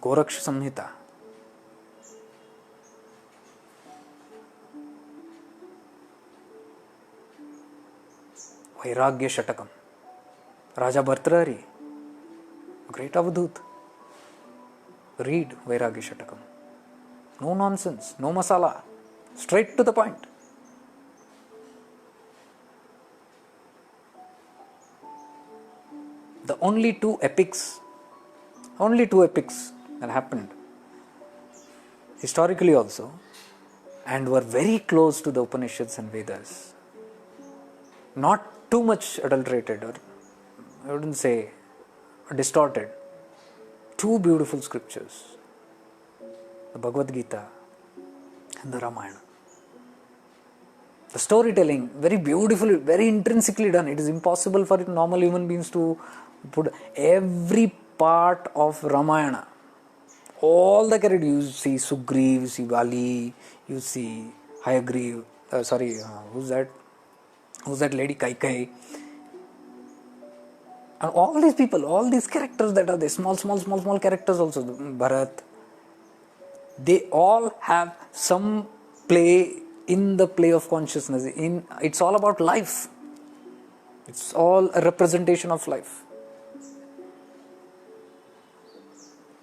Goraksh Samhita. Vairagya Shatakam. Raja Bhartrahari, great Avadhut. Read Vairagya Shatakam. No nonsense, no masala, straight to the point. The only two epics that happened historically also and were very close to the Upanishads and Vedas. Not too much adulterated, or I wouldn't say distorted. Two beautiful scriptures, the Bhagavad Gita and the Ramayana. The storytelling, very beautifully, very intrinsically done. It is impossible for normal human beings to put every part of Ramayana. All the characters, you see Sugriv, you see Vali, you see Hayagriv, who's that lady, Kaikai. And all these people, all these characters that are there, small characters also, Bharat, they all have some play in the play of consciousness. It's all about life. It's all a representation of life.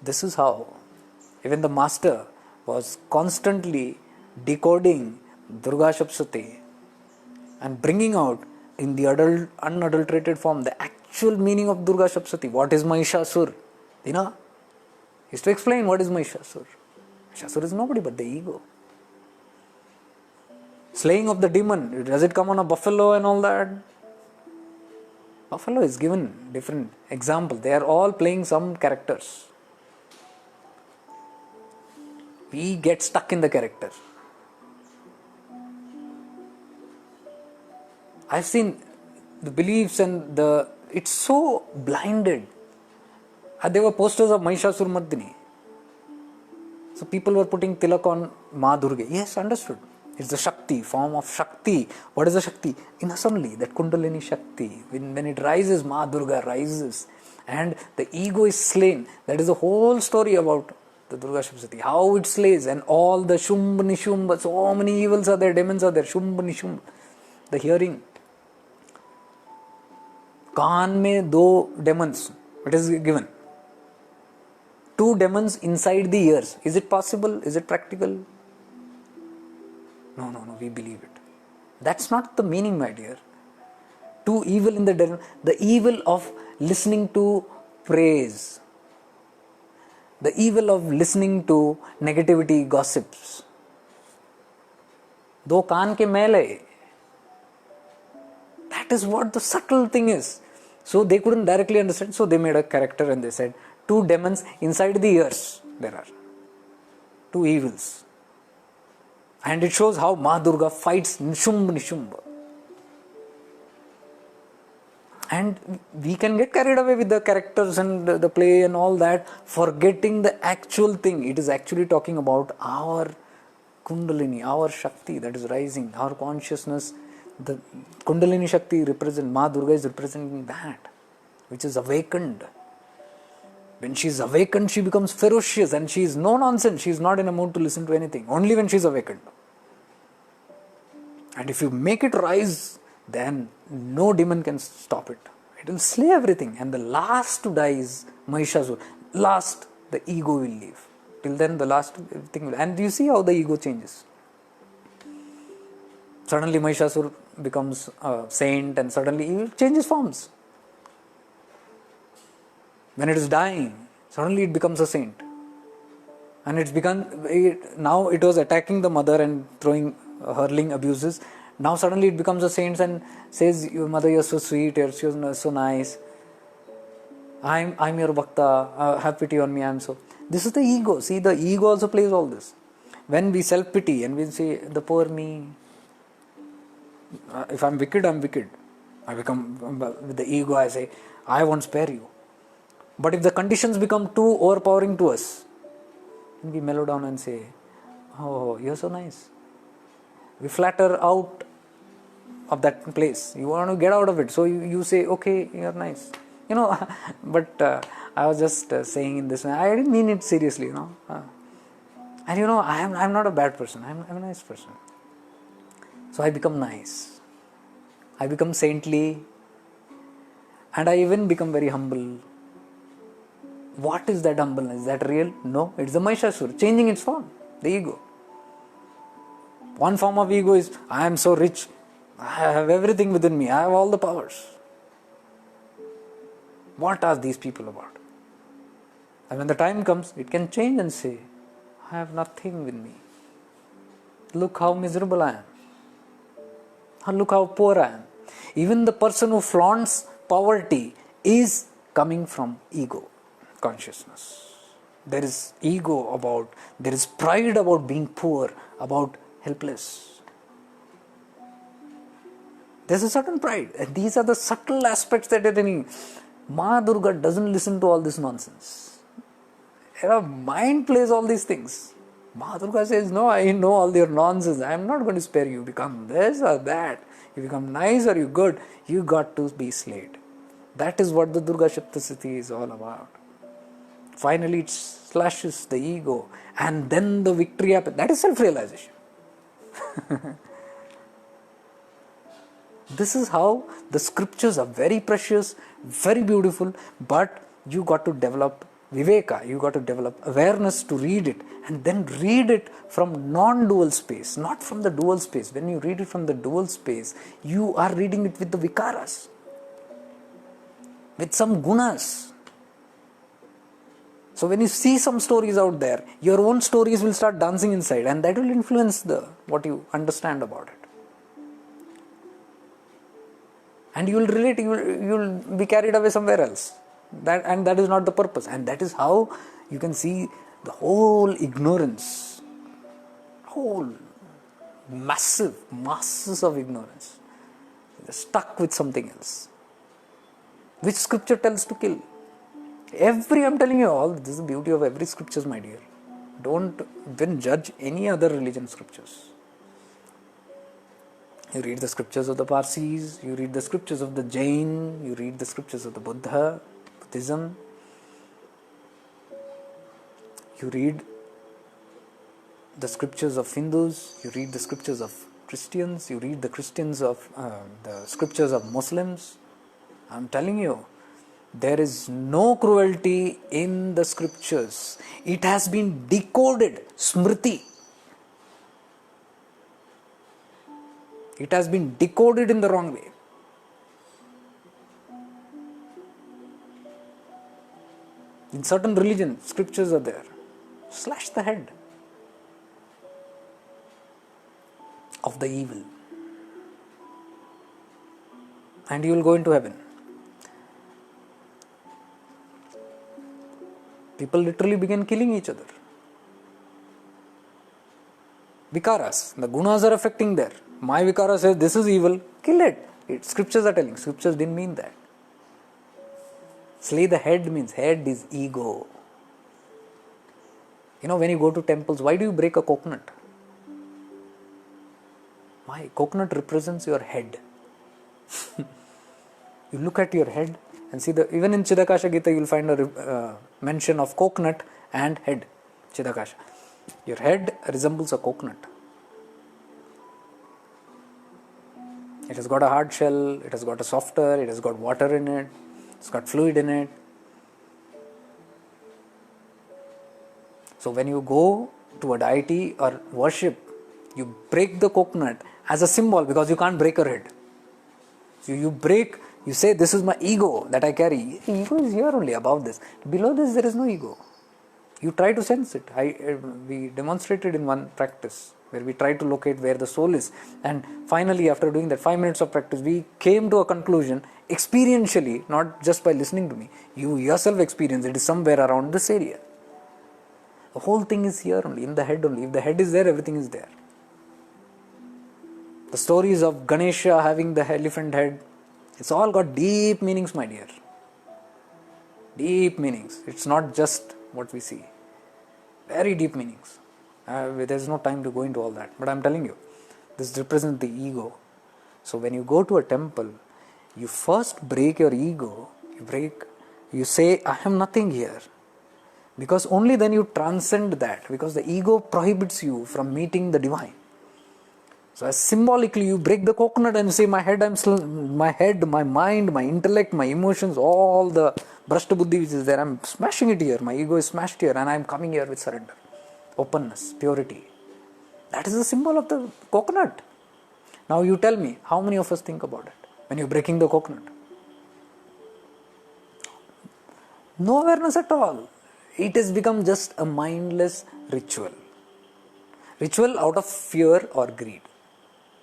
This is how even the master was constantly decoding Durga Shapsati and bringing out in the unadulterated form the actual meaning of Durga Shapsati. What is Mahishasur? He used to explain what is Mahishasur. Mahishasur is nobody but the ego. Slaying of the demon, does it come on a buffalo and all that? Buffalo is given different examples. They are all playing some characters. We get stuck in the character. I've seen the beliefs and it's so blinded. There were posters of Mahishasur Mardini. So people were putting tilak on Ma Durga. Yes, understood. It's the Shakti, form of Shakti. What is the Shakti? In us only, that Kundalini Shakti. When it rises, Ma Durga rises. And the ego is slain. That is the whole story about the Durga Shapsati. How it slays. And all the Shumb, Nishumb, so many evils are there, demons are there. Shumb, Nishumb. The hearing. Kaan mein do demons. It is given. 2 demons inside the ears. Is it possible? Is it practical? No, we believe it. That's not the meaning, my dear. 2 evil in the demon. The evil of listening to praise. The evil of listening to negativity, gossips. 2 kaan ke mele. That is what the subtle thing is. So they couldn't directly understand. So they made a character and they said 2 demons inside the ears. There are 2 evils. And it shows how Ma Durga fights Nishumb. And we can get carried away with the characters and the play and all that, forgetting the actual thing. It is actually talking about our Kundalini, our Shakti that is rising, our consciousness. The Kundalini Shakti Ma Durga is representing that, which is awakened. When she is awakened, she becomes ferocious and she is no nonsense. She is not in a mood to listen to anything. Only when she is awakened. And if you make it rise, then no demon can stop it. It will slay everything. And the last to die is Mahishasura. Last, the ego will leave. Till then, the last thing will. And you see how the ego changes. Suddenly, Mahishasura becomes a saint and suddenly he changes forms. When it is dying, suddenly it becomes a saint. And now it was attacking the mother and hurling abuses. Now suddenly it becomes a saint and says, "Your mother, you're so sweet, you're so nice. I'm your bhakta, have pity on me, I'm so." This is the ego. See, the ego also plays all this. When we self-pity and we say, "The poor me, if I'm wicked, I'm wicked." I become, with the ego, I say, "I won't spare you." But if the conditions become too overpowering to us, we mellow down and say, "Oh, you're so nice." We flatter out of that place. You want to get out of it. So you say, "Okay, you're nice." But I was just saying in this way, I didn't mean it seriously, And I'm not a bad person. I'm a nice person. So I become nice. I become saintly. And I even become very humble. What is that humbleness? Is that real? No, it's the Mahishasura changing its form, the ego. One form of ego is, I am so rich, I have everything within me, I have all the powers. What are these people about? And when the time comes, it can change and say, I have nothing with me. Look how miserable I am. Or look how poor I am. Even the person who flaunts poverty is coming from ego consciousness. There is there is pride about being poor, about helpless. There's a certain pride. And these are the subtle aspects that are in Ma Durga doesn't listen to all this nonsense. Her mind plays all these things. Ma Durga says, "No, I know all your nonsense. I am not going to spare you. Become this or that. You become nice or you good. You got to be slayed." That is what the Durga Shaptasati is all about. Finally, it slashes the ego and then the victory happens. That is self-realization. This is how the scriptures are very precious, very beautiful, but you got to develop viveka, you got to develop awareness to read it, and then read it from non-dual space, not from the dual space. When you read it from the dual space, you are reading it with the vikaras, with some gunas. So when you see some stories out there, your own stories will start dancing inside, and that will influence what you understand about it. And you will relate, you will be carried away somewhere else. That is not the purpose. And that is how you can see the whole ignorance, whole masses of ignorance. They're stuck with something else, which scripture tells to kill. I'm telling you all, this is the beauty of every scriptures, my dear. Don't then judge any other religion scriptures. You read the scriptures of the Parsis, you read the scriptures of the Jain, you read the scriptures of the Buddhism, you read the scriptures of Hindus, you read the scriptures of Christians, you read the scriptures of Muslims. I'm telling you, there is no cruelty in the scriptures. It has been decoded, Smriti. It has been decoded in the wrong way. In certain religions, scriptures are there. Slash the head of the evil, and you will go into heaven. People literally begin killing each other. Vikaras, the gunas are affecting there. My vikara says this is evil, kill it. Scriptures are telling. Scriptures didn't mean that. Slay the head means head is ego. When you go to temples, why do you break a coconut? Why? Coconut represents your head. You look at your head And see, even in Chidakasha Gita, you will find a mention of coconut and head. Chidakasha. Your head resembles a coconut. It has got a hard shell, it has got a softer, it has got water in it, it's got fluid in it. So when you go to a deity or worship, you break the coconut as a symbol because you can't break your head. So you say, this is my ego that I carry. Ego is here only, above this. Below this, there is no ego. You try to sense it. We demonstrated in one practice where we tried to locate where the soul is. And finally, after doing that 5 minutes of practice, we came to a conclusion experientially, not just by listening to me. You yourself experience it is somewhere around this area. The whole thing is here only, in the head only. If the head is there, everything is there. The stories of Ganesha having the elephant head, it's all got deep meanings, my dear. Deep meanings. It's not just what we see. Very deep meanings. There's no time to go into all that. But I'm telling you, this represents the ego. So when you go to a temple, you first break your ego. You say, I am nothing here. Because only then you transcend that. Because the ego prohibits you from meeting the divine. So as symbolically you break the coconut and say, my head, my mind, my intellect, my emotions, all the brashta buddhi which is there, I'm smashing it here. My ego is smashed here and I'm coming here with surrender, openness, purity. That is the symbol of the coconut. Now you tell me, how many of us think about it when you're breaking the coconut? No awareness at all. It has become just a mindless ritual. Ritual out of fear or greed.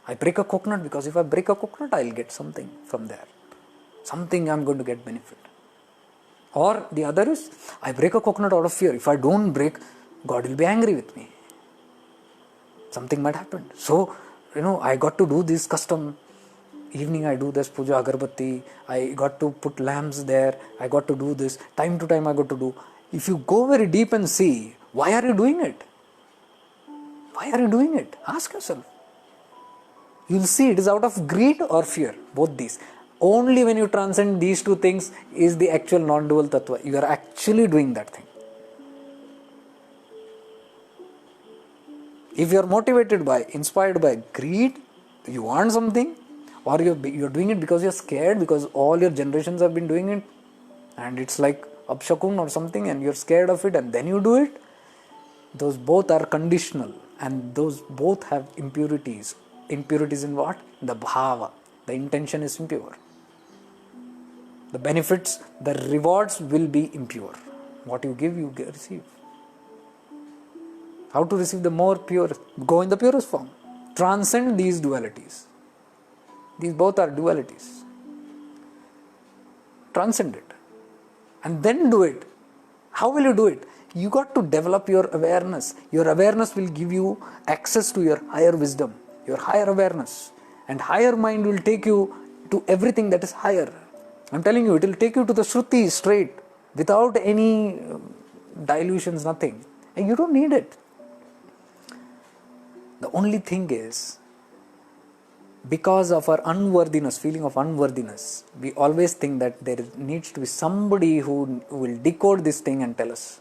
I break a coconut because if I break a coconut, I'll get something from there. Something I'm going to get benefit. Or the other is, I break a coconut out of fear. If I don't break, God will be angry with me. Something might happen. So, I got to do this custom. Evening I do this puja agarbatti. I got to put lamps there. I got to do this. Time to time I got to do. If you go very deep and see, why are you doing it? Why are you doing it? Ask yourself. You'll see it is out of greed or fear. Both these. Only when you transcend these two things is the actual non-dual tattva. You are actually doing that thing. If you are motivated by, inspired by greed, you want something, or you're doing it because you're scared, because all your generations have been doing it, and it's like upshakun or something, and you're scared of it, and then you do it, those both are conditional, and those both have impurities. Impurities in what? The bhava. The intention is impure. The benefits, the rewards will be impure. What you give, you receive. How to receive the more pure? Go in the purest form. Transcend these dualities. These both are dualities. Transcend it. And then do it. How will you do it? You got to develop your awareness. Your awareness will give you access to your higher wisdom, your higher awareness. And higher mind will take you to everything that is higher. I'm telling you, it will take you to the Shruti straight, without any dilutions, nothing. And you don't need it. The only thing is, because of our unworthiness, feeling of unworthiness, we always think that there needs to be somebody who will decode this thing and tell us.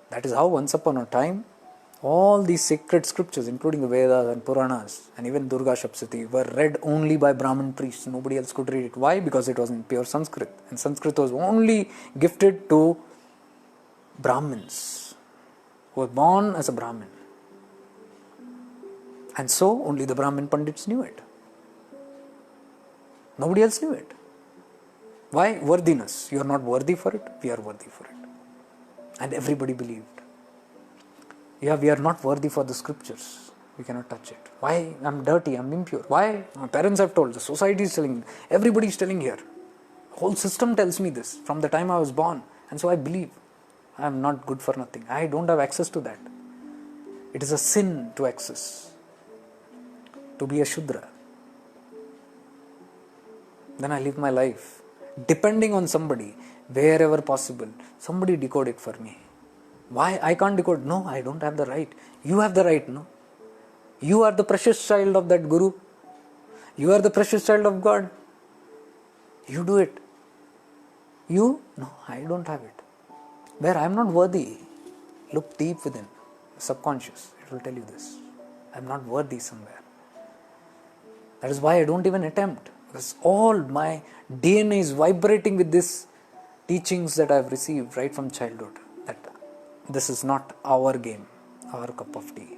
That is how once upon a time, all these sacred scriptures, including the Vedas and Puranas, and even Durga Shapsati, were read only by Brahmin priests. Nobody else could read it. Why? Because it was in pure Sanskrit. And Sanskrit was only gifted to Brahmins, who were born as a Brahmin. And so, only the Brahmin Pandits knew it. Nobody else knew it. Why? Worthiness. You are not worthy for it, we are worthy for it. And everybody believed. Yeah, we are not worthy for the scriptures. We cannot touch it. Why? I'm dirty, I'm impure. Why? My parents have told, the society is telling, everybody is telling here. The whole system tells me this from the time I was born. And so I believe. I am not good for nothing. I don't have access to that. It is a sin to access. To be a Shudra. Then I live my life depending on somebody, wherever possible. Somebody decode it for me. Why? I can't decode. No, I don't have the right. You have the right, no? You are the precious child of that Guru. You are the precious child of God. You do it. You? No, I don't have it. Where I am not worthy. Look deep within. Subconscious. It will tell you this. I am not worthy somewhere. That is why I don't even attempt. Because all my DNA is vibrating with these teachings that I have received right from childhood. That this is not our game, our cup of tea.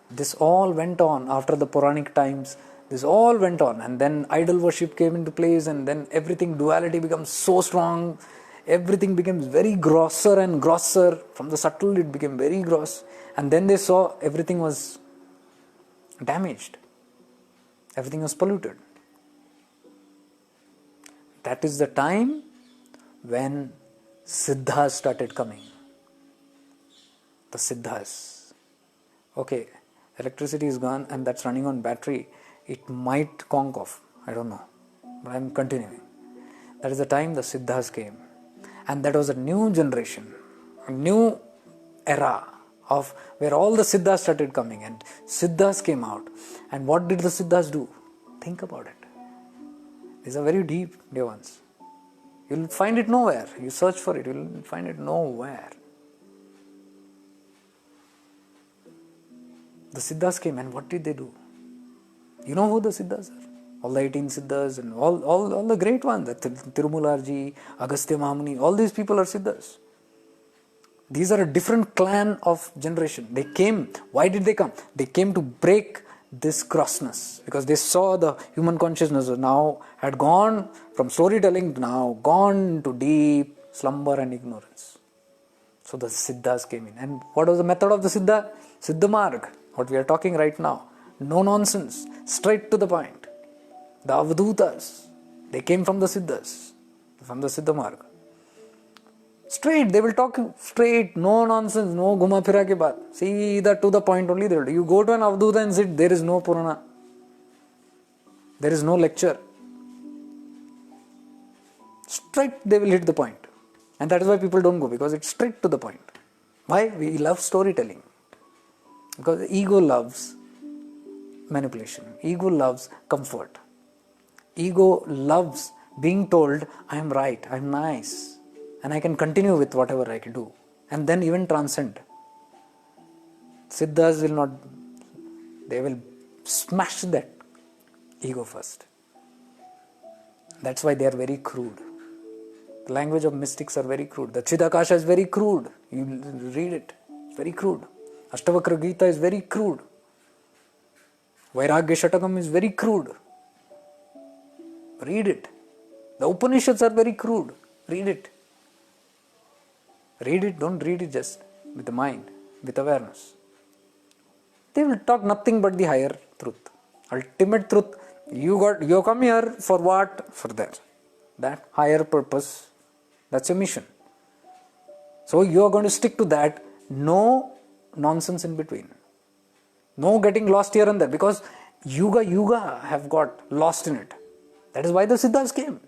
This all went on after the Puranic times. This all went on, and then idol worship came into place, and then everything, duality becomes so strong. Everything becomes very grosser and grosser. From the subtle, it became very gross. And then they saw everything was damaged. Everything was polluted. That is the time when Siddhas started coming. The Siddhas. Okay, electricity is gone and that's running on battery. It might conk off. I don't know. But I am continuing. That is the time the Siddhas came. And that was a new generation. A new era of where all the Siddhas started coming. And Siddhas came out. And what did the Siddhas do? Think about it. These are very deep, dear ones. You will find it nowhere. You search for it, you will find it nowhere. The Siddhas came, and what did they do? You know who the Siddhas are? All the 18 Siddhas and all the great ones. Tirumularji, Agastya Mahamuni, all these people are Siddhas. These are a different clan of generation. They came. Why did they come? They came to break this grossness, because they saw the human consciousness now had gone from storytelling, now gone to deep slumber and ignorance. So the Siddhas came in. And what was the method of the Siddha? Siddha Marg, what we are talking right now. No nonsense, straight to the point. The Avadhutas, they came from the Siddhas, from the Siddha Marg. Straight, they will talk straight, no nonsense, no guma phira ke baat. See that to the point only they will do. You go to an Avadhuta and sit, there is no Purana. There is no lecture. Straight they will hit the point. And that is why people don't go, because it's straight to the point. Why? We love storytelling. Because ego loves manipulation. Ego loves comfort. Ego loves being told, I am right, I am nice. And I can continue with whatever I can do. And then even transcend. Siddhas will not, they will smash that ego first. That's why they are very crude. The language of mystics are very crude. The Chidakasha is very crude. You read it. It's very crude. Ashtavakra Gita is very crude. Vairagya Shatakam is very crude. Read it. The Upanishads are very crude. Read it. Read it, don't read it just with the mind, with awareness. They will talk nothing but the higher truth. Ultimate truth. You come here for what? For that higher purpose. That's a mission. So you are going to stick to that. No nonsense in between. No getting lost here and there, because Yuga have got lost in it. That is why the Siddhas came.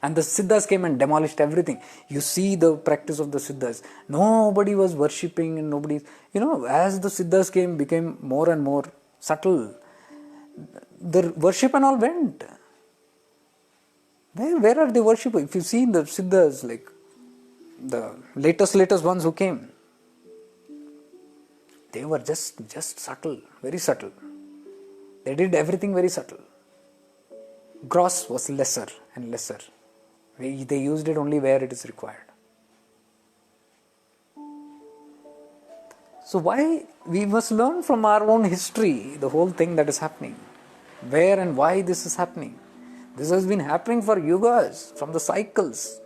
And the Siddhas came and demolished everything. You see the practice of the Siddhas. Nobody was worshipping and nobody... as the Siddhas came, became more and more subtle. The worship and all went. Where are they worshipping? If you see the Siddhas, like the latest ones who came, they were just subtle, very subtle. They did everything very subtle. Gross was lesser and lesser. They used it only where it is required. So why we must learn from our own history, the whole thing that is happening. Where and why this is happening. This has been happening for yugas, from the cycles.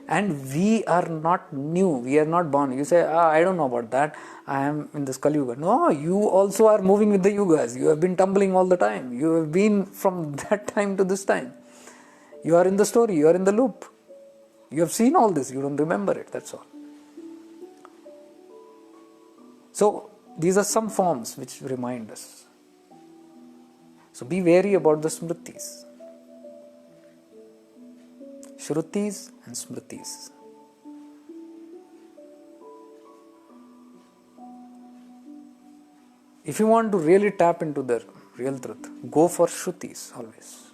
And we are not new, we are not born. You say, I don't know about that, I am in this Kali Yuga. No, you also are moving with the yugas. You have been tumbling all the time. You have been from that time to this time. You are in the story, you are in the loop. You have seen all this, you don't remember it, that's all. So, these are some forms which remind us. So, be wary about the Smritis. Shrutis and Smritis. If you want to really tap into the real truth. Go for Shrutis always.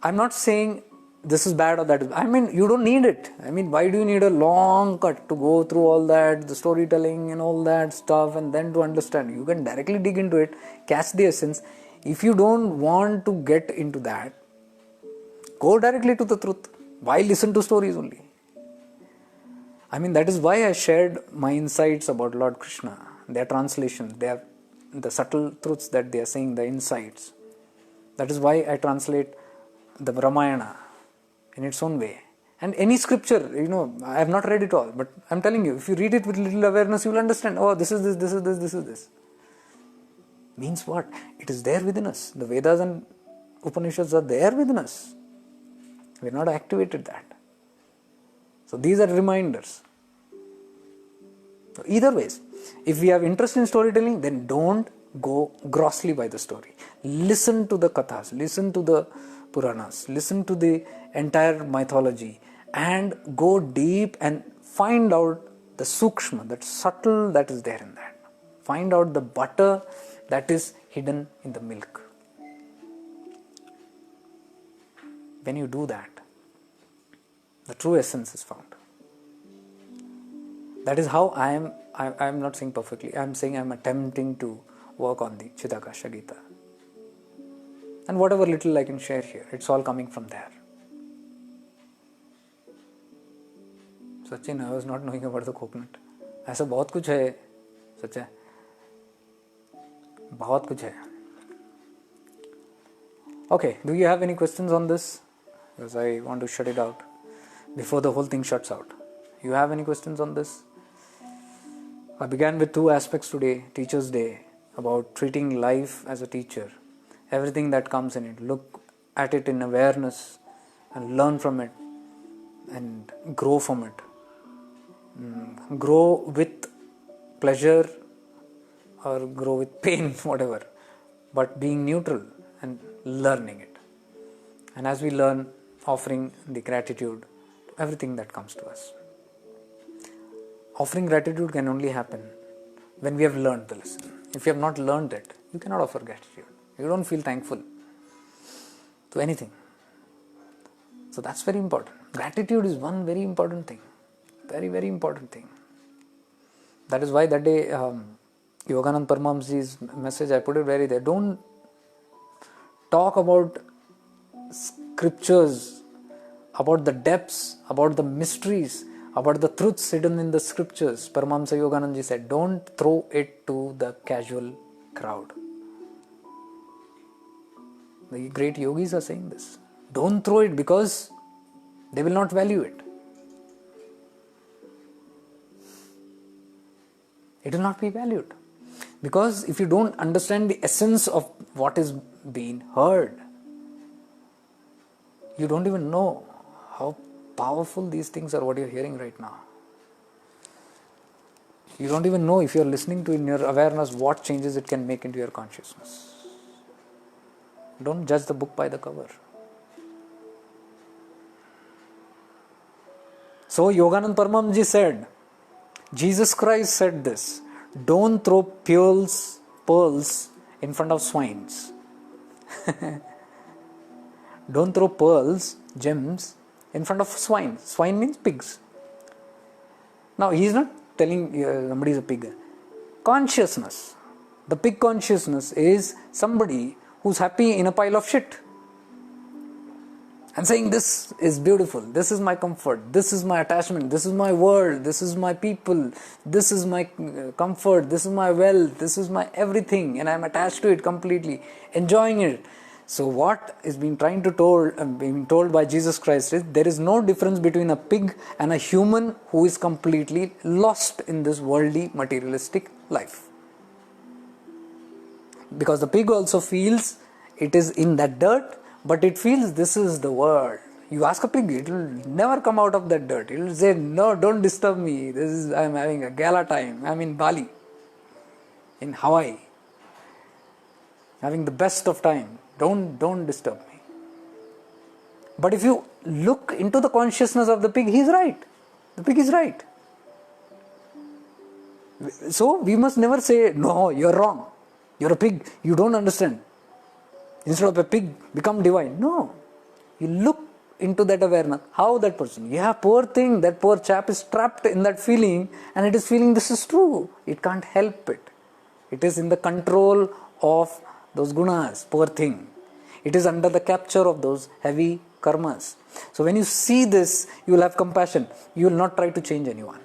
I'm not saying this is bad or that is. You don't need it. Why do you need a long cut to go through all that, the storytelling and all that stuff, and then to understand? You can directly dig into it, catch the essence. If you don't want to get into that, go directly to the truth. Why listen to stories only? That is why I shared my insights about Lord Krishna, their translations, the subtle truths that they are saying, the insights. That is why I translate the Ramayana in its own way. And any scripture, I have not read it all, but I'm telling you, if you read it with little awareness, you will understand, oh, this is this, this is this, this is this. Means what? It is there within us. The Vedas and Upanishads are there within us. We have not activated that. So these are reminders. So either ways, if we have interest in storytelling, then don't go grossly by the story. Listen to the kathas, listen to the Puranas, listen to the entire mythology, and go deep and find out the sukshma, that subtle that is there in that. Find out the butter that is hidden in the milk. When you do that, the true essence is found. That is how I am not saying perfectly, I am saying I am attempting to work on the Chidakasha Gita. And whatever little I can share here, it's all coming from there. Sachin, I was not knowing about the coconut. ऐसा बहुत कुछ है, सच है, बहुत कुछ है. Okay, do you have any questions on this? Because I want to shut it out before the whole thing shuts out. You have any questions on this? I began with 2 aspects today, Teacher's Day, about treating life as a teacher. Everything that comes in it, look at it in awareness and learn from it and grow from it. Grow with pleasure or grow with pain, whatever, but being neutral and learning it. And as we learn, offering the gratitude to everything that comes to us. Offering gratitude can only happen when we have learned the lesson. If you have not learned it, you cannot offer gratitude. You don't feel thankful to anything. So that's very important. Gratitude is one very important thing. Very, very important thing. That is why that day, Yoganand Paramahamsa's message, I put it very there. Don't talk about scriptures, about the depths, about the mysteries, about the truths hidden in the scriptures. Paramahamsa Yoganandji said, don't throw it to the casual crowd. The great yogis are saying this. Don't throw it because they will not value it. It will not be valued. Because if you don't understand the essence of what is being heard, you don't even know how powerful these things are, what you're hearing right now. You don't even know, if you're listening to in your awareness, what changes it can make into your consciousness. Don't judge the book by the cover. So Yoganand Paramahamsa said, Jesus Christ said this, don't throw pearls in front of swines. Don't throw pearls, gems, in front of swine. Swine means pigs. Now he is not telling somebody is a pig. Consciousness. The pig consciousness is somebody who's happy in a pile of shit and saying, this is beautiful, this is my comfort, this is my attachment, this is my world, this is my people, this is my comfort, this is my wealth, this is my everything, and I'm attached to it completely, enjoying it. So what is being told by Jesus Christ is, there is no difference between a pig and a human who is completely lost in this worldly materialistic life. Because the pig also feels it is in that dirt, but it feels this is the world. You ask a pig, it will never come out of that dirt. It will say, no, don't disturb me. I'm having a gala time. I'm in Bali, in Hawaii, having the best of time. Don't disturb me. But if you look into the consciousness of the pig, he's right. The pig is right. So we must never say, no, you're wrong. You're a pig, you don't understand. Instead of a pig, become divine. No. You look into that awareness. How that person? Yeah, poor thing, that poor chap is trapped in that feeling and it is feeling this is true. It can't help it. It is in the control of those gunas, poor thing. It is under the capture of those heavy karmas. So when you see this, you will have compassion. You will not try to change anyone.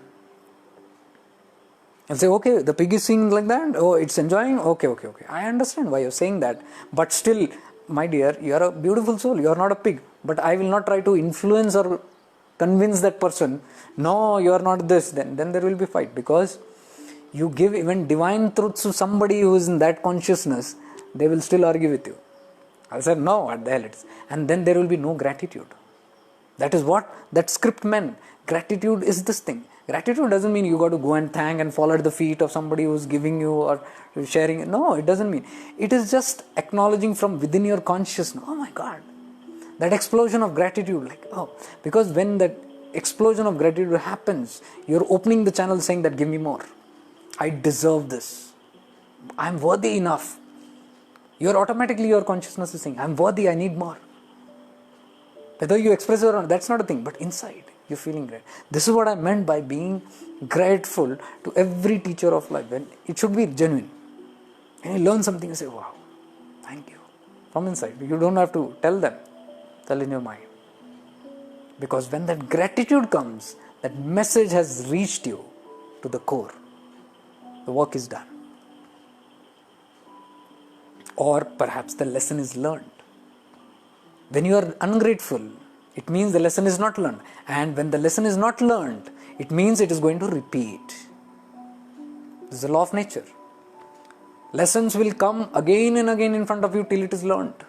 And say, okay, the pig is seeing like that. Oh, it's enjoying. Okay. I understand why you're saying that. But still, my dear, you are a beautiful soul. You are not a pig. But I will not try to influence or convince that person. No, you are not this. Then there will be fight. Because you give even divine truths to somebody who is in that consciousness, they will still argue with you. I'll say, no, what the hell it is. And then there will be no gratitude. That is what that script meant. Gratitude is this thing. Gratitude doesn't mean you got to go and thank and fall at the feet of somebody who's giving you or sharing. No, it doesn't mean. It is just acknowledging from within your consciousness. Oh my God. That explosion of gratitude. Because when that explosion of gratitude happens, you're opening the channel saying that give me more. I deserve this. I'm worthy enough. Your consciousness is saying, I'm worthy, I need more. Whether you express it or not, that's not a thing, but inside, you're feeling great. This is what I meant by being grateful to every teacher of life. And it should be genuine. And you learn something and say, wow, thank you. From inside. You don't have to tell them. Tell in your mind. Because when that gratitude comes, that message has reached you to the core. The work is done. Or perhaps the lesson is learned. When you are ungrateful, it means the lesson is not learned. And when the lesson is not learned, it means it is going to repeat. This is the law of nature. Lessons will come again and again in front of you till it is learned.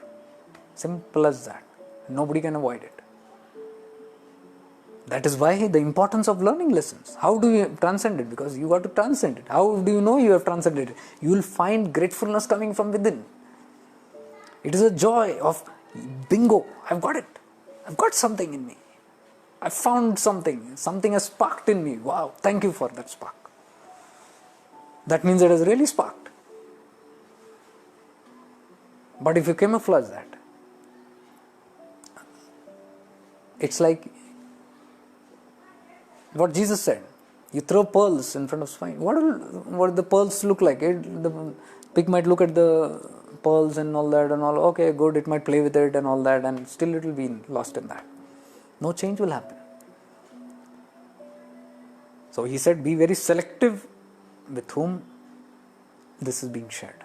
Simple as that. Nobody can avoid it. That is why the importance of learning lessons. How do you transcend it? Because you got to transcend it. How do you know you have transcended it? You will find gratefulness coming from within. It is a joy of bingo. I've got it. I've got something in me. I found something. Something has sparked in me. Wow, thank you for that spark. That means it has really sparked. But if you camouflage that, it's like what Jesus said. You throw pearls in front of swine. What do the pearls look like? The pig might look at the pearls and all that and all. Okay, good, it might play with it and all that, and still it will be lost in that. No change will happen. So he said, be very selective with whom this is being shared.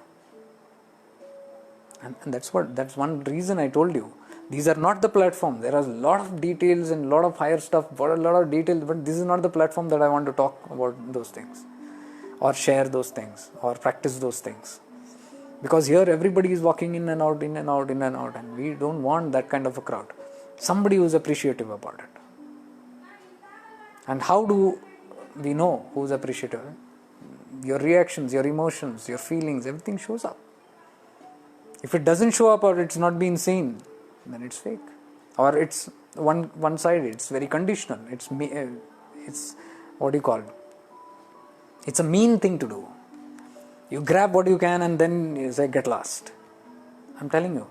And that's one reason I told you. These are not the platform. There are a lot of details and a lot of higher stuff, but a lot of details, but this is not the platform that I want to talk about those things or share those things or practice those things. Because here everybody is walking in and out, and we don't want that kind of a crowd. Somebody who is appreciative about it. And how do we know who is appreciative? Your reactions, your emotions, your feelings, everything shows up. If it doesn't show up or it's not being seen, then it's fake. Or it's one-sided, it's very conditional. It's what do you call it? It's a mean thing to do. You grab what you can and then you say, get lost. I'm telling you.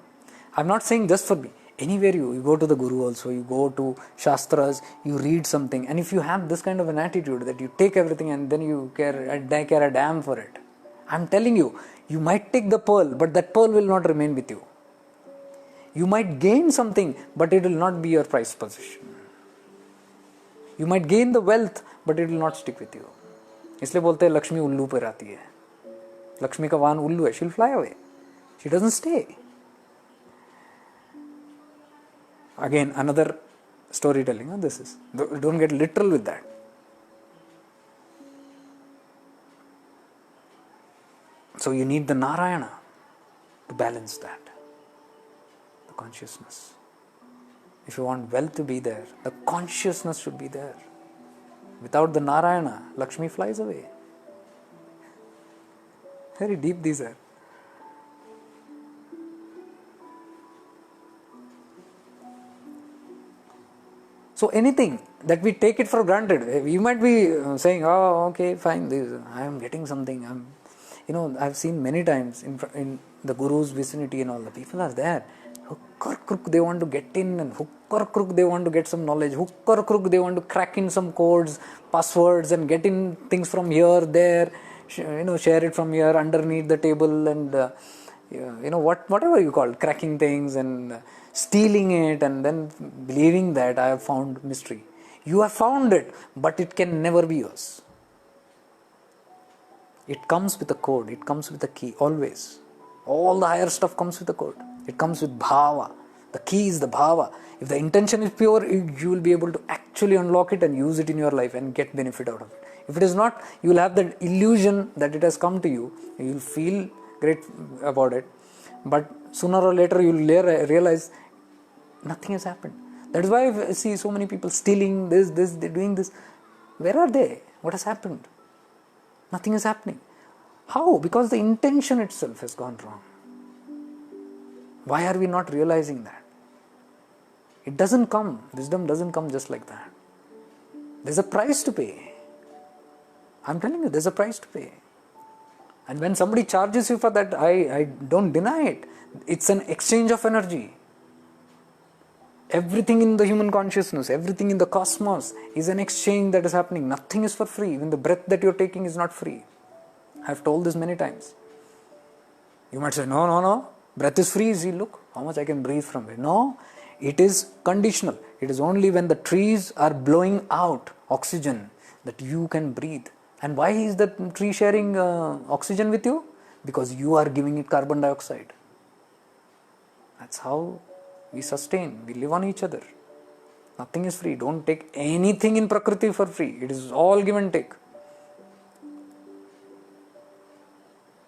I'm not saying just for me. Anywhere you go to the Guru also, you go to Shastras, you read something. And if you have this kind of an attitude that you take everything and then you care a damn for it. I'm telling you, you might take the pearl, but that pearl will not remain with you. You might gain something, but it will not be your prized possession. You might gain the wealth, but it will not stick with you. इसलिए बोलते हैं लक्ष्मी उल्लू पर आती है. लक्ष्मी का वाहन उल्लू है. She'll fly away. She doesn't stay. Again, another storytelling. This is. Don't get literal with that. So you need the Narayana to balance that. The consciousness. If you want wealth to be there, the consciousness should be there. Without the Narayana, Lakshmi flies away. Very deep these are. So anything that we take it for granted, you might be saying, oh, okay, fine, I am getting something. I've seen many times in the Guru's vicinity and all, the people are there. Hook or crook, they want to get in, and hook or crook, they want to get some knowledge. Hook or crook, they want to crack in some codes, passwords, and get in things from here, there, share it from here, underneath the table, and whatever you call it, cracking things and stealing it, and then believing that I have found mystery. You have found it, but it can never be yours. It comes with a code, it comes with a key, always. All the higher stuff comes with a code. It comes with bhava. The key is the bhava. If the intention is pure, you will be able to actually unlock it and use it in your life and get benefit out of it. If it is not, you will have the illusion that it has come to you. You will feel great about it. But sooner or later, you will realize nothing has happened. That is why I see so many people stealing this, they're doing this. Where are they? What has happened? Nothing is happening. How? Because the intention itself has gone wrong. Why are we not realizing that? It doesn't come. Wisdom doesn't come just like that. There's a price to pay. I'm telling you, there's a price to pay. And when somebody charges you for that, I don't deny it. It's an exchange of energy. Everything in the human consciousness, everything in the cosmos is an exchange that is happening. Nothing is for free. Even the breath that you're taking is not free. I've told this many times. You might say, no. Breath is free. See, look how much I can breathe from it. No, it is conditional. It is only when the trees are blowing out oxygen that you can breathe. And why is the tree sharing oxygen with you? Because you are giving it carbon dioxide. That's how we sustain. We live on each other. Nothing is free. Don't take anything in Prakriti for free. It is all give and take.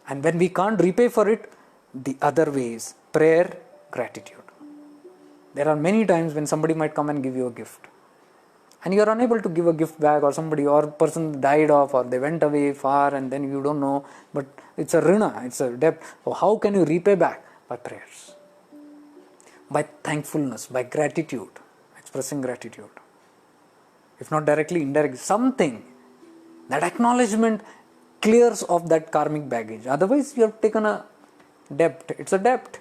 And when we can't repay for it, the other way is prayer, gratitude. There are many times when somebody might come and give you a gift, and you are unable to give a gift back, or somebody or person died off, or they went away far, and then you don't know, but it's a rina, it's a debt. So how can you repay back? By prayers, by thankfulness, by gratitude, expressing gratitude. If not directly, indirectly, something. That acknowledgement clears off that karmic baggage. Otherwise, you have taken a debt. It's a debt.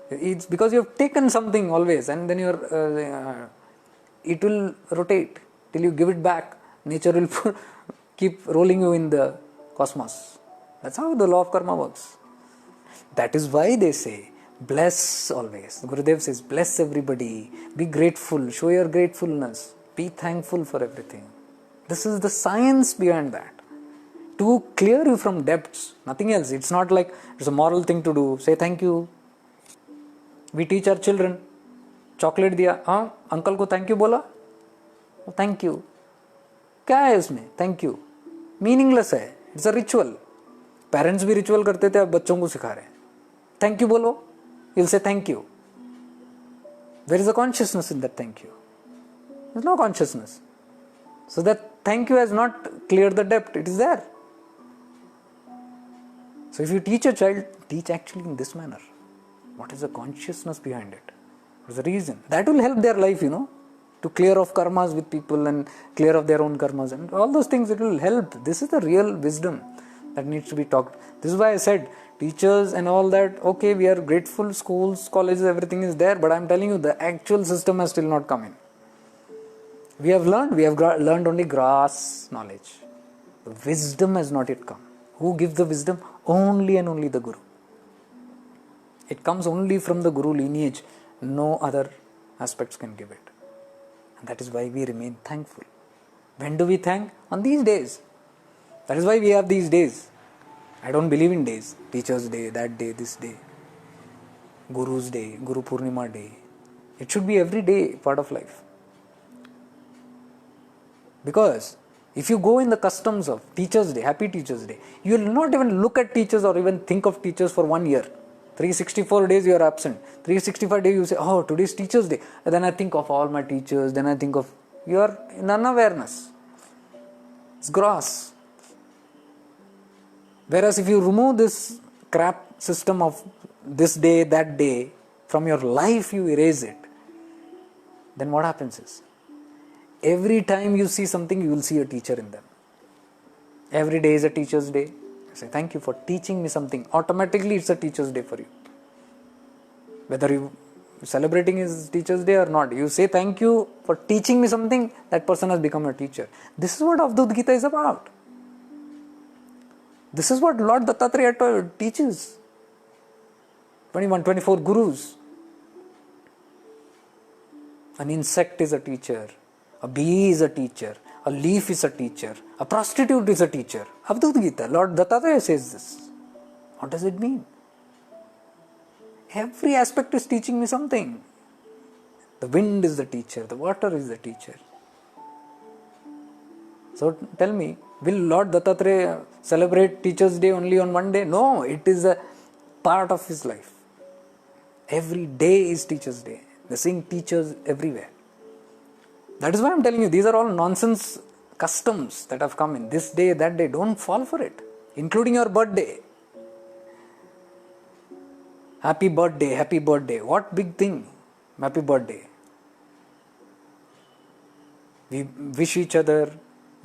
It's because you have taken something always, and then it will rotate till you give it back. Nature will keep rolling you in the cosmos. That's how the law of karma works. That is why they say, bless always. Gurudev says, bless everybody. Be grateful. Show your gratefulness. Be thankful for everything. This is the science behind that. To clear you from debts, nothing else. It's not like it's a moral thing to do. Say thank you. We teach our children. Chocolate दिया, हाँ uncle को thank you बोला, thank you. क्या है इसमें thank you? Meaningless है. It's a ritual. Parents भी ritual करते थे, अब बच्चों को सिखा रहे हैं. थैंक यू बोलो, you'll say thank you. There is a consciousness in that thank you. There's no consciousness. So that thank you has not cleared the debt. It is there. So if you teach a child, teach actually in this manner. What is the consciousness behind it? What is the reason? That will help their life, to clear off karmas with people and clear off their own karmas and all those things. It will help. This is the real wisdom that needs to be taught. This is why I said teachers and all that, okay, we are grateful, schools, colleges, everything is there, but I am telling you the actual system has still not come in. We have learned only grass knowledge. The wisdom has not yet come. Who gives the wisdom? Only and only the Guru. It comes only from the Guru lineage. No other aspects can give it. And that is why we remain thankful. When do we thank? On these days. That is why we have these days. I don't believe in days. Teacher's Day, that day, this day. Guru's Day, Guru Purnima Day. It should be every day part of life. Because if you go in the customs of Teacher's Day, Happy Teacher's Day, you will not even look at teachers or even think of teachers for 1 year. 364 days you are absent. 365 days you say, oh, today's Teacher's Day. And then I think of all my teachers. Then I think of, you are in unawareness. It's gross. Whereas if you remove this crap system of this day, that day, from your life you erase it, then what happens is, every time you see something, you will see a teacher in them. Every day is a Teacher's Day. Say, thank you for teaching me something. Automatically it's a teacher's day for you. Whether you celebrating his teacher's day or not, you say thank you for teaching me something, that person has become a teacher. This is what Avadhut Gita is about. This is what Lord Dattatreya teaches. 21, 24 gurus. An insect is a teacher. A bee is a teacher. A leaf is a teacher. A prostitute is a teacher. Avadhut Gita, Lord Dattatreya says this. What does it mean? Every aspect is teaching me something. The wind is the teacher. The water is the teacher. So tell me, will Lord Dattatreya celebrate Teacher's Day only on one day? No, it is a part of his life. Every day is Teacher's Day. They're seeing teachers everywhere. That is why I'm telling you, these are all nonsense customs that have come in. This day, that day, don't fall for it. Including your birthday. Happy birthday, happy birthday. What big thing? Happy birthday. We wish each other.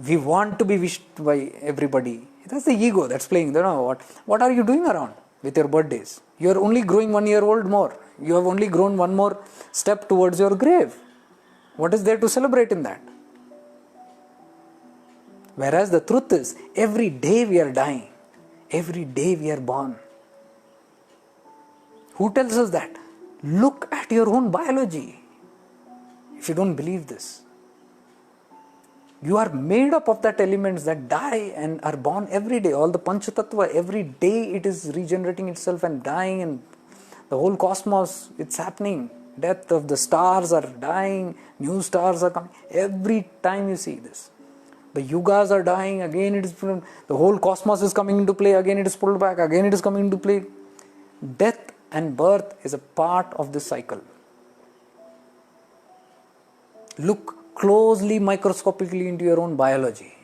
We want to be wished by everybody. That's the ego that's playing. You know what are you doing around with your birthdays? You are only growing 1 year old more. You have only grown one more step towards your grave. What is there to celebrate in that? Whereas the truth is, every day we are dying. Every day we are born. Who tells us that? Look at your own biology. If you don't believe this. You are made up of that elements that die and are born every day. All the pancha tattva, every day it is regenerating itself and dying, and the whole cosmos, it's happening. Death of the stars are dying, new stars are coming. Every time you see this. The yugas are dying, again it is pulled, the whole cosmos is coming into play, again it is pulled back, again it is coming into play. Death and birth is a part of this cycle. Look closely, microscopically into your own biology.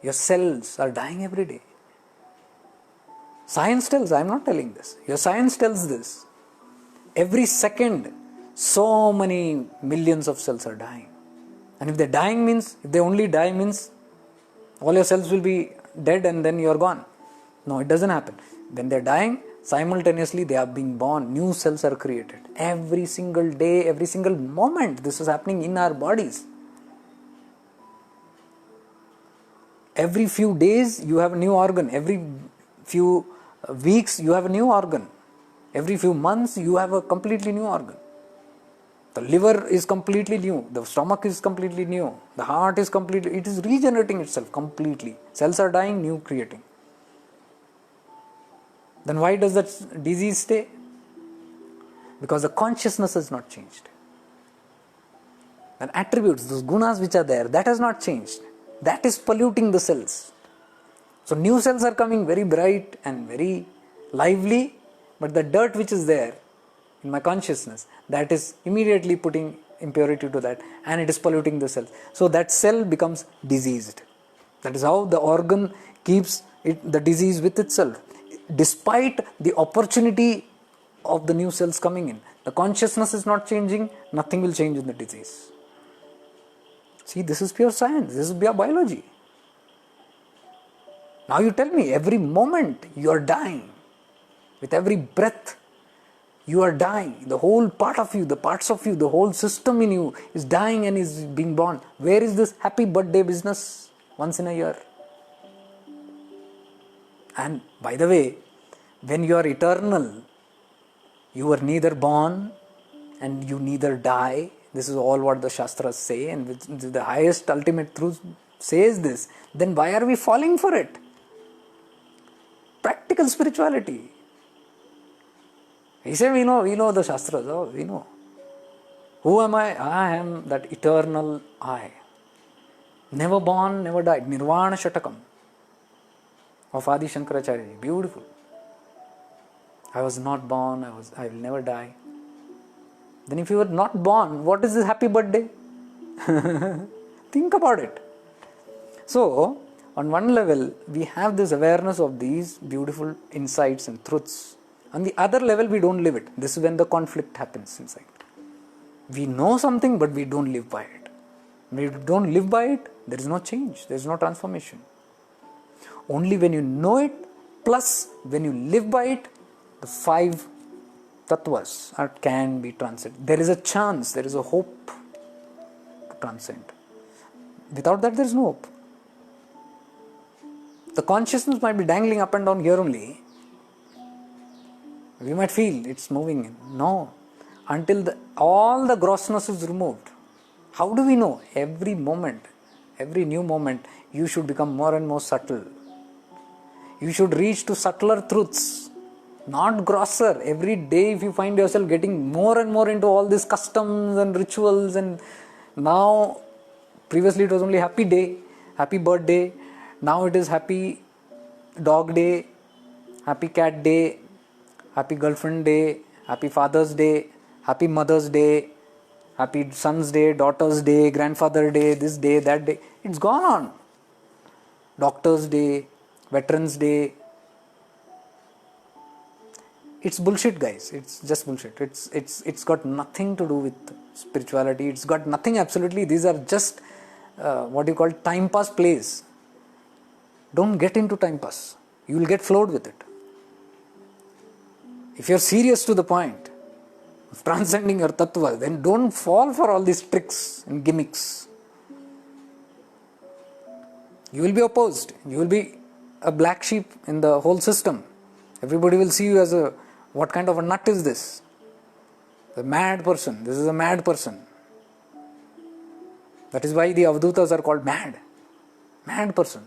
Your cells are dying every day. Science tells, I am not telling this. Your science tells this. Every second, so many millions of cells are dying. And if they're dying means, if they only die means, all your cells will be dead and then you're gone. No, it doesn't happen. When they're dying, simultaneously they are being born. New cells are created. Every single day, every single moment, this is happening in our bodies. Every few days you have a new organ. Every few weeks you have a new organ. Every few months you have a completely new organ. The liver is completely new. The stomach is completely new. The heart is completely, it is regenerating itself completely. Cells are dying, new creating. Then why does that disease stay? Because the consciousness has not changed. And attributes, those gunas which are there, that has not changed. That is polluting the cells. So new cells are coming very bright and very lively, but the dirt which is there in my consciousness, that is immediately putting impurity to that, and it is polluting the cells. So that cell becomes diseased. That is how the organ keeps the disease with itself. Despite the opportunity of the new cells coming in, the consciousness is not changing, nothing will change in the disease. See, this is pure science, this is pure biology. Now you tell me, every moment you are dying. With every breath, you are dying. The whole part of you, the parts of you, the whole system in you is dying and is being born. Where is this happy birthday business once in a year? And by the way, when you are eternal, you are neither born and you neither die. This is all what the Shastras say, and the highest ultimate truth says this. Then why are we falling for it? Practical spirituality. He said, we know the Shastras. Oh, we know. Who am I? I am that eternal I. Never born, never died. Nirvana Shatakam of Adi Shankaracharya. Beautiful. I was not born, I will never die. Then if you were not born, what is this happy birthday? Think about it. So, on one level, we have this awareness of these beautiful insights and truths. On the other level, we don't live it. This is when the conflict happens inside. We know something, but we don't live by it. When we don't live by it, there is no change, there is no transformation. Only when you know it, Plus, when you live by it, the 5 tattvas can be transcended. There is a chance, there is a hope to transcend. Without that, there is no hope. The consciousness might be dangling up and down here only. We might feel it's moving. No. Until all the grossness is removed. How do we know? Every moment, every new moment, you should become more and more subtle. You should reach to subtler truths, not grosser. Every day if you find yourself getting more and more into all these customs and rituals, and now, previously it was only happy day, happy birthday, now it is happy dog day, happy cat day, happy girlfriend day, happy father's day, happy mother's day, happy son's day, daughter's day, grandfather day, this day, that day. It's gone on. Doctor's day, veterans day. It's bullshit, guys. It's just bullshit. It's got nothing to do with spirituality. It's got nothing absolutely. These are just what you call time pass plays. Don't get into time pass. You will get flowed with it. If you're serious to the point of transcending your tattva, then don't fall for all these tricks and gimmicks. You will be opposed. You will be a black sheep in the whole system. Everybody will see you as what kind of a nut is this? The mad person. This is a mad person. That is why the mahabhootas are called mad. Mad person.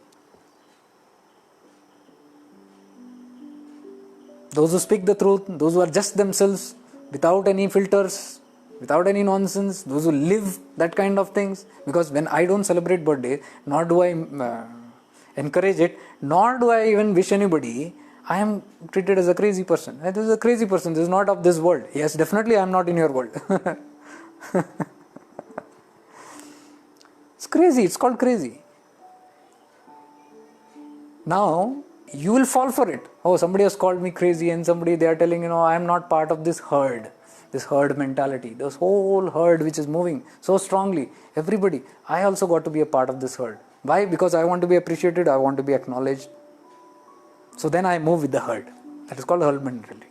Those who speak the truth, those who are just themselves, without any filters, without any nonsense, those who live that kind of things. Because when I don't celebrate birthday, nor do I encourage it, nor do I even wish anybody, I am treated as a crazy person. This is a crazy person, this is not of this world. Yes, definitely I am not in your world. It's crazy, it's called crazy. Now, you will fall for it. Oh, somebody has called me crazy, and they are telling, I am not part of this herd mentality, this whole herd which is moving so strongly. Everybody, I also got to be a part of this herd. Why? Because I want to be appreciated, I want to be acknowledged. So then I move with the herd. That is called herd mentality.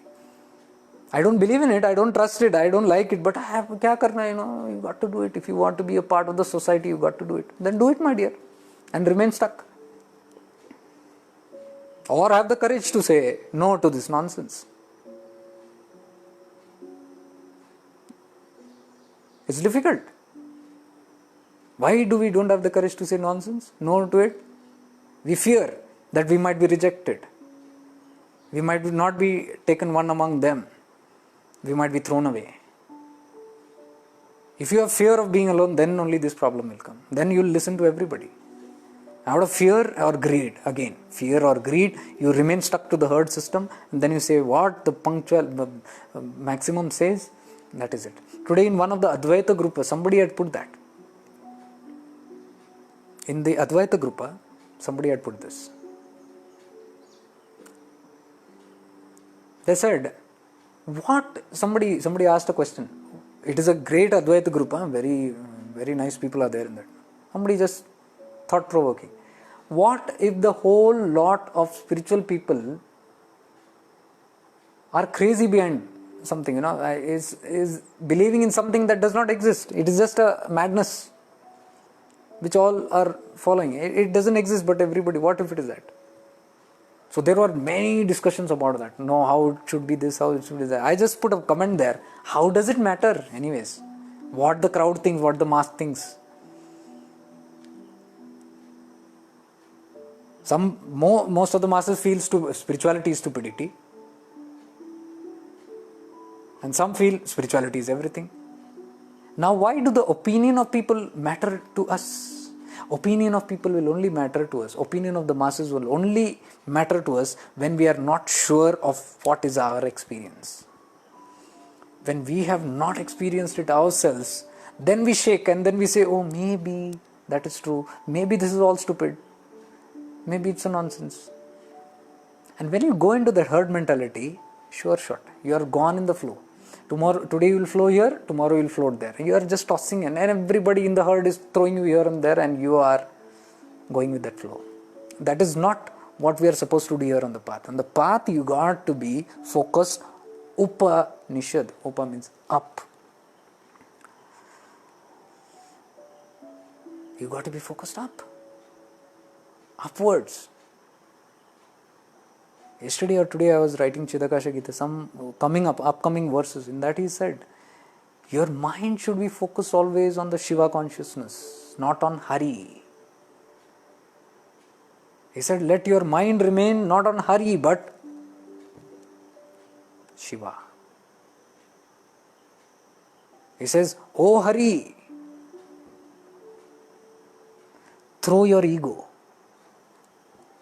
I don't believe in it, I don't trust it, I don't like it, but I have kya karna, you got to do it. If you want to be a part of the society, you got to do it. Then do it, my dear, and remain stuck. Or have the courage to say no to this nonsense. It's difficult. Why do we don't have the courage to say nonsense? No to it? We fear that we might be rejected. We might not be taken one among them. We might be thrown away. If you have fear of being alone, then only this problem will come. Then you will listen to everybody. Out of fear or greed, again, fear or greed, you remain stuck to the herd system, and then you say what the maximum says, that is it. Today in one of the Advaita group, somebody had put that. In the Advaita group, somebody had put this. They said, somebody asked a question. It is a great Advaita group, very, very nice people are there in that. Somebody just thought-provoking. What if the whole lot of spiritual people are crazy behind something, is believing in something that does not exist? It is just a madness which all are following. It doesn't exist, but everybody, what if it is that? So there were many discussions about that. No, how it should be this, how it should be that. I just put a comment there. How does it matter anyways? What the crowd thinks, what the mass thinks. Most of the masses feel spirituality is stupidity, and some feel spirituality is everything. Now, why do the opinion of people matter to us? Opinion of people will only matter to us. Opinion of the masses will only matter to us when we are not sure of what is our experience. When we have not experienced it ourselves, then we shake and then we say, oh, maybe that is true. Maybe this is all stupid. Maybe it's a nonsense. And when you go into that herd mentality, sure shot, you are gone in the flow. Today you will flow here, tomorrow you will float there. You are just tossing and everybody in the herd is throwing you here and there, and you are going with that flow. That is not what we are supposed to do here on the path. On the path, you got to be focused. Upanishad. Upa means up. You got to be focused up. Upwards. Yesterday or today I was writing Chidakasha Gita, some upcoming verses. In that he said, your mind should be focused always on the Shiva consciousness, not on Hari. He said, let your mind remain not on Hari but Shiva. He says, oh Hari, throw your ego.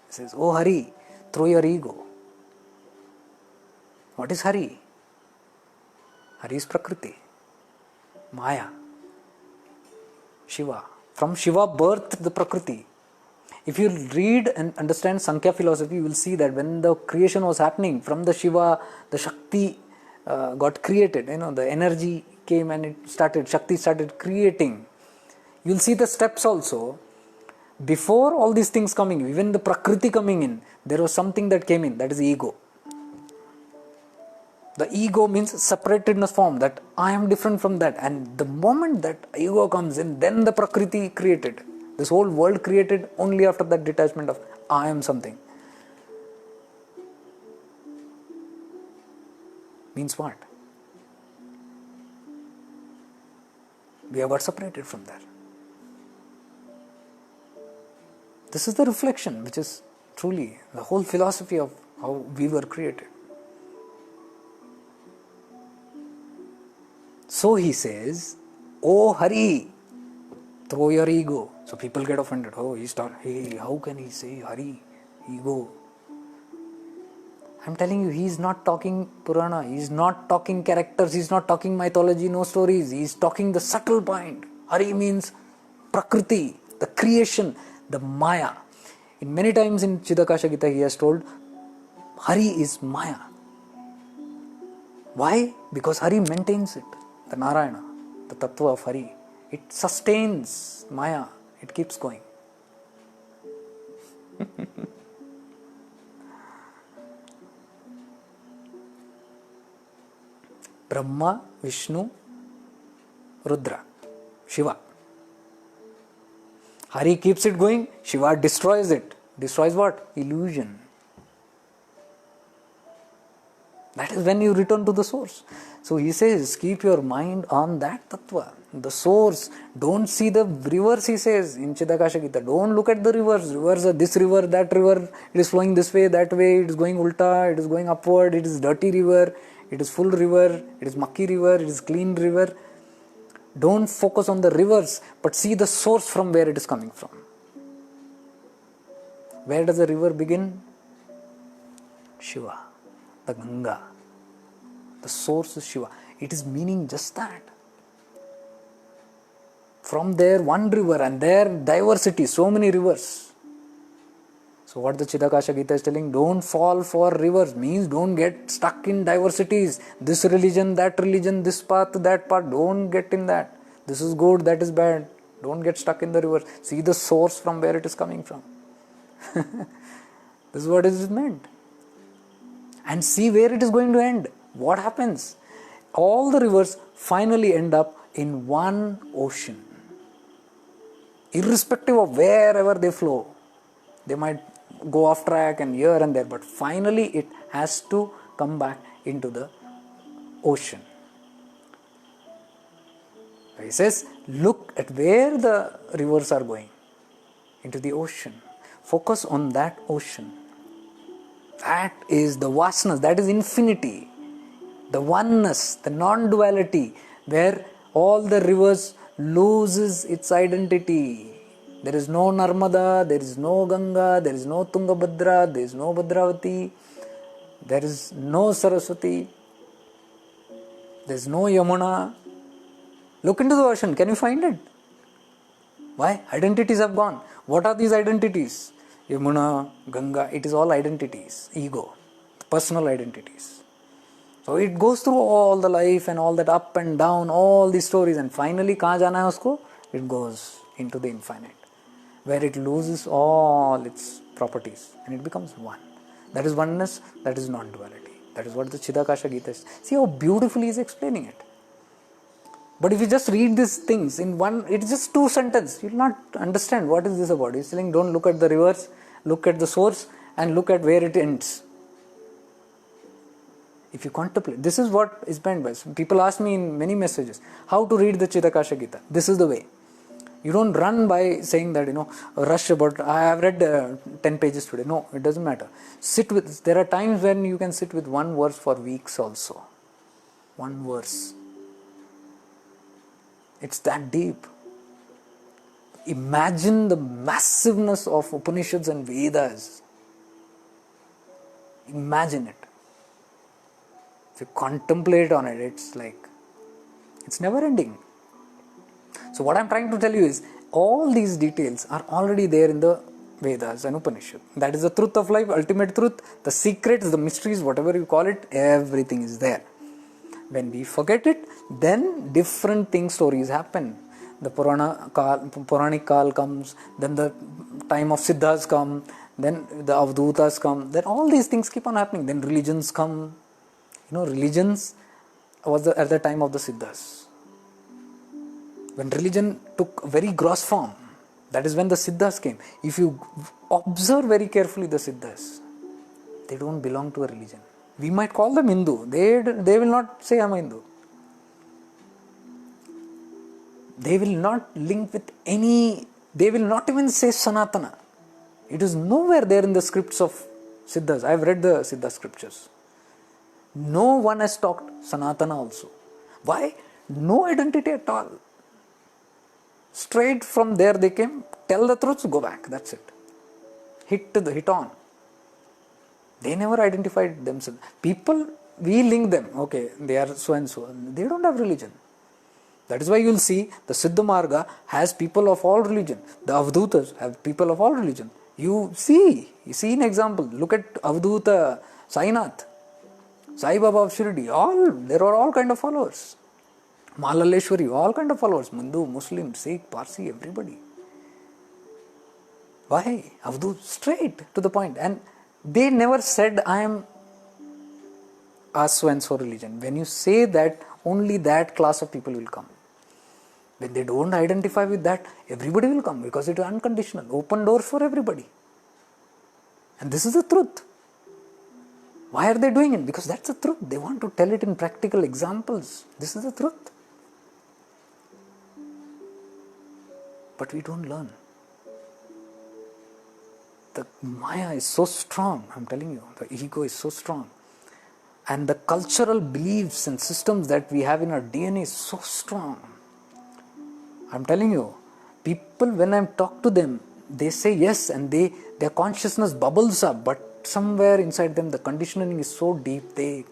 He says, oh Hari, throw your ego. What is Hari? Hari is Prakriti, Maya, Shiva. From Shiva birthed the Prakriti. If you read and understand Sankhya philosophy, you will see that when the creation was happening, from the Shiva, the Shakti got created. The energy came and Shakti started creating. You will see the steps also. Before all these things coming, even the Prakriti coming in, there was something that came in, that is ego. The ego means separatedness form, that I am different from that. And the moment that ego comes in, then the Prakriti created. This whole world created only after that detachment of I am something. Means what? We have got separated from that. This is the reflection, which is truly the whole philosophy of how we were created. So he says, oh Hari, throw your ego. So people get offended. Oh, hey, how can he say Hari, ego? I'm telling you, he is not talking Purana, he is not talking characters, he is not talking mythology, no stories. He is talking the subtle point. Hari means Prakriti, the creation, the Maya. In many times in Chidakasha Gita he has told, Hari is Maya. Why? Because Hari maintains it. The Narayana, the tattva of Hari. It sustains Maya. It keeps going. Brahma, Vishnu, Rudra, Shiva. Hari keeps it going, Shiva destroys it. Destroys what? Illusion. That is when you return to the source. So he says, keep your mind on that tattva, the source. Don't see the rivers, he says in Chidakasha Gita. Don't look at the rivers. Rivers are this river, that river. It is flowing this way, that way. It is going ulta, it is going upward. It is dirty river, it is full river, it is mucky river, it is clean river. Don't focus on the rivers, but see the source from where it is coming from. Where does the river begin? Shiva, the Ganga. The source is Shiva. It is meaning just that. From there, one river, and there diversity, so many rivers. So what the Chidakasha Gita is telling, don't fall for rivers, means don't get stuck in diversities. This religion, this path, that path, don't get in that. This is good, that is bad. Don't get stuck in the river. See the source from where it is coming from. This is what is meant. And see where it is going to end. What happens? All the rivers finally end up in one ocean. Irrespective of wherever they flow. They might go off track and here and there, but finally it has to come back into the ocean. He says, look at where the rivers are going. Into the ocean. Focus on that ocean. That is the vastness, that is infinity. The oneness, the non-duality, where all the rivers loses its identity. There is no Narmada, there is no Ganga, there is no Tungabhadra, there is no Bhadravati, there is no Saraswati, there is no Yamuna. Look into the ocean, can you find it? Why? Identities have gone. What are these identities? Yamuna, Ganga, it is all identities, ego, personal identities. So it goes through all the life and all that up and down, all these stories, and finally, kahan jana hai usko? It goes into the infinite, where it loses all its properties and it becomes one. That is oneness, that is non-duality. That is what the Chidakasha Gita is. See how beautifully he is explaining it. But if you just read these things in one, it's just 2 sentences, you will not understand what is this about. He's saying don't look at the rivers, look at the source and look at where it ends. If you contemplate, this is what is meant by. People ask me in many messages, how to read the Chidakasha Gita. This is the way. You don't run by saying that, rush about, I have read 10 pages today. No, it doesn't matter. There are times when you can sit with one verse for weeks also. One verse. It's that deep. Imagine the massiveness of Upanishads and Vedas. Imagine it. If you contemplate on it, it's never ending. So what I'm trying to tell you is, all these details are already there in the Vedas and Upanishad. That is the truth of life, ultimate truth, the secrets, the mysteries, whatever you call it, everything is there. When we forget it, then different stories happen. The Puranic Kal comes, then the time of Siddhas come, then the Avadhutas come, then all these things keep on happening. Then religions come. Religions was at the time of the Siddhas. When religion took very gross form, that is when the Siddhas came. If you observe very carefully the Siddhas, they don't belong to a religion. We might call them Hindu. They will not say I'm a Hindu. They will not link with any, they will not even say Sanatana. It is nowhere there in the scripts of Siddhas. I have read the Siddha scriptures. No one has talked Sanatana also. Why? No identity at all. Straight from there they came, tell the truths, go back, that's it. Hit on. They never identified themselves. People, we link them, okay, they are so and so. They don't have religion. That is why you will see the Siddha Marga has people of all religion. The Avadhutas have people of all religion. You see an example. Look at Avadhuta Sainath, Sai Baba of Shirdi, there are all kind of followers. Mahalaleshwari, all kind of followers, Hindu, Muslim, Sikh, Parsi, everybody. Why? Avadhut, straight to the point. And they never said, I am a so and so religion. When you say that, only that class of people will come. When they don't identify with that, everybody will come because it is unconditional, open doors for everybody. And this is the truth. Why are they doing it? Because that's the truth. They want to tell it in practical examples. This is the truth. But we don't learn. The Maya is so strong, I'm telling you. The ego is so strong. And the cultural beliefs and systems that we have in our DNA is so strong. I'm telling you, people, when I talk to them, they say yes and their consciousness bubbles up, but somewhere inside them the conditioning is so deep, they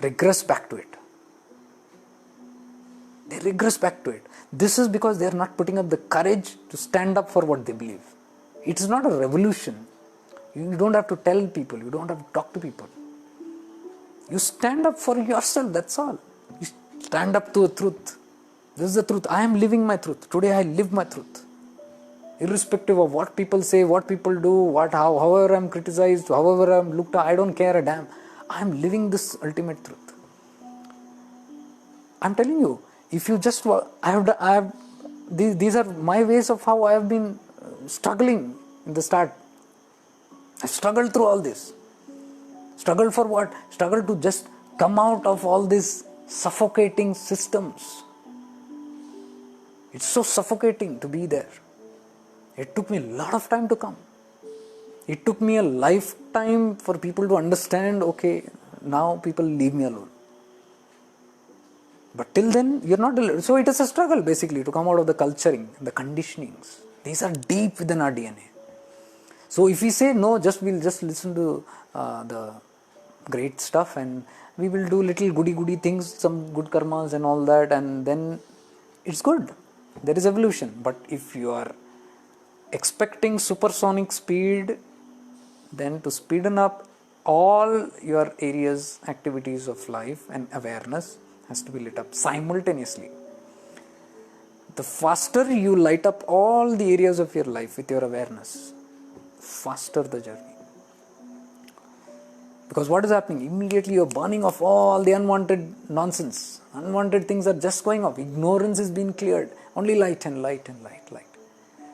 regress back to it. They regress back to it. This is because they are not putting up the courage to stand up for what they believe. It is not a revolution. You don't have to tell people, you don't have to talk to people. You stand up for yourself, that's all. You stand up to a truth. This is the truth. I am living my truth. Today I live my truth. Irrespective of what people say, what people do, however I am criticized, however I am looked at, I don't care a damn. I am living this ultimate truth. I am telling you, if you just, these are my ways of how I have been struggling in the start. I struggled through all this. Struggled for what? Struggled to just come out of all these suffocating systems. It's so suffocating to be there. It took me a lot of time to come. It took me a lifetime for people to understand, okay, now people leave me alone. But till then, you're not alone. So it is a struggle basically to come out of the culturing, the conditionings. These are deep within our DNA. So if we say no, we'll just listen to the great stuff and we will do little goody things, some good karmas and all that, and then it's good. There is evolution. But if you are expecting supersonic speed, then to speeden up all your areas, activities of life and awareness has to be lit up simultaneously. The faster you light up all the areas of your life with your awareness, faster the journey. Because what is happening? Immediately you're burning off all the unwanted nonsense. Unwanted things are just going off. Ignorance is being cleared. Only light and light and light, light.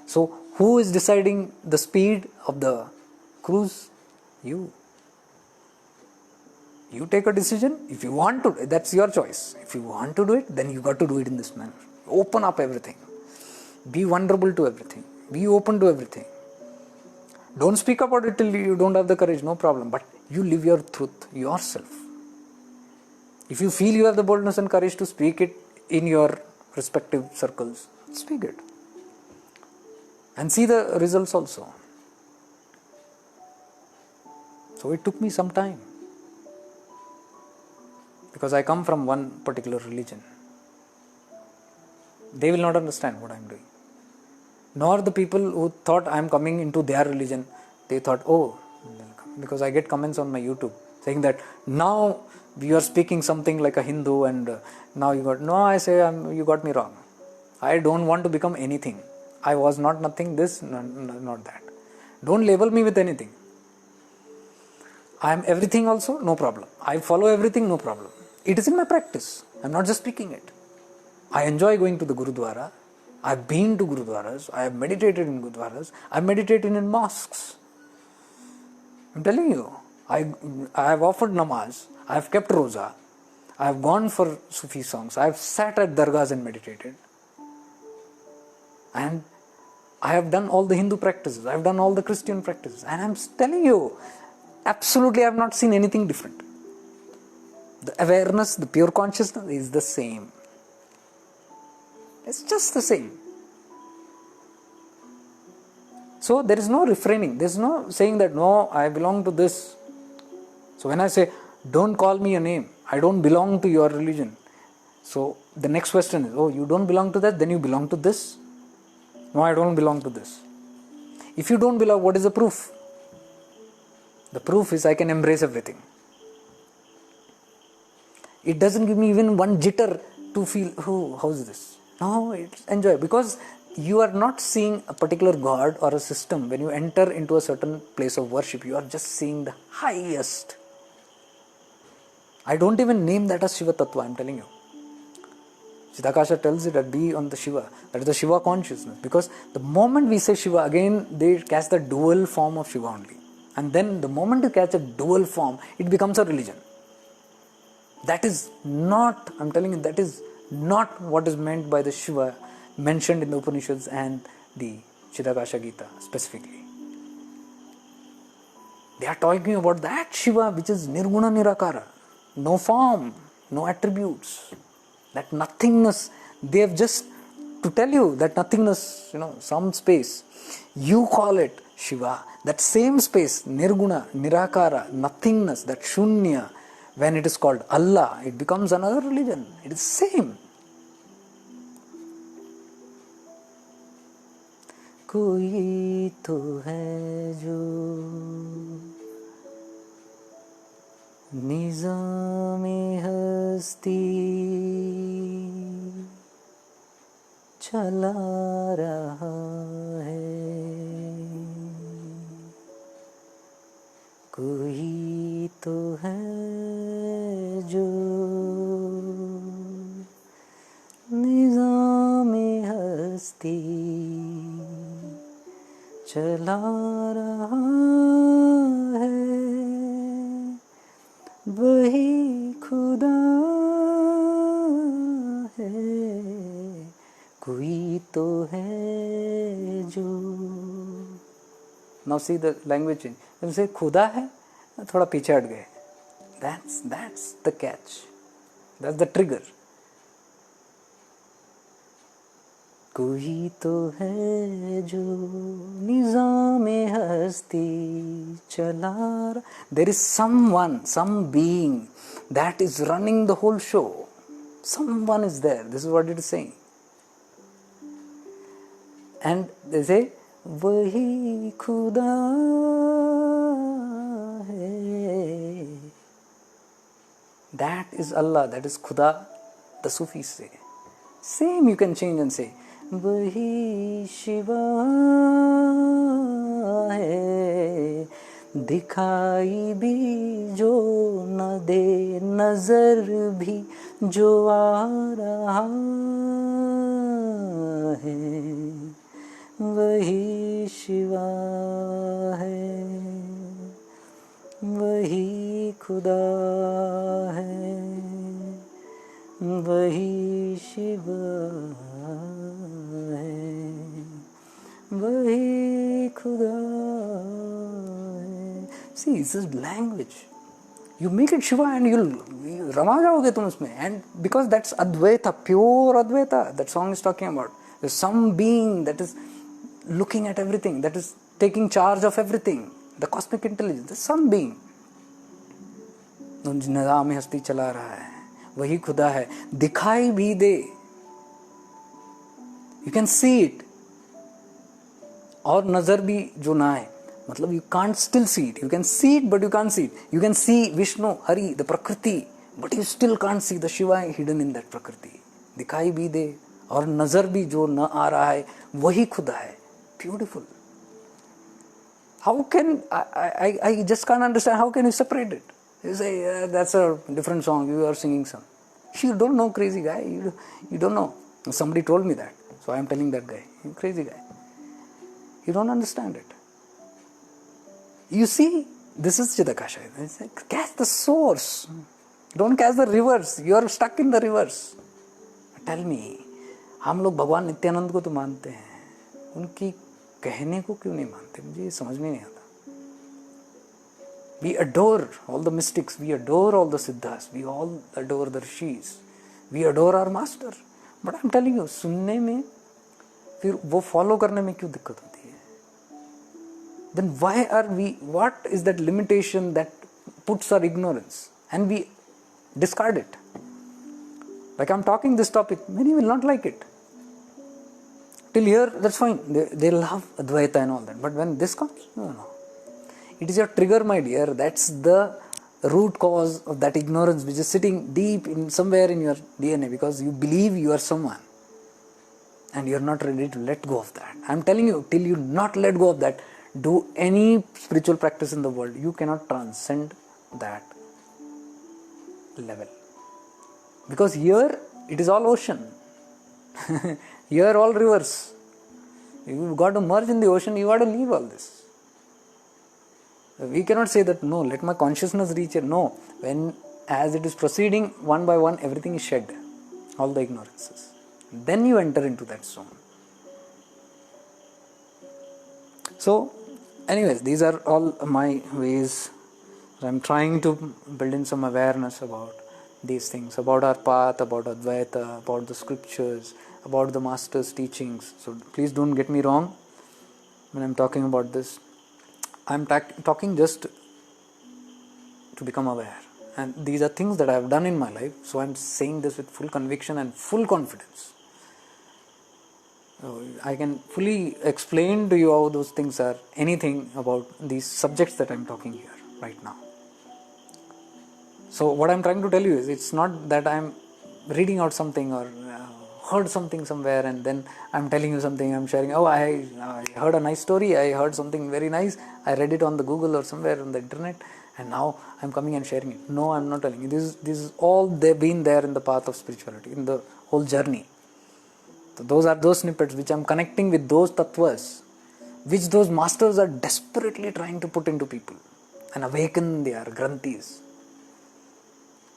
So who is deciding the speed of the cruise? You. You take a decision. If you want to, that's your choice. If you want to do it, then you got to do it in this manner. Open up everything. Be vulnerable to everything. Be open to everything. Don't speak about it till you don't have the courage, no problem. But you live your truth yourself. If you feel you have the boldness and courage to speak it in your respective circles, speak it. And see the results also. So it took me some time. Because I come from one particular religion. They will not understand what I am doing. Nor the people who thought I am coming into their religion, they thought, oh, because I get comments on my YouTube saying that now you are speaking something like a Hindu and now you got, no, I say you got me wrong. I don't want to become anything. I was not nothing this, not that. Don't label me with anything. I am everything also, no problem. I follow everything, no problem. It is in my practice. I am not just speaking it. I enjoy going to the Gurudwara. I have been to Gurudwaras. I have meditated in Gurudwaras. I have meditated in mosques. I am telling you. I have offered namaz. I have kept roza. I have gone for Sufi songs. I have sat at dargahs and meditated. And I have done all the Hindu practices. I have done all the Christian practices. And I am telling you, absolutely I have not seen anything different. The awareness, the pure consciousness is the same. It's just the same. So there is no refraining. There is no saying that, no, I belong to this. So when I say, don't call me a name, I don't belong to your religion. So the next question is, oh, you don't belong to that, then you belong to this? No, I don't belong to this. If you don't belong, what is the proof? The proof is I can embrace everything. It doesn't give me even one jitter to feel, oh, how's this? No, it's enjoy. Because you are not seeing a particular god or a system. When you enter into a certain place of worship, you are just seeing the highest. I don't even name that as Shiva Tattva, I am telling you. Siddhakasha tells it that be on the Shiva. That is the Shiva consciousness. Because the moment we say Shiva, again they catch the dual form of Shiva only. And then the moment you catch a dual form, it becomes a religion. That is not, I am telling you, that is not what is meant by the Shiva mentioned in the Upanishads and the Chiddakasha Gita specifically. They are talking about that Shiva which is Nirguna Nirakara. No form, no attributes. That nothingness, they have just to tell you that nothingness, some space. You call it Shiva. That same space, Nirguna, Nirakara, nothingness, that Shunya, when it is called Allah, it becomes another religion. It is same. कोई तो है जो निज़ामे हस्ती चला रहा है कोई तो है जो निज़ामे हस्ती चला रहा है वही खुदा है कोई तो है जो. Now see the language change. When you say खुदा है, थोड़ा पीछे हट गए. That's the catch. That's the trigger. कोई तो है जो निज़ामे हस्ती चला. There is someone, some being that is running the whole show. Someone is there. This is what it is saying. And they say, वही खुदा है. That is Allah, that is Khuda, the Sufis say. Same you can change and say, वही शिवा है, दिखाई भी जो न दे, नजर भी जो आ रहा है, वही शिवा है, वही खुदा है, वही शिवा है, वही खुदा है. See, this is language. You make it Shiva and you'll Rama जाओगे तुम उसमें. And because that's Advaita, pure Advaita, that song is talking about. There's some being that is looking at everything, that is taking charge of everything. The cosmic intelligence, there's some being. निज़ाम में हस्ती चला रहा है, वही खुदा है, दिखाई भी दे. You can see it. और नजर भी जो ना है, मतलब you can't still see it. You can see it but you can't see it. You can see Vishnu, Hari, the Prakriti, but you still can't see the Shiva hidden in that Prakriti. दिखाई भी दे और नजर भी जो न आ रहा है, वही खुदा है. Beautiful. How can I just can't understand, how can you separate it? You say that's a different song, you are singing some. You don't know, crazy guy. You don't know. Somebody told me that, so I am telling that guy, you crazy guy. You don't understand it. You see, this is Chidakasha. It's like, catch the source. Don't catch the rivers. You are stuck in the rivers. Tell me, हम लोग भगवान नित्यानंद को तो मानते हैं, उनकी कहने को क्यों नहीं मानते? मुझे ये समझ में नहीं आता. We adore all the mystics, we adore all the siddhas, we all adore the rishis, we adore our master. But I'm telling you, सुनने में फिर वो follow करने में क्यों दिक्कत होती है? Then why are we, what is that limitation that puts our ignorance and we discard it? Like I'm talking this topic, many will not like it. Till here, that's fine. They love Advaita and all that. But when this comes, no. It is your trigger, my dear. That's the root cause of that ignorance which is sitting deep in somewhere in your DNA, because you believe you are someone and you are not ready to let go of that. I'm telling you, till you not let go of that, do any spiritual practice in the world, you cannot transcend that level. Because here it is all ocean. Here all rivers. You got to merge in the ocean, you got to leave all this. We cannot say that, no, let my consciousness reach it. No, when as it is proceeding one by one, everything is shed, all the ignorances. Then you enter into that zone. So, anyways, these are all my ways. I'm trying to build in some awareness about these things, about our path, about Advaita, about the scriptures, about the master's teachings. So please don't get me wrong when I'm talking about this. I'm talking just to become aware. And these are things that I have done in my life. So I'm saying this with full conviction and full confidence. I can fully explain to you how those things are, anything about these subjects that I'm talking here right now. So what I'm trying to tell you is, it's not that I'm reading out something or heard something somewhere and then I'm telling you something, I'm sharing, oh, I heard a nice story, I heard something very nice, I read it on the Google or somewhere on the internet, and now I'm coming and sharing it. No, I'm not telling you. This is all they've been there in the path of spirituality, in the whole journey. So those are those snippets which I'm connecting with those tattvas, which those masters are desperately trying to put into people and awaken their granthis.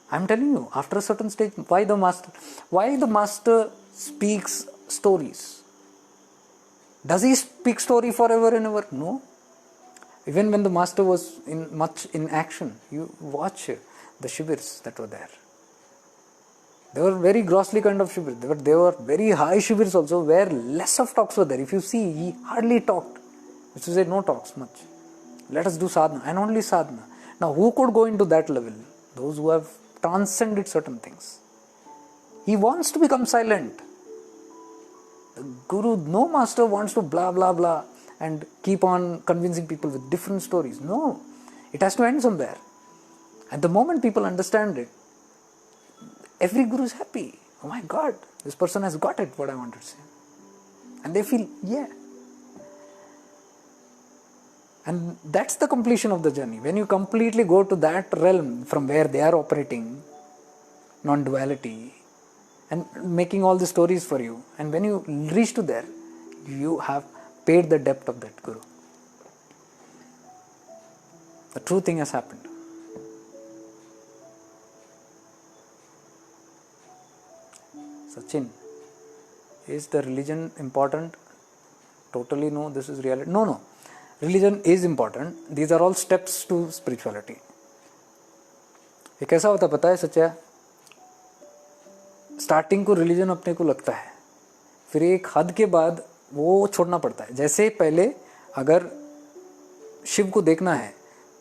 I'm telling you, after a certain stage, why the master speaks stories? Does he speak story forever and ever? No. Even when the master was much in action, you watch the shivers that were there. They were very grossly kind of shivers. They were very high shivers also, where less of talks were there. If you see, he hardly talked. Which is no talks much. Let us do sadhana, and only sadhana. Now, who could go into that level? Those who have transcended certain things. He wants to become silent. The Guru, no master wants to blah blah blah and keep on convincing people with different stories. No, it has to end somewhere. At the moment people understand it, every Guru is happy. Oh my God, this person has got it, what I wanted to say. And they feel, yeah. And that's the completion of the journey. When you completely go to that realm from where they are operating, non-duality, and making all the stories for you, and when you reach to there, you have paid the debt of that Guru. The true thing has happened. Sachin, is the religion important? Totally no, this is reality. No. Religion is important. These are all steps to spirituality. ये कैसा होता पता है सच्चा? Starting को religion अपने को लगता है, फिर एक हद के बाद वो छोड़ना पड़ता है. जैसे पहले अगर शिव को देखना है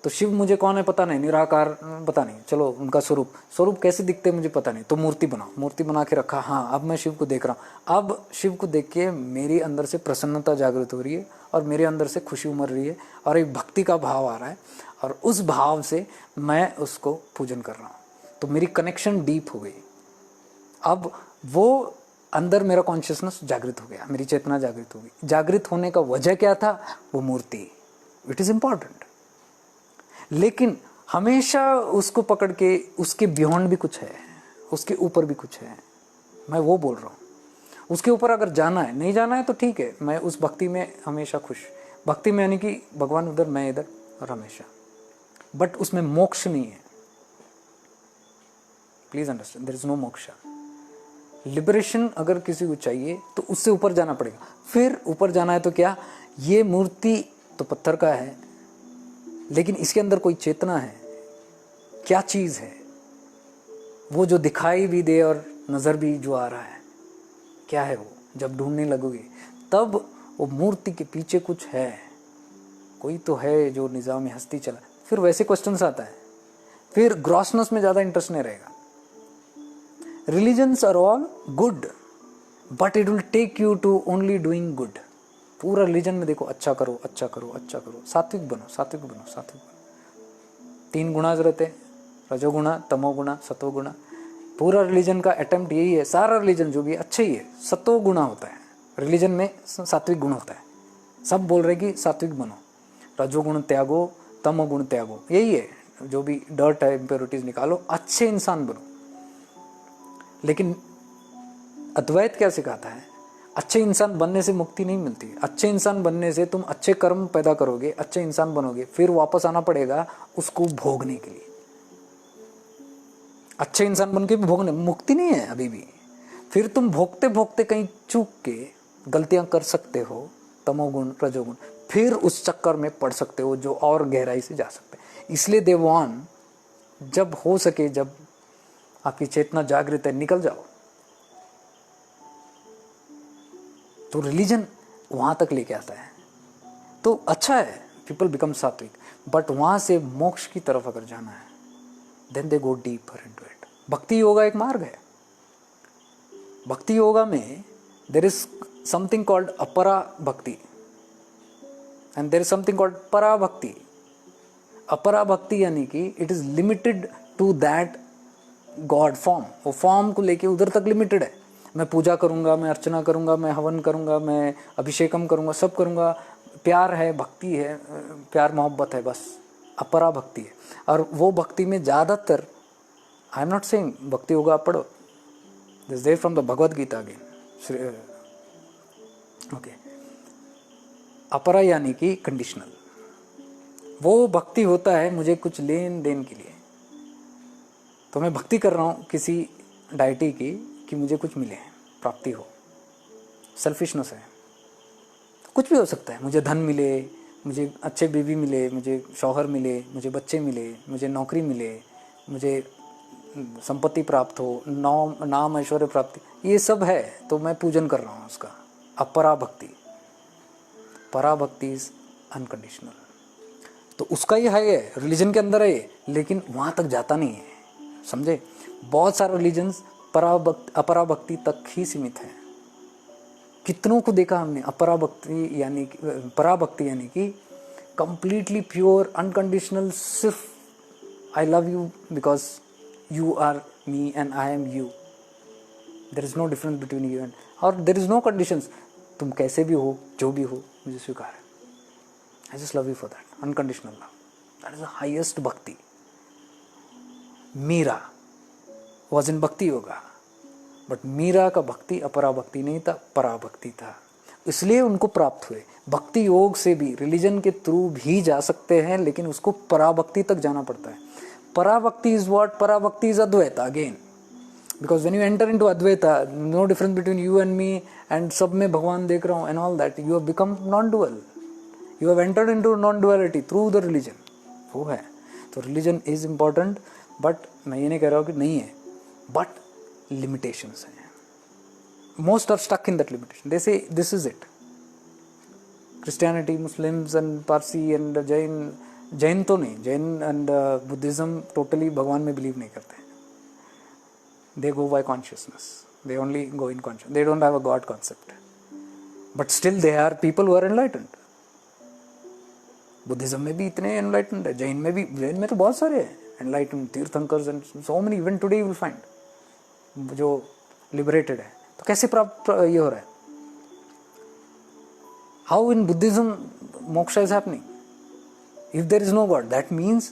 तो शिव मुझे कौन है पता नहीं, निराकार पता नहीं, चलो उनका स्वरूप कैसे दिखते हैं मुझे पता नहीं, तो मूर्ति बना के रखा. हाँ, अब मैं शिव को देख रहा हूँ. अब शिव को देख के मेरी अंदर से प्रसन्नता जागृत हो रही है और मेरे अंदर से खुशी उमड़ रही है और एक भक्ति का भाव आ रहा है और उस भाव से मैं उसको पूजन कर रहा हूँ. तो मेरी कनेक्शन डीप हो गई. अब वो अंदर मेरा कॉन्शियसनेस जागृत हो गया, मेरी चेतना जागृत हो गई. जागृत होने का वजह क्या था? वो मूर्ति. It is important. लेकिन हमेशा उसको पकड़ के उसके बियॉन्ड भी कुछ है, उसके ऊपर भी कुछ है. मैं वो बोल रहा हूँ. उसके ऊपर अगर जाना है, नहीं जाना है तो ठीक है. मैं उस भक्ति में हमेशा खुश. भक्ति में यानी कि भगवान उधर, मैं इधर और हमेशा. बट उसमें मोक्ष नहीं है. Please understand, there is no moksha. Liberation अगर किसी को चाहिए तो उससे ऊपर जाना पड़ेगा. फिर ऊपर जाना है तो क्या? ये मूर्ति तो पत्थर का है, लेकिन इसके अंदर कोई चेतना है. क्या चीज है वो जो दिखाई भी दे और नजर भी जो आ रहा है? क्या है वो? जब ढूंढने लगोगे तब वो मूर्ति के पीछे कुछ है. कोई तो है जो निजाम हस्ती चला. फिर वैसे क्वेश्चंस आता है. फिर ग्रॉसनेस में ज्यादा इंटरेस्ट नहीं रहेगा. Religions are all good, but it will take you to only doing good. पूरा रिलीजन में देखो, अच्छा करो, अच्छा करो, अच्छा करो, सात्विक बनो, सात्विक बनो, सात्विक बनो. 3 गुणा रहते, रजोगुणा, तमोगुणा, सतोगुणा. पूरा रिलीजन का अटेम्प्ट यही है. सारा रिलीजन जो भी है अच्छा ही है. सतोगुणा होता है रिलीजन में, सात्विक गुण होता है. सब बोल रहे कि सात्विक बनो, रजोगुण त्यागो, तमोगुण त्यागो. यही है, जो भी डर्ट है, इम्प्योरिटीज निकालो, अच्छे इंसान बनो. लेकिन अद्वैत क्या सिखाता है? अच्छे इंसान बनने से मुक्ति नहीं मिलती. अच्छे इंसान बनने से तुम अच्छे कर्म पैदा करोगे, अच्छे इंसान बनोगे, फिर वापस आना पड़ेगा उसको भोगने के लिए. अच्छे इंसान बन के भी भोगने, मुक्ति नहीं है अभी भी. फिर तुम भोगते भोगते कहीं चूक के गलतियां कर सकते हो, तमोगुण, रजोगुण, फिर उस चक्कर में पड़ सकते हो जो और गहराई से जा सकते हैं. इसलिए देवान, जब हो सके, जब आपकी चेतना जागृत है, निकल जाओ. तो रिलीजन वहां तक लेके आता है तो अच्छा है, पीपल बिकम सात्विक. बट वहां से मोक्ष की तरफ अगर जाना है, then they go deeper into it. Bhakti Yoga एक मार्ग है. भक्ति योगा में there is something called apara bhakti and there is something called para bhakti. Apara bhakti यानी कि it is limited to that god form. वो फॉर्म को लेके उधर तक लिमिटेड है. मैं पूजा करूंगा, मैं अर्चना करूंगा, मैं हवन करूंगा, मैं अभिषेकम करूंगा, सब करूंगा. प्यार है, भक्ति है, प्यार मोहब्बत है, बस अपरा भक्ति है. और वो भक्ति में ज़्यादातर, I am not saying bhakti होगा पढ़ो, this there from the Bhagavad Gita again. Okay, apara यानी कि कंडीशनल. वो भक्ति होता है मुझे कुछ लेन देन के लिए. तो मैं भक्ति कर रहा हूँ किसी डायटी की कि मुझे कुछ मिले, प्राप्ति हो. सेल्फिशनेस है. कुछ भी हो सकता है. मुझे धन मिले, मुझे अच्छे बीवी मिले, मुझे शौहर मिले, मुझे बच्चे मिले, मुझे नौकरी मिले, मुझे संपत्ति प्राप्त हो, नाम ऐश्वर्य प्राप्ति, ये सब है. तो मैं पूजन कर रहा हूँ उसका. अपरा भक्ति. परा भक्ति इज अनकंडीशनल. तो उसका ये है, रिलीजन के अंदर है, लेकिन वहाँ तक जाता नहीं है. समझे? बहुत सारे रिलीजन्स अपरा भक्ति तक ही सीमित है. कितनों को देखा हमने. अपरा भक्ति यानी परा भक्ति यानी कि कंप्लीटली प्योर, अनकंडीशनल, सिर्फ I love you because you are me and I am you. There is no difference between you and, और देयर इज नो कंडीशंस. तुम कैसे भी हो, जो भी हो, मुझे स्वीकार है. I just love you for that. Unconditional love. That is the highest bhakti. Meera was in Bhakti Yoga. But Meera का भक्ति अपरा भक्ति नहीं था, परा भक्ति था, इसलिए उनको प्राप्त हुए. भक्ति योग से भी, रिलीजन के थ्रू भी जा सकते हैं, लेकिन उसको पराभक्ति तक जाना पड़ता है. Parabhakti is what? Parabhakti is advaita again. Because when you enter into advaita, no difference between you and me, and सब में भगवान देख रहा हूँ and all that, you have become non dual. You have entered into non duality through the religion. वो है. तो religion is important, but मैं ये नहीं कह रहा हूँ कि नहीं है, बट limitations हैं. Most are stuck in that limitation. They say this is it. Christianity, Muslims and Parsi and Jain तो नहीं, Jain and Buddhism totally भगवान में believe नहीं करते. They go by consciousness. They only go in consciousness. They don't have a God concept. But still they are people who are enlightened. Buddhism में भी इतने enlightened है, Jain में तो बहुत सारे हैं enlightened tirthankars and so many. Even today you will find जो लिबरेटेड है. तो कैसे प्राप्त ये हो रहा है? How in Buddhism moksha is happening? If there is no god, that means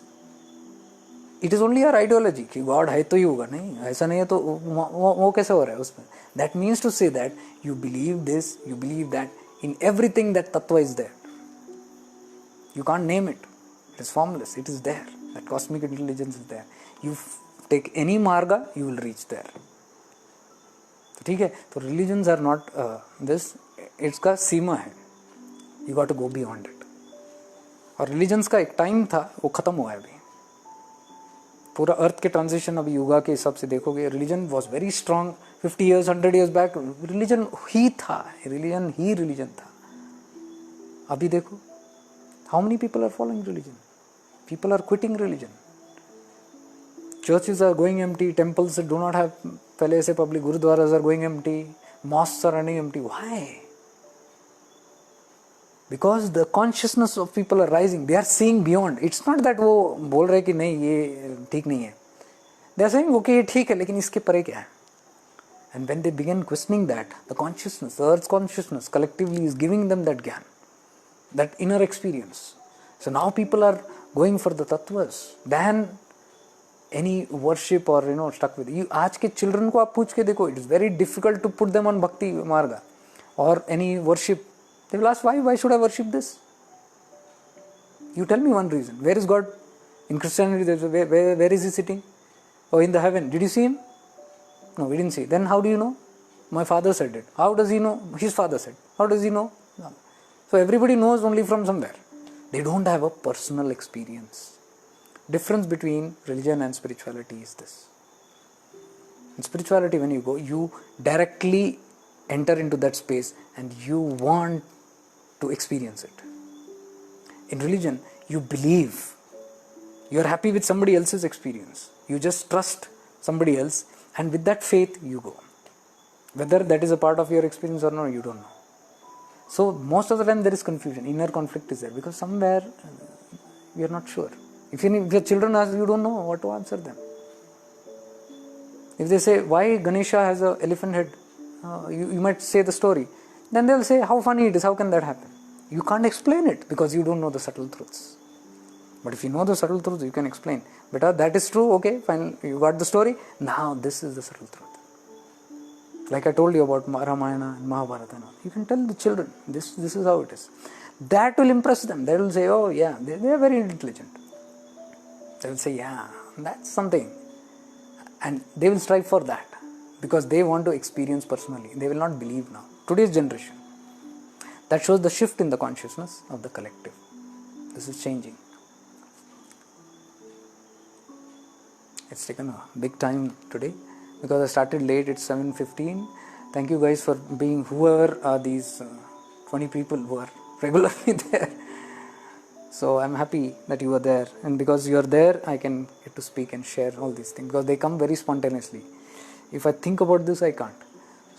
it is only our ideology कि गॉड है तो ही होगा. नहीं, ऐसा नहीं है तो वो कैसे हो रहा है उसमें? That means to say that you believe this, you believe that, in everything that tattva is there. You can't name it. It is formless. It is there. That cosmic intelligence is there. You take any marga, you will reach there. ठीक है. तो religions are not this, it's का सीमा है. You got to go beyond it. और religions का एक time था, वो खत्म हुआ है अभी. पूरा अर्थ के ट्रांजिशन अभी युगा के हिसाब से देखोगे, religion was very strong 50 years 100 years back. Religion ही था, रिलीजन था. अभी देखो, how many people are following religion? People are quitting religion. Churches are going empty, temples do not have पहले ऐसे public, gurudwaras are going empty, mosques are running empty. Why? Because the consciousness of people are rising. They are seeing beyond. It's not that वो बोल रहे कि नहीं ये ठीक नहीं है. They are saying okay ये ठीक है, लेकिन इसके परे क्या है? And when they begin questioning that, the consciousness, the earth's consciousness collectively is giving them that gyan, that inner experience. So now people are going for the tattvas than any worship or stuck with you. आज के children को आप पूछ के देखो, it is very difficult to put them on bhakti marga or any worship. They will ask, why should I worship this? You tell me one reason. Where is God? In Christianity, where is he sitting? Oh, in the heaven. Did you see him? No, we didn't see. Then how do you know? My father said it. How does he know? His father said. How does he know? No. So everybody knows only from somewhere. They don't have a personal experience. Difference between religion and spirituality is this. In spirituality, when you go, you directly enter into that space and you want to experience it. In religion, you believe. You are happy with somebody else's experience. You just trust somebody else, and with that faith, you go. Whether that is a part of your experience or not, you don't know. So, most of the time there is confusion. Inner conflict is there because somewhere we are not sure. If your children ask, you don't know what to answer them. If they say, why Ganesha has an elephant head, you might say the story. Then they'll say, how funny it is, how can that happen? You can't explain it because you don't know the subtle truths. But if you know the subtle truths, you can explain. Beta, that is true, okay, fine, you got the story. Now this is the subtle truth. Like I told you about Ramayana and Mahabharata and all. You can tell the children, this is how it is. That will impress them. They will say, oh yeah, they are very intelligent. They will say, yeah, that's something. And they will strive for that because they want to experience personally. They will not believe now. Today's generation. That shows the shift in the consciousness of the collective. This is changing. It's taken a big time today because I started late. It's 7:15. Thank you guys for being, whoever are these 20 people who are regularly there. So I'm happy that you are there, and because you are there, I can get to speak and share all these things because they come very spontaneously. If I think about this, I can't.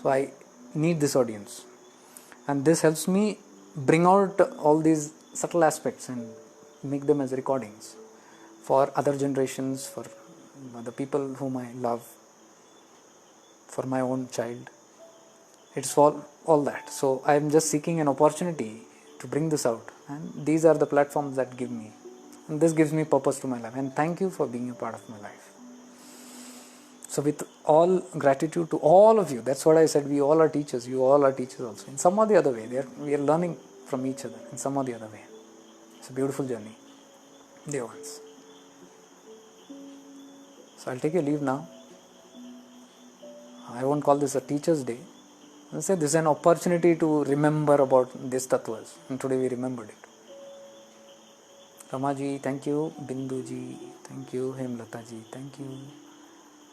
So I need this audience, and this helps me bring out all these subtle aspects and make them as recordings for other generations, for the people whom I love, for my own child. It's all that. So I'm just seeking an opportunity to bring this out, and these are the platforms that give me, and this gives me purpose to my life, and thank you for being a part of my life. So with all gratitude to all of you, that's what I said, we all are teachers, you all are teachers also, in some or the other way, we are learning from each other in some or the other way. It's a beautiful journey, dear ones. So I'll take your leave now. I won't call this a teacher's day. I'll say this is an opportunity to remember about these tattvas, and today we remembered it. Ramaji, thank you. Binduji, thank you. Hemlataji, thank you.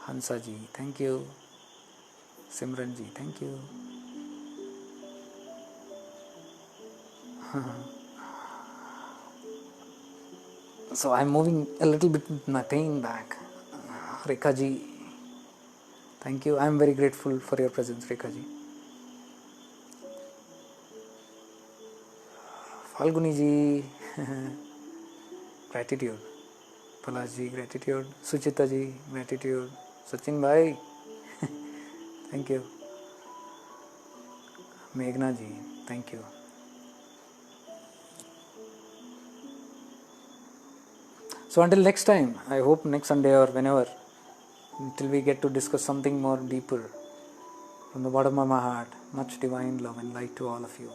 Hansaji, thank you. Simranji, thank you. So I'm moving a little bit with my pain back. Rekhaji, thank you. I'm very grateful for your presence, Rekhaji. Falguni ji, gratitude. Palash ji, gratitude. Suchita ji, gratitude. Sachin bhai, thank you. Meghna ji, thank you. So until next time, I hope next Sunday or whenever, until we get to discuss something more deeper, from the bottom of my heart, much divine love and light to all of you.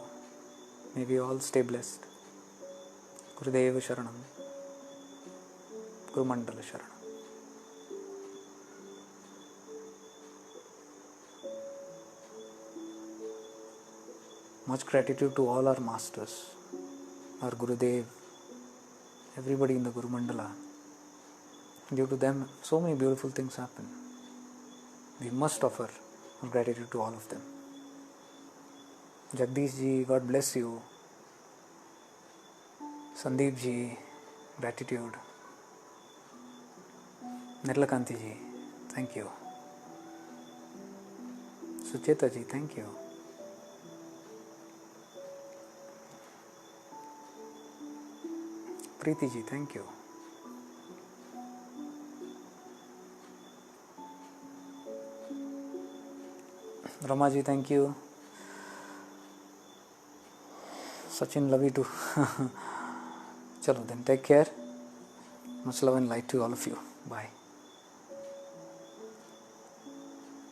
May we all stay blessed. Gurudeva Sharanam. Guru Mandala Sharanam. Much gratitude to all our masters, our Gurudev, everybody in the Guru Mandala. Due to them, so many beautiful things happen. We must offer our gratitude to all of them. Jagdish ji, God bless you. Sandeep ji, gratitude. Nirlakanti ji, thank you. Sucheta ji, thank you. Preeti ji, thank you. Rama ji, thank you. Sachin, love you too. Chalo then, take care. Much love and light to all of you. Bye.